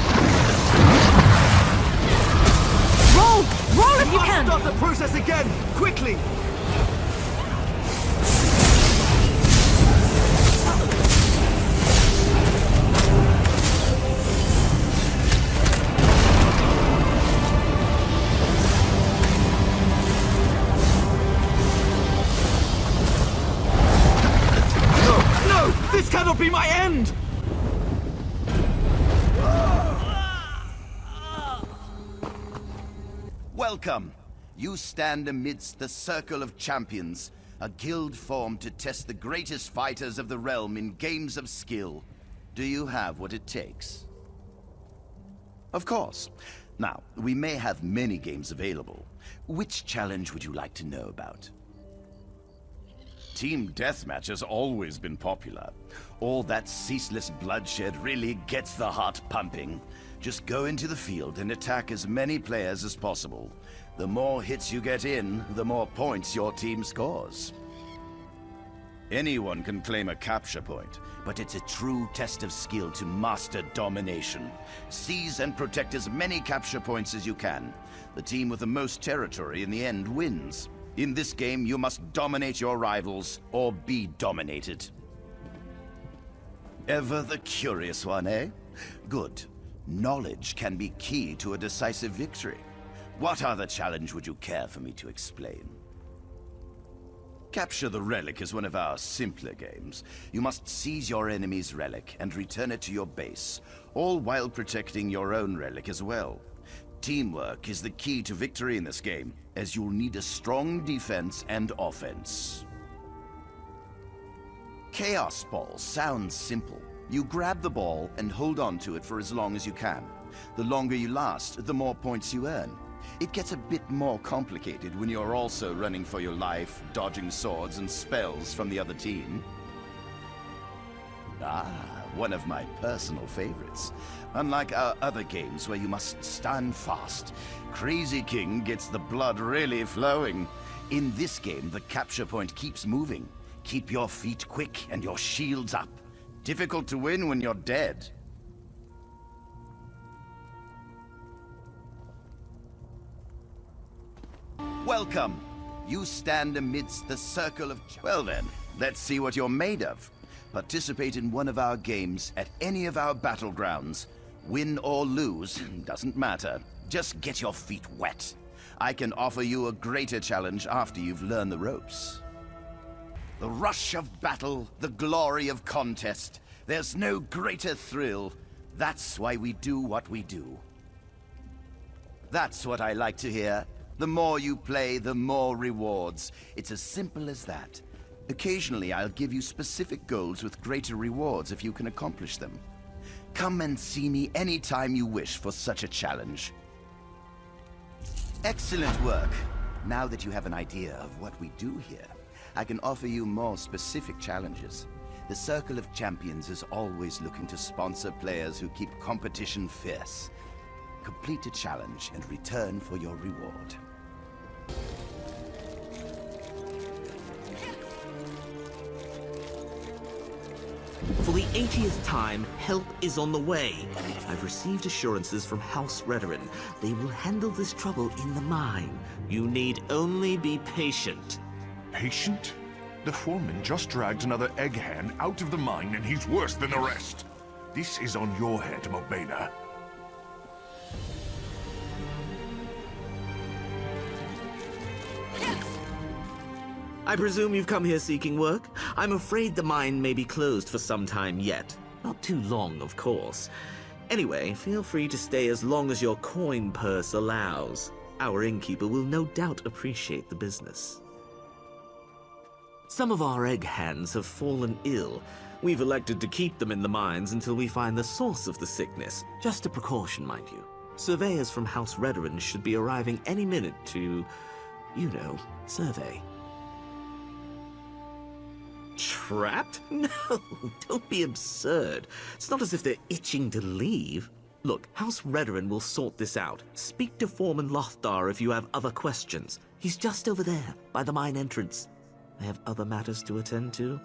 Roll! Roll if you can! Start the process again! Quickly! This cannot be my end! Welcome. You stand amidst the Circle of Champions, a guild formed to test the greatest fighters of the realm in games of skill. Do you have what it takes? Of course. Now, we may have many games available. Which challenge would you like to know about? Team Deathmatch has always been popular. All that ceaseless bloodshed really gets the heart pumping. Just go into the field and attack as many players as possible. The more hits you get in, the more points your team scores. Anyone can claim a capture point, but it's a true test of skill to master domination. Seize and protect as many capture points as you can. The team with the most territory in the end wins. In this game, you must dominate your rivals, or be dominated. Ever the curious one, eh? Good. Knowledge can be key to a decisive victory. What other challenge would you care for me to explain? Capture the Relic is one of our simpler games. You must seize your enemy's relic and return it to your base, all while protecting your own relic as well. Teamwork is the key to victory in this game, as you'll need a strong defense and offense. Chaos Ball sounds simple. You grab the ball and hold on to it for as long as you can. The longer you last, the more points you earn. It gets a bit more complicated when you're also running for your life, dodging swords and spells from the other team. One of my personal favorites. Unlike our other games where you must stand fast, Crazy King gets the blood really flowing. In this game, the capture point keeps moving. Keep your feet quick and your shields up. Difficult to win when you're dead. Welcome. You stand amidst the Circle of... Well then, let's see what you're made of. Participate in one of our games at any of our battlegrounds. Win or lose, doesn't matter. Just get your feet wet. I can offer you a greater challenge after you've learned the ropes. The rush of battle, the glory of contest. There's no greater thrill. That's why we do what we do. That's what I like to hear. The more you play, the more rewards. It's as simple as that. Occasionally, I'll give you specific goals with greater rewards if you can accomplish them. Come and see me anytime you wish for such a challenge. Excellent work. Now that you have an idea of what we do here, I can offer you more specific challenges. The Circle of Champions is always looking to sponsor players who keep competition fierce. Complete a challenge and return for your reward. For the 80th time, help is on the way. I've received assurances from House Redoran. They will handle this trouble in the mine. You need only be patient. Patient? The foreman just dragged another egg-hand out of the mine and he's worse than the rest. This is on your head, Mobena. I presume you've come here seeking work? I'm afraid the mine may be closed for some time yet. Not too long, of course. Anyway, feel free to stay as long as your coin purse allows. Our innkeeper will no doubt appreciate the business. Some of our egg hands have fallen ill. We've elected to keep them in the mines until we find the source of the sickness. Just a precaution, mind you. Surveyors from House Redoran should be arriving any minute to, you know, survey. Trapped? No, don't be absurd. It's not as if they're itching to leave. Look, House Redoran will sort this out. Speak to Foreman Lothdar if you have other questions. He's just over there, by the mine entrance. I have other matters to attend to.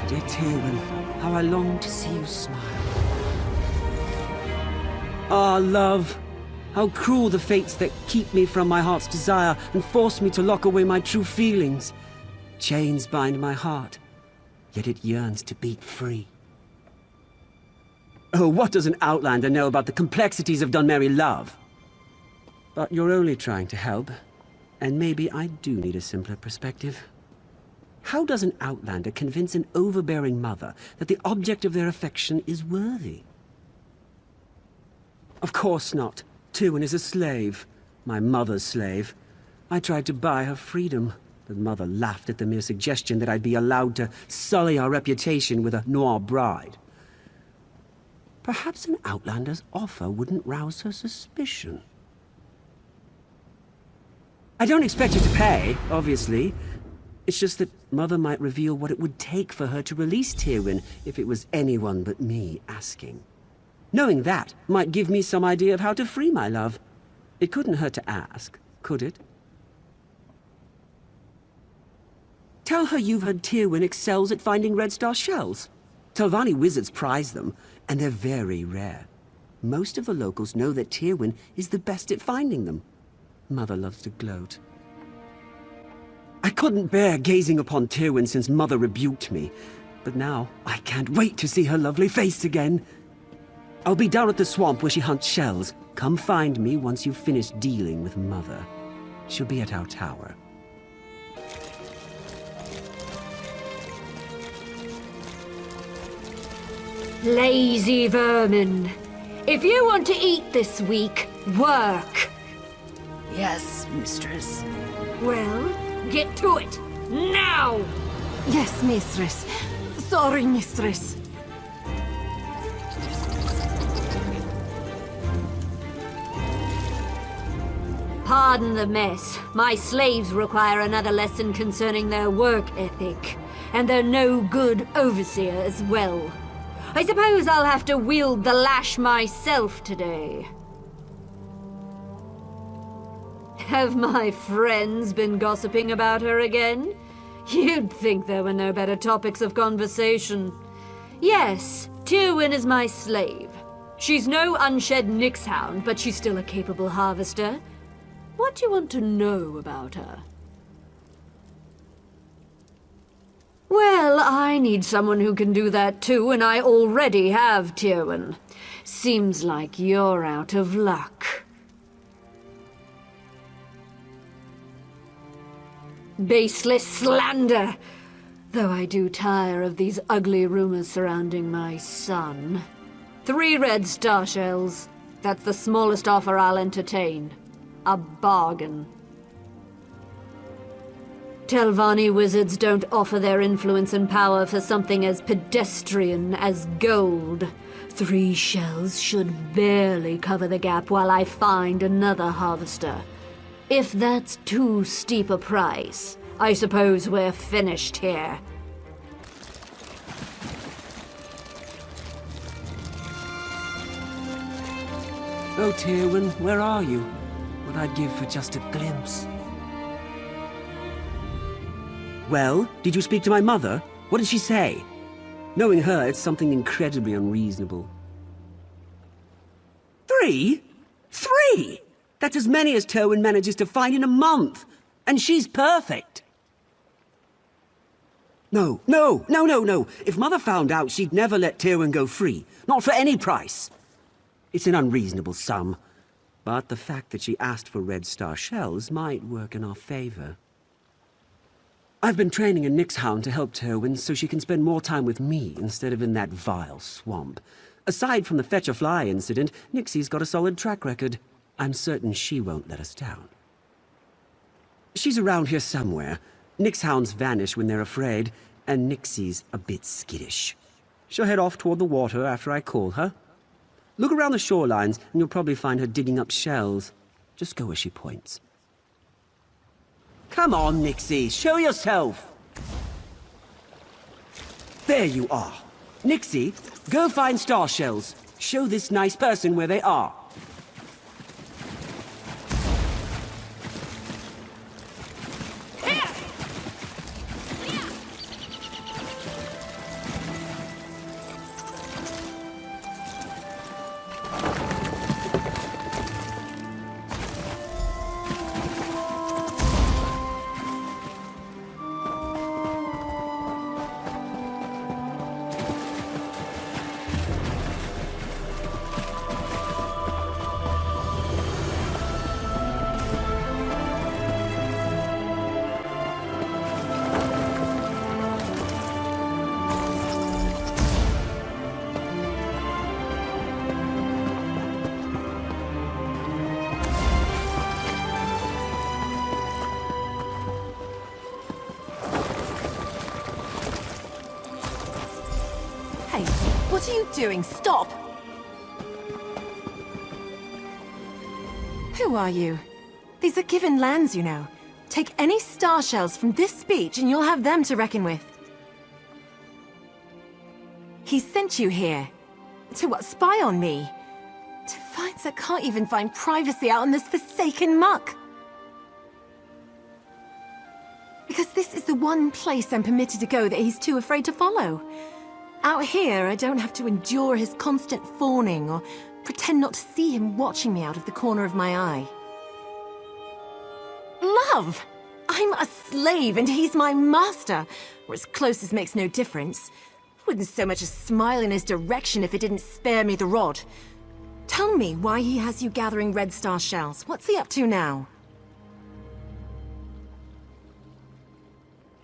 Dear Tywin, how I long to see you smile. Ah, love, how cruel the fates that keep me from my heart's desire and force me to lock away my true feelings. Chains bind my heart, yet it yearns to beat free. Oh, what does an outlander know about the complexities of Dunmerry love? But you're only trying to help, and maybe I do need a simpler perspective. How does an outlander convince an overbearing mother that the object of their affection is worthy? Of course not. Tywin is a slave. My mother's slave. I tried to buy her freedom, but Mother laughed at the mere suggestion that I'd be allowed to sully our reputation with a noir bride. Perhaps an outlander's offer wouldn't rouse her suspicion. I don't expect you to pay, obviously. It's just that Mother might reveal what it would take for her to release Tywin if it was anyone but me asking. Knowing that might give me some idea of how to free my love. It couldn't hurt to ask, could it? Tell her you've heard Tywin excels at finding Red Star shells. Telvanni wizards prize them, and they're very rare. Most of the locals know that Tywin is the best at finding them. Mother loves to gloat. I couldn't bear gazing upon Tywin since Mother rebuked me, but now I can't wait to see her lovely face again. I'll be down at the swamp where she hunts shells. Come find me once you've finished dealing with Mother. She'll be at our tower. Lazy vermin. If you want to eat this week, work. Yes, mistress. Well, get to it. Now! Yes, mistress. Sorry, mistress. Pardon the mess. My slaves require another lesson concerning their work ethic, and their no-good overseer as well. I suppose I'll have to wield the lash myself today. Have my friends been gossiping about her again? You'd think there were no better topics of conversation. Yes, Tywin is my slave. She's no unshed Nixhound, but she's still a capable harvester. What do you want to know about her? Well, I need someone who can do that too, and I already have Tywin. Seems like you're out of luck. Baseless slander! Though I do tire of these ugly rumors surrounding my son. 3 red star shells. That's the smallest offer I'll entertain. A bargain. Telvanni wizards don't offer their influence and power for something as pedestrian as gold. 3 shells should barely cover the gap while I find another harvester. If that's too steep a price, I suppose we're finished here. Oh, Tywin, where are you? What I'd give for just a glimpse. Well, did you speak to my mother? What did she say? Knowing her, it's something incredibly unreasonable. 3? 3? That's as many as Tywin manages to find in a month. And she's perfect. No. If Mother found out, she'd never let Tywin go free. Not for any price. It's an unreasonable sum. But the fact that she asked for Red Star shells might work in our favor. I've been training a Nixhound to help Tywin so she can spend more time with me instead of in that vile swamp. Aside from the Fetch-a-Fly incident, Nixie's got a solid track record. I'm certain she won't let us down. She's around here somewhere. Nixhounds vanish when they're afraid, and Nixie's a bit skittish. She'll head off toward the water after I call her. Look around the shorelines, and you'll probably find her digging up shells. Just go where she points. Come on, Nixie, show yourself! There you are. Nixie, go find star shells. Show this nice person where they are. What are you doing? Stop! Who are you? These are given lands, you know. Take any star shells from this speech and you'll have them to reckon with. He sent you here. To what, spy on me? To find I can't even find privacy out in this forsaken muck. Because this is the one place I'm permitted to go that he's too afraid to follow. Out here, I don't have to endure his constant fawning or pretend not to see him watching me out of the corner of my eye. Love! I'm a slave and he's my master, or as close as makes no difference. I wouldn't so much as smile in his direction if it didn't spare me the rod. Tell me why he has you gathering red star shells. What's he up to now?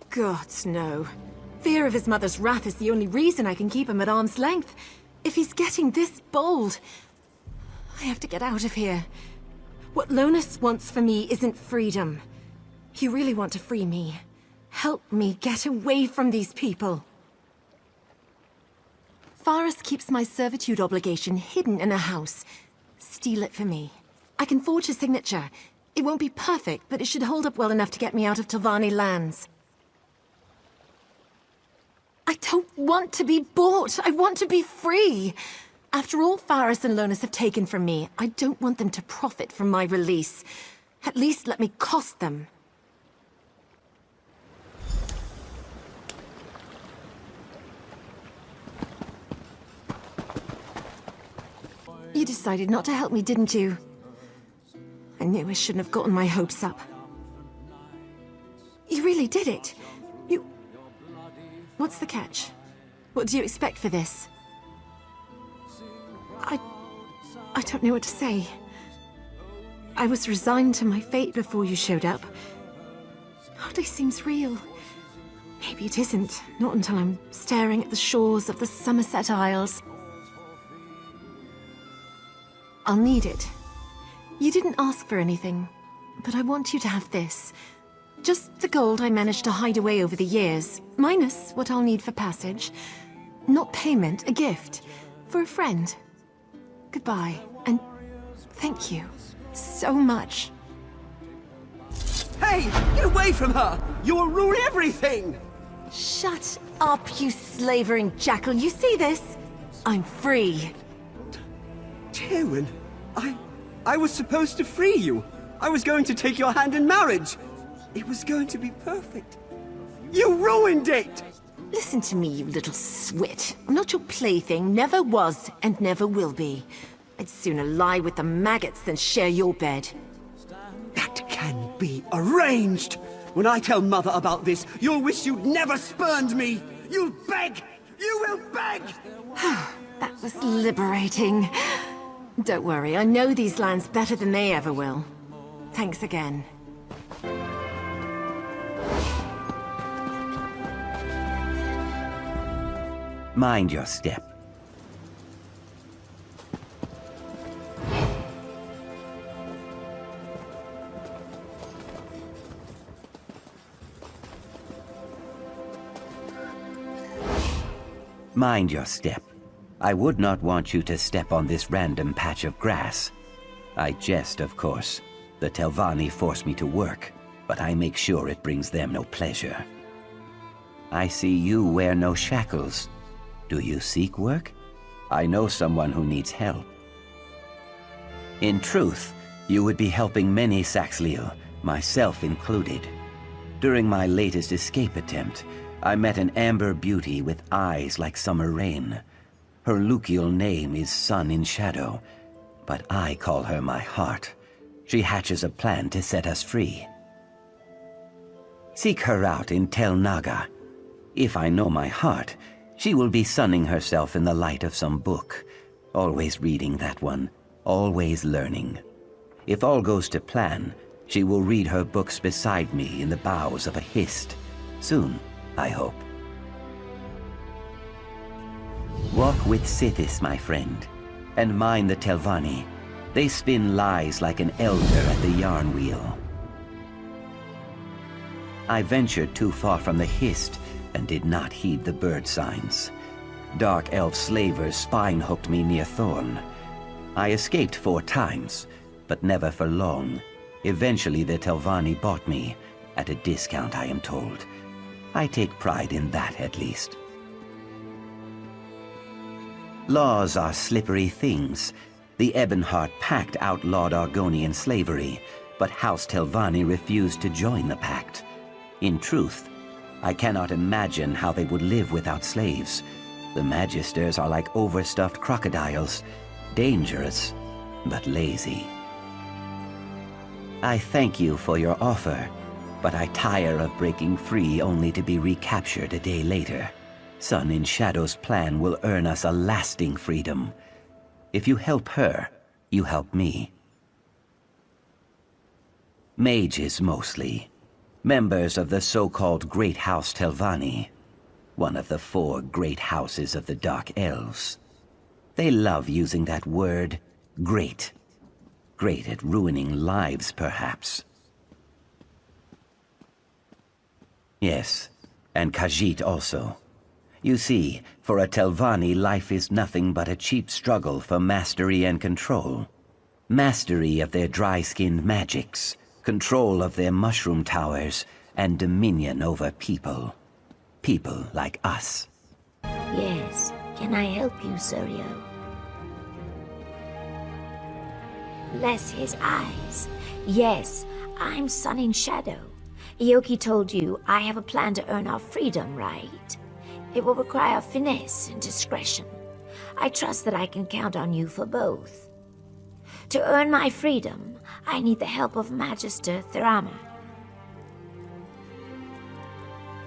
Gods, no. Fear of his mother's wrath is the only reason I can keep him at arm's length. If he's getting this bold, I have to get out of here. What Lonus wants for me isn't freedom. You really want to free me. Help me get away from these people. Faris keeps my servitude obligation hidden in a house. Steal it for me. I can forge a signature. It won't be perfect, but it should hold up well enough to get me out of Telvanni lands. I don't want to be bought. I want to be free. After all Faris and Lonus have taken from me, I don't want them to profit from my release. At least let me cost them. You decided not to help me, didn't you? I knew I shouldn't have gotten my hopes up. You really did it. You... What's the catch? What do you expect for this? I don't know what to say. I was resigned to my fate before you showed up. Hardly seems real. Maybe it isn't. Not until I'm staring at the shores of the Somerset Isles. I'll need it. You didn't ask for anything, but I want you to have this. Just the gold I managed to hide away over the years, minus what I'll need for passage. Not payment, a gift. For a friend. Goodbye, and thank you so much. Hey! Get away from her! You'll ruin everything! Shut up, you slavering jackal. You see this? I'm free. Tywin, I was supposed to free you. I was going to take your hand in marriage. It was going to be perfect. You ruined it! Listen to me, you little swit. I'm not your plaything, never was, and never will be. I'd sooner lie with the maggots than share your bed. That can be arranged! When I tell Mother about this, you'll wish you'd never spurned me! You'll beg! You will beg! That was liberating. Don't worry, I know these lands better than they ever will. Thanks again. Mind your step. Mind your step. I would not want you to step on this random patch of grass. I jest, of course. The Telvanni force me to work, but I make sure it brings them no pleasure. I see you wear no shackles. Do you seek work? I know someone who needs help. In truth, you would be helping many Saxhleel, myself included. During my latest escape attempt, I met an amber beauty with eyes like summer rain. Her Lucial name is Sun in Shadow, but I call her my heart. She hatches a plan to set us free. Seek her out in Tel Naga. If I know my heart, she will be sunning herself in the light of some book. Always reading that one, always learning. If all goes to plan, she will read her books beside me in the boughs of a hist. Soon, I hope. Walk with Sithis, my friend, and mind the Telvanni. They spin lies like an elder at the yarn wheel. I ventured too far from the hist and did not heed the bird signs. Dark elf slavers spine-hooked me near Thorn. I escaped 4 times, but never for long. Eventually the Telvanni bought me, at a discount I am told. I take pride in that at least. Laws are slippery things. The Ebonheart Pact outlawed Argonian slavery, but House Telvanni refused to join the pact. In truth, I cannot imagine how they would live without slaves. The Magisters are like overstuffed crocodiles, dangerous, but lazy. I thank you for your offer, but I tire of breaking free only to be recaptured a day later. Sun in Shadow's plan will earn us a lasting freedom. If you help her, you help me. Mages mostly. Members of the so-called Great House Telvanni. One of the 4 great houses of the Dark Elves. They love using that word, great. Great at ruining lives, perhaps. Yes, and Khajiit also. You see, for a Telvanni, life is nothing but a cheap struggle for mastery and control. Mastery of their dry-skinned magics, control of their mushroom towers, and dominion over people. People like us. Yes. Can I help you, Suryo? Bless his eyes. Yes, I'm Sun in Shadow. Ioki told you I have a plan to earn our freedom, right? It will require finesse and discretion. I trust that I can count on you for both. To earn my freedom, I need the help of Magister Thurama.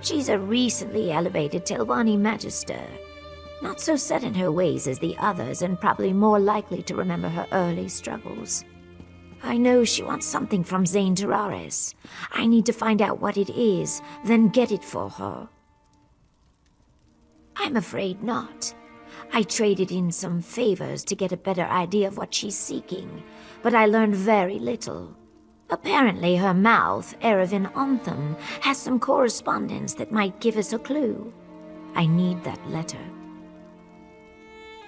She's a recently elevated Telvanni Magister. Not so set in her ways as the others, and probably more likely to remember her early struggles. I know she wants something from Zane Tararis. I need to find out what it is, then get it for her. I'm afraid not. I traded in some favors to get a better idea of what she's seeking, but I learned very little. Apparently her mouth, Erevan Ontham, has some correspondence that might give us a clue. I need that letter.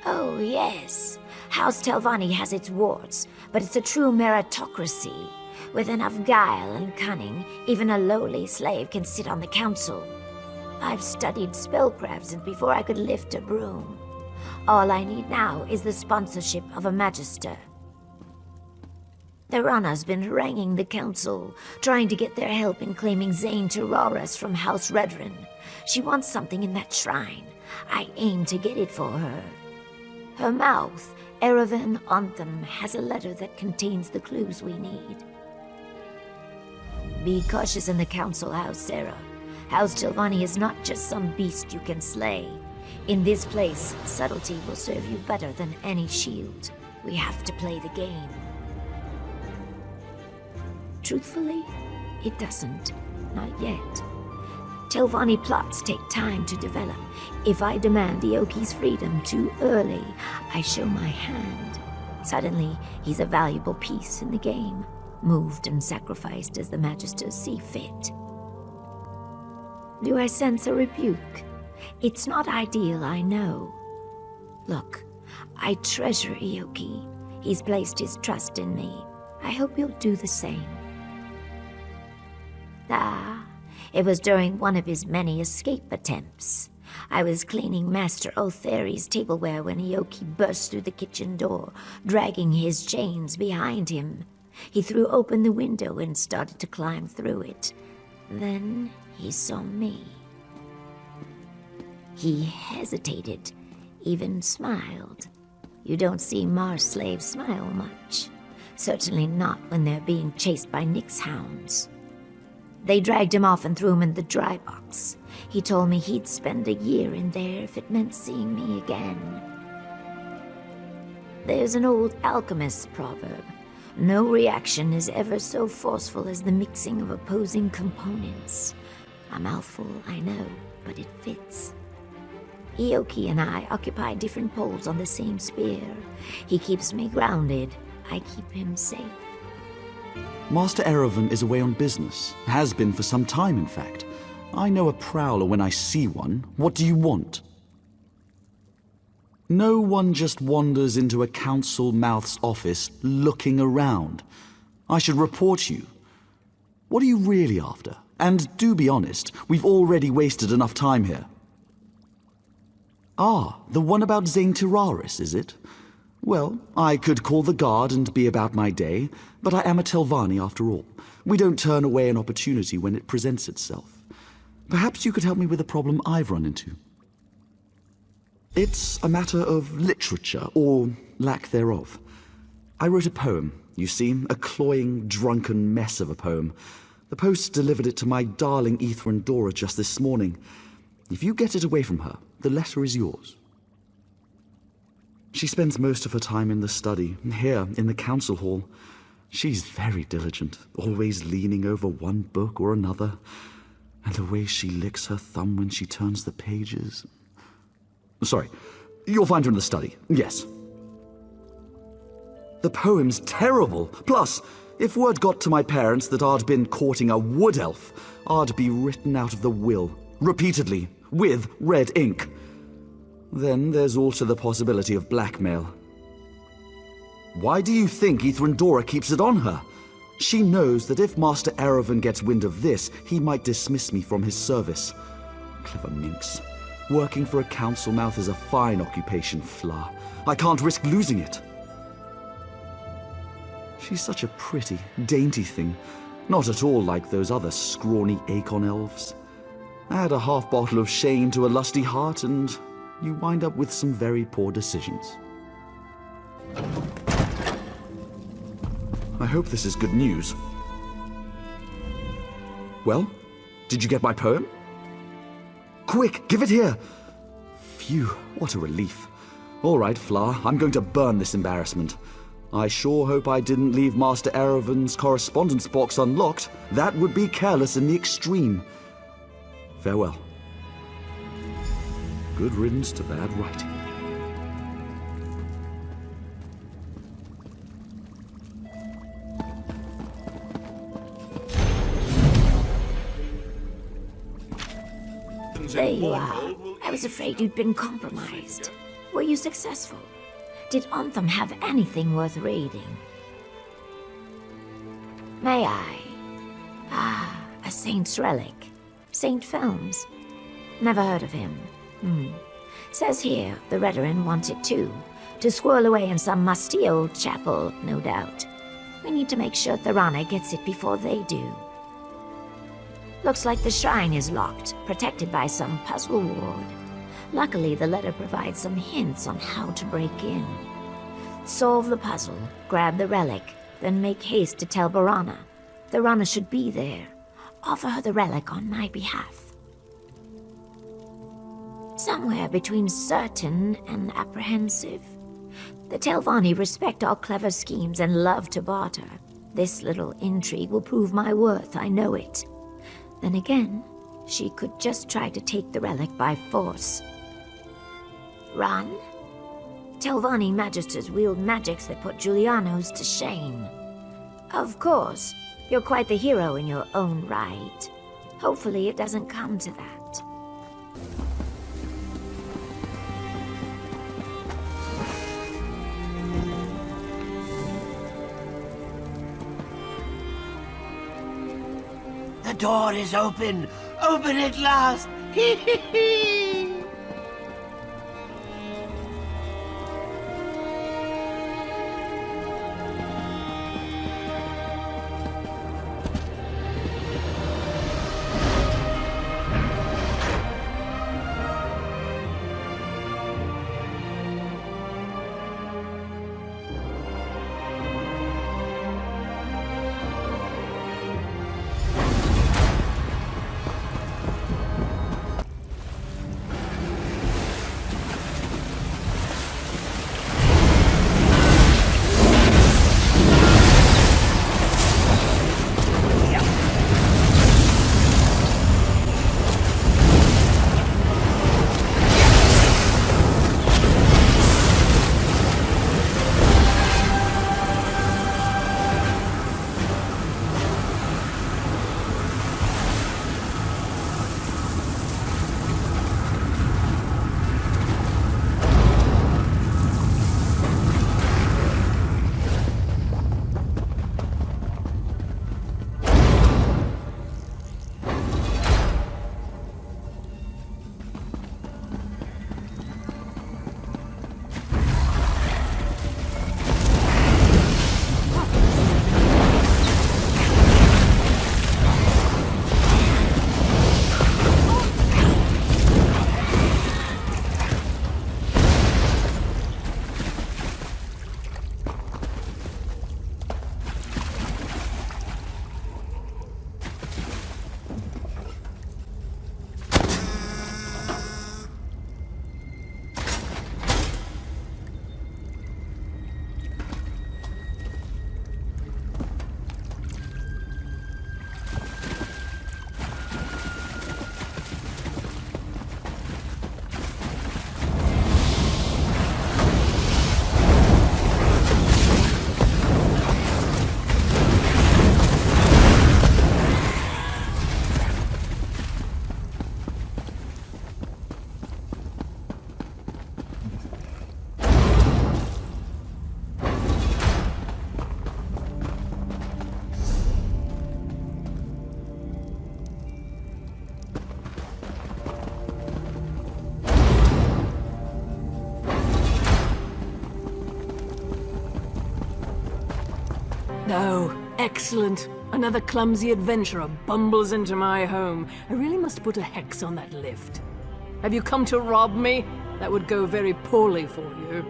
Oh, yes. House Telvanni has its warts, but it's a true meritocracy. With enough guile and cunning, even a lowly slave can sit on the council. I've studied spellcraft since before I could lift a broom. All I need now is the sponsorship of a magister. Thurana's been haranguing the council, trying to get their help in claiming Zane Tararis from House Redrin. She wants something in that shrine. I aim to get it for her. Her mouth, Erevan Ontham, has a letter that contains the clues we need. Be cautious in the council house, Sarah. House Telvanni is not just some beast you can slay. In this place, subtlety will serve you better than any shield. We have to play the game. Truthfully, it doesn't. Not yet. Telvanni plots take time to develop. If I demand Ioki's freedom too early, I show my hand. Suddenly, he's a valuable piece in the game, moved and sacrificed as the Magisters see fit. Do I sense a rebuke? It's not ideal, I know. Look, I treasure Ioki. He's placed his trust in me. I hope you'll do the same. It was during one of his many escape attempts. I was cleaning Master Otheri's tableware when Ioki burst through the kitchen door, dragging his chains behind him. He threw open the window and started to climb through it. Then he saw me. He hesitated, even smiled. You don't see Mars slaves smile much. Certainly not when they're being chased by Nyx hounds. They dragged him off and threw him in the dry box. He told me he'd spend a year in there if it meant seeing me again. There's an old alchemist's proverb. No reaction is ever so forceful as the mixing of opposing components. A mouthful, I know, but it fits. Ioki and I occupy different poles on the same spear. He keeps me grounded. I keep him safe. Master Erevan is away on business. Has been for some time, in fact. I know a prowler when I see one. What do you want? No one just wanders into a council mouth's office looking around. I should report you. What are you really after? And do be honest, we've already wasted enough time here. Ah, the one about Zane Terraris, is it? Well, I could call the guard and be about my day, but I am a Telvanni after all. We don't turn away an opportunity when it presents itself. Perhaps you could help me with a problem I've run into. It's a matter of literature, or lack thereof. I wrote a poem, you see, a cloying, drunken mess of a poem. The post delivered it to my darling Ethrandora just this morning. If you get it away from her, the letter is yours. She spends most of her time in the study, here in the council hall. She's very diligent, always leaning over one book or another. And the way she licks her thumb when she turns the pages. Sorry, you'll find her in the study, yes. The poem's terrible. Plus, if word got to my parents that I'd been courting a wood elf, I'd be written out of the will, repeatedly, with red ink. Then there's also the possibility of blackmail. Why do you think Ethrandora keeps it on her? She knows that if Master Erevan gets wind of this, he might dismiss me from his service. Clever minx. Working for a council mouth is a fine occupation, Fla. I can't risk losing it. She's such a pretty, dainty thing. Not at all like those other scrawny Acon elves. Add a half bottle of shame to a lusty heart, and you wind up with some very poor decisions. I hope this is good news. Well, did you get my poem? Quick, give it here! Phew, what a relief. All right, Fla, I'm going to burn this embarrassment. I sure hope I didn't leave Master Erevan's correspondence box unlocked. That would be careless in the extreme. Farewell. Good riddance to bad writing. There you are. I was afraid you'd been compromised. Were you successful? Did Ontham have anything worth raiding? May I? Ah, a saint's relic. Saint Films. Never heard of him. Says here the Redoran wants it too. To squirrel away in some musty old chapel, no doubt. We need to make sure Thorana gets it before they do. Looks like the shrine is locked, protected by some puzzle ward. Luckily, the letter provides some hints on how to break in. Solve the puzzle, grab the relic, then make haste to tell Borana. Thorana should be there. Offer her the relic on my behalf. Somewhere between certain and apprehensive. The Telvanni respect all clever schemes and love to barter. This little intrigue will prove my worth, I know it. Then again, she could just try to take the relic by force. Run? Telvanni magisters wield magics that put Julianos to shame. Of course, you're quite the hero in your own right. Hopefully it doesn't come to that. The door is open! Open at last! Hee hee hee! Oh, excellent. Another clumsy adventurer bumbles into my home. I really must put a hex on that lift. Have you come to rob me? That would go very poorly for you.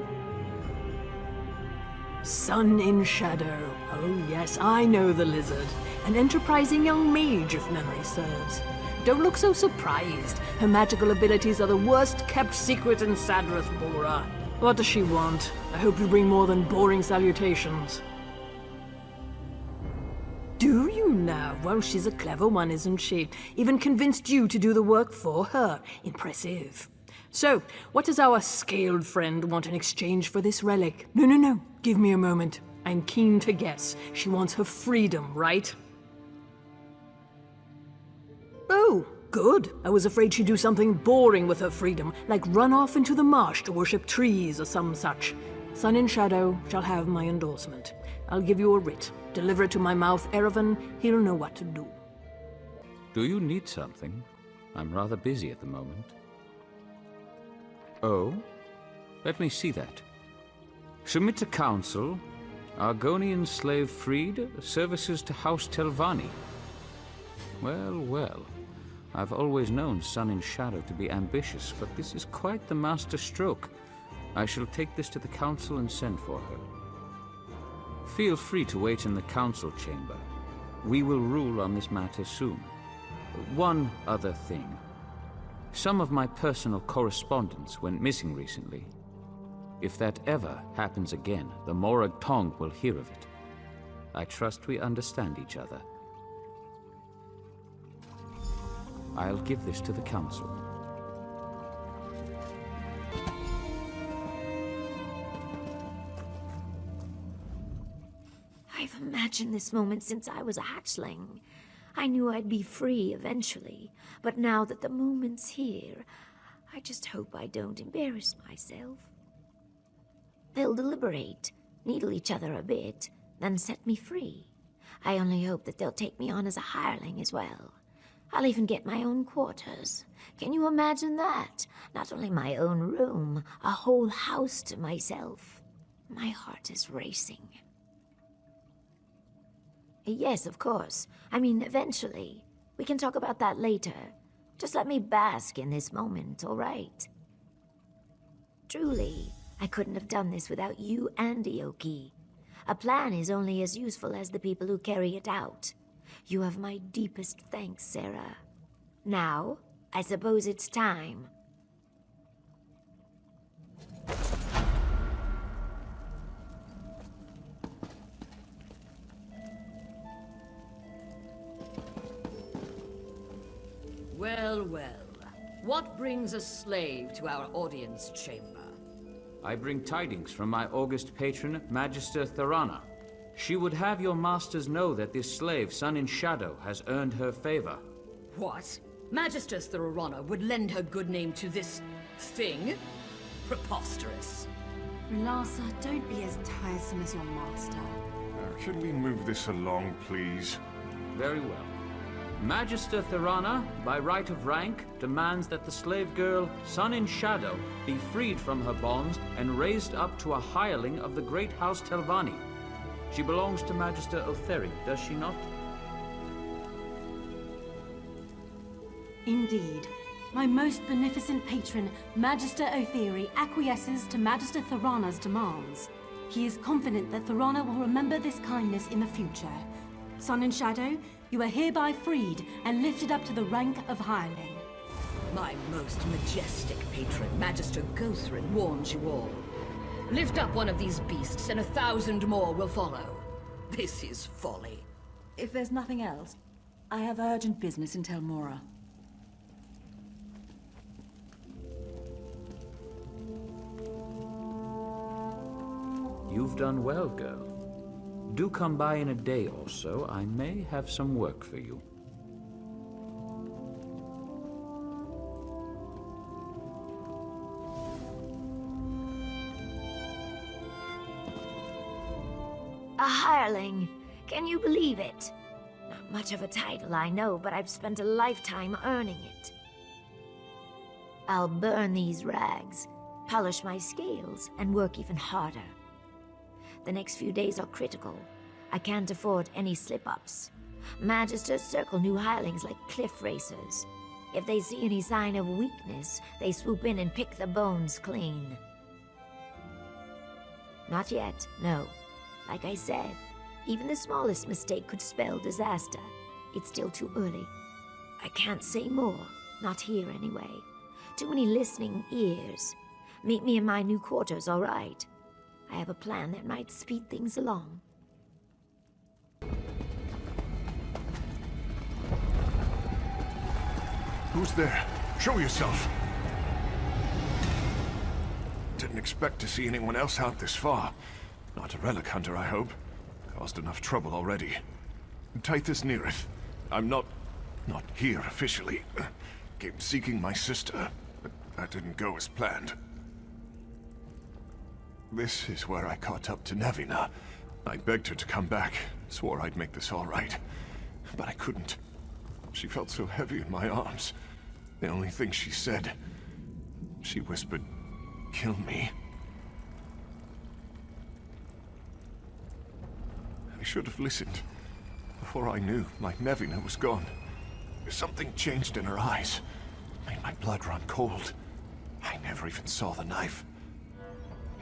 Sun in Shadow. Oh yes, I know the lizard. An enterprising young mage, if memory serves. Don't look so surprised. Her magical abilities are the worst-kept secret in Sadrith, Bora. What does she want? I hope you bring more than boring salutations. Do you now? Well, she's a clever one, isn't she? Even convinced you to do the work for her. Impressive. So, what does our scaled friend want in exchange for this relic? No. Give me a moment. I'm keen to guess. She wants her freedom, right? Oh, good. I was afraid she'd do something boring with her freedom, like run off into the marsh to worship trees or some such. Sun in Shadow shall have my endorsement. I'll give you a writ. Deliver it to my mouth, Erevan. He'll know what to do. Do you need something? I'm rather busy at the moment. Oh? Let me see that. Submit to council. Argonian slave freed. Services to House Telvanni. Well. I've always known Sun in Shadow to be ambitious, but this is quite the master stroke. I shall take this to the council and send for her. Feel free to wait in the council chamber. We will rule on this matter soon. One other thing. Some of my personal correspondence went missing recently. If that ever happens again, the Morag Tong will hear of it. I trust we understand each other. I'll give this to the council. I've imagined this moment since I was a hatchling. I knew I'd be free eventually, but now that the moment's here, I just hope I don't embarrass myself. They'll deliberate, needle each other a bit, then set me free. I only hope that they'll take me on as a hireling as well. I'll even get my own quarters. Can you imagine that? Not only my own room, a whole house to myself. My heart is racing. Yes, of course. I mean, eventually. We can talk about that later. Just let me bask in this moment, all right? Truly, I couldn't have done this without you and Ioki. A plan is only as useful as the people who carry it out. You have my deepest thanks, Sarah. Now, I suppose it's time. Well. What brings a slave to our audience chamber? I bring tidings from my august patron, Magister Thorana. She would have your masters know that this slave, Sun in Shadow, has earned her favor. What? Magister Thorana would lend her good name to this thing? Preposterous. Relasa, don't be as tiresome as your master. Can we move this along, please? Very well. Magister Thorana, by right of rank, demands that the slave girl, Sun in Shadow, be freed from her bonds and raised up to a hireling of the great House Telvanni. She belongs to Magister Otheri, does she not? Indeed. My most beneficent patron, Magister Otheri, acquiesces to Magister Thorana's demands. He is confident that Thorana will remember this kindness in the future. Sun in Shadow, you are hereby freed and lifted up to the rank of hireling. My most majestic patron, Magister Gothrin, warns you all. Lift up one of these beasts and 1,000 more will follow. This is folly. If there's nothing else, I have urgent business in Tel Mora. You've done well, girl. Do come by in a day or so. I may have some work for you. A hireling. Can you believe it? Not much of a title, I know, but I've spent a lifetime earning it. I'll burn these rags, polish my scales, and work even harder. The next few days are critical. I can't afford any slip-ups. Magisters circle new hirelings like cliff racers. If they see any sign of weakness, they swoop in and pick the bones clean. Not yet, no. Like I said, even the smallest mistake could spell disaster. It's still too early. I can't say more, not here anyway. Too many listening ears. Meet me in my new quarters, all right? I have a plan that might speed things along. Who's there? Show yourself. Didn't expect to see anyone else out this far. Not a relic hunter, I hope. Caused enough trouble already. Tithus Neareth. I'm not here officially. Came seeking my sister, but that didn't go as planned. This is where I caught up to Nevina. I begged her to come back, swore I'd make this all right. But I couldn't. She felt so heavy in my arms. The only thing she said, she whispered, "Kill me." I should have listened. Before I knew, my Nevina was gone. Something changed in her eyes. Made my blood run cold. I never even saw the knife.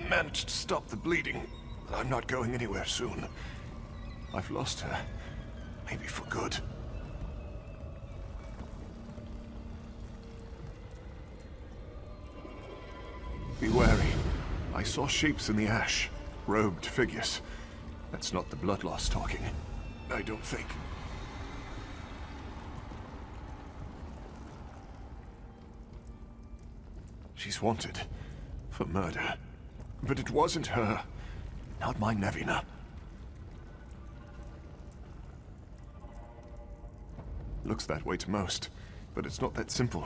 Managed to stop the bleeding, but I'm not going anywhere soon. I've lost her. Maybe for good. Be wary. I saw shapes in the ash. Robed figures. That's not the blood loss talking. I don't think. She's wanted. For murder. But it wasn't her. Not my Nevina. Looks that way to most. But it's not that simple.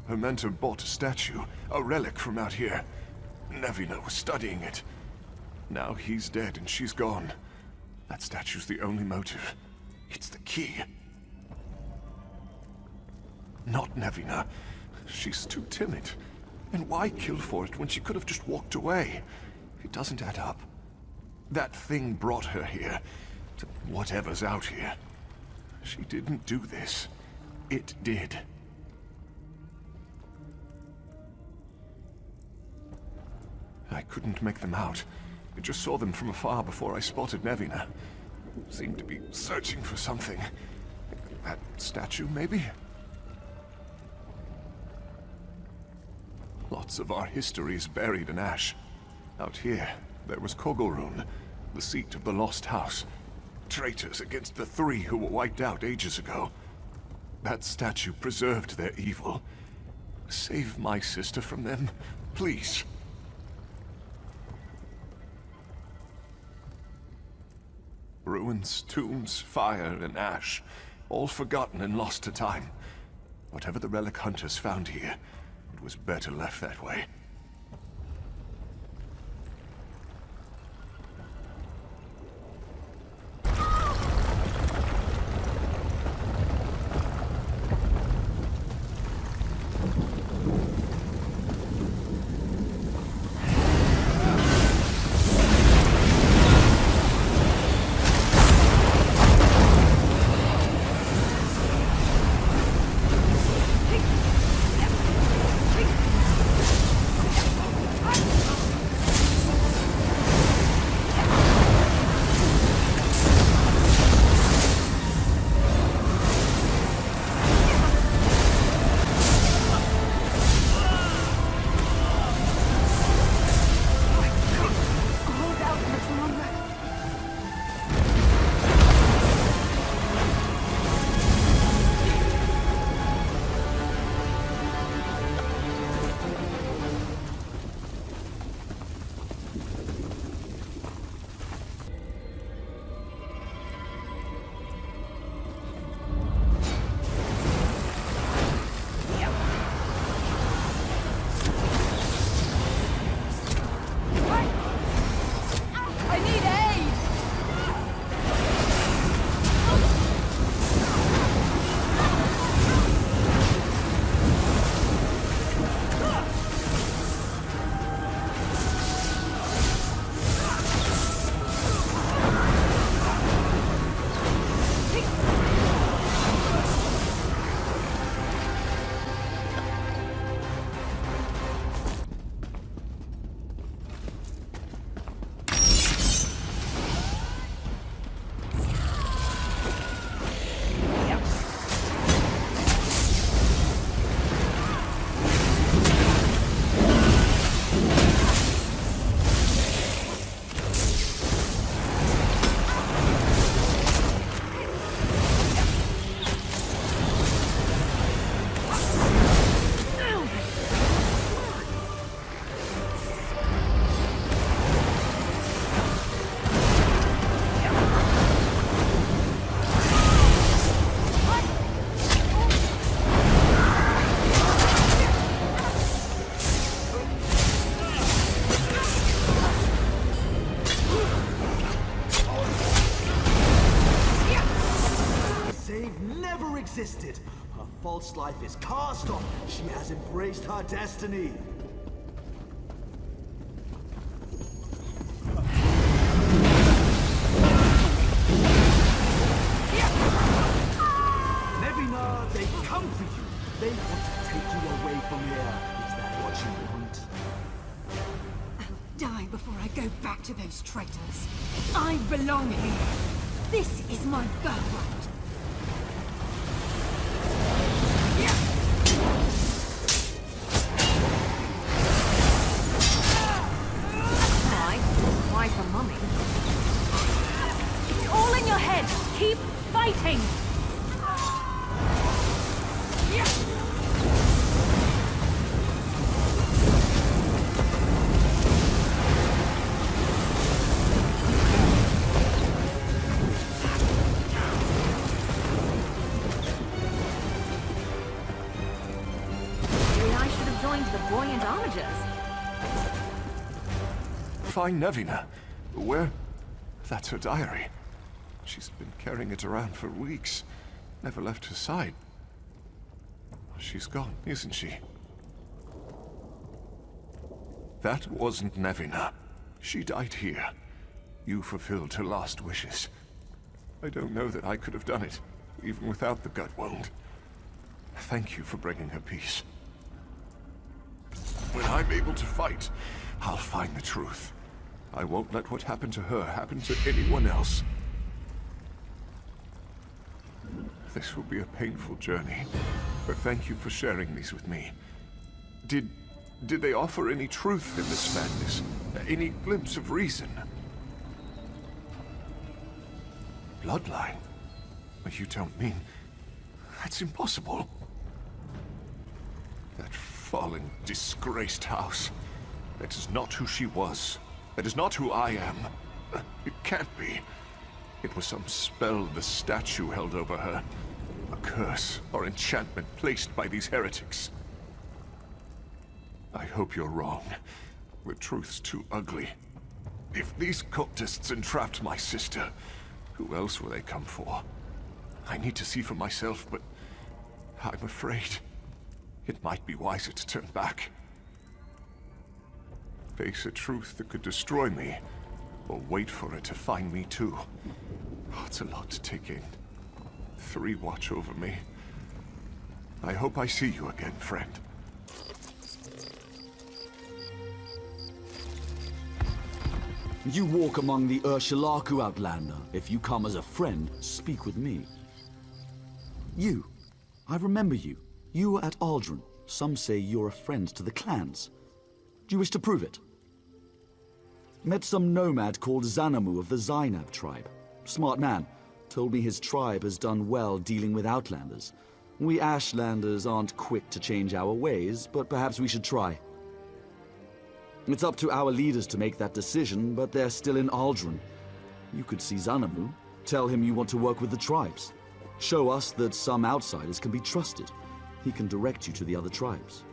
Her mentor bought a statue. A relic from out here. Nevina was studying it. Now he's dead and she's gone. That statue's the only motive. It's the key. Not Nevina. She's too timid. And why kill for it when she could have just walked away? It doesn't add up. That thing brought her here. To whatever's out here. She didn't do this. It did. I couldn't make them out. I just saw them from afar before I spotted Nevina. Seemed to be searching for something. That statue, maybe? Lots of our history is buried in ash. Out here, there was Kogorun, the seat of the Lost House. Traitors against the three who were wiped out ages ago. That statue preserved their evil. Save my sister from them, please. Ruins, tombs, fire, and ash. All forgotten and lost to time. Whatever the relic hunters found here, it was better left that way. false life is cast off. She has embraced her destiny. Nevina, they come for you. They want to take you away from here. Is that what you want? I'll die before I go back to those traitors. I belong here. This is my birthright. Why for mummy? It's all in your head. Keep fighting. The buoyant armatures. Find Nevina. Where? That's her diary. She's been carrying it around for weeks. Never left her side. She's gone, isn't she? That wasn't Nevina. She died here. You fulfilled her last wishes. I don't know that I could have done it, even without the gut wound. Thank you for bringing her peace. When I'm able to fight, I'll find the truth. I won't let what happened to her happen to anyone else. This will be a painful journey, but thank you for sharing these with me. Did they offer any truth in this madness? Any glimpse of reason? Bloodline? You don't mean... That's impossible. That fallen, disgraced house. That is not who she was. That is not who I am. It can't be. It was some spell the statue held over her. A curse or enchantment placed by these heretics. I hope you're wrong. The truth's too ugly. If these cultists entrapped my sister, who else will they come for? I need to see for myself, but I'm afraid it might be wiser to turn back. Face a truth that could destroy me, or wait for it to find me too. Oh, it's a lot to take in. 3 watch over me. I hope I see you again, friend. You walk among the Ursulaku, Outlander. If you come as a friend, speak with me. You. I remember you. You were at Aldrin. Some say you're a friend to the clans. Do you wish to prove it? Met some nomad called Xanamu of the Zainab tribe. Smart man. Told me his tribe has done well dealing with Outlanders. We Ashlanders aren't quick to change our ways, but perhaps we should try. It's up to our leaders to make that decision, but they're still in Aldrin. You could see Xanamu. Tell him you want to work with the tribes. Show us that some outsiders can be trusted. He can direct you to the other tribes.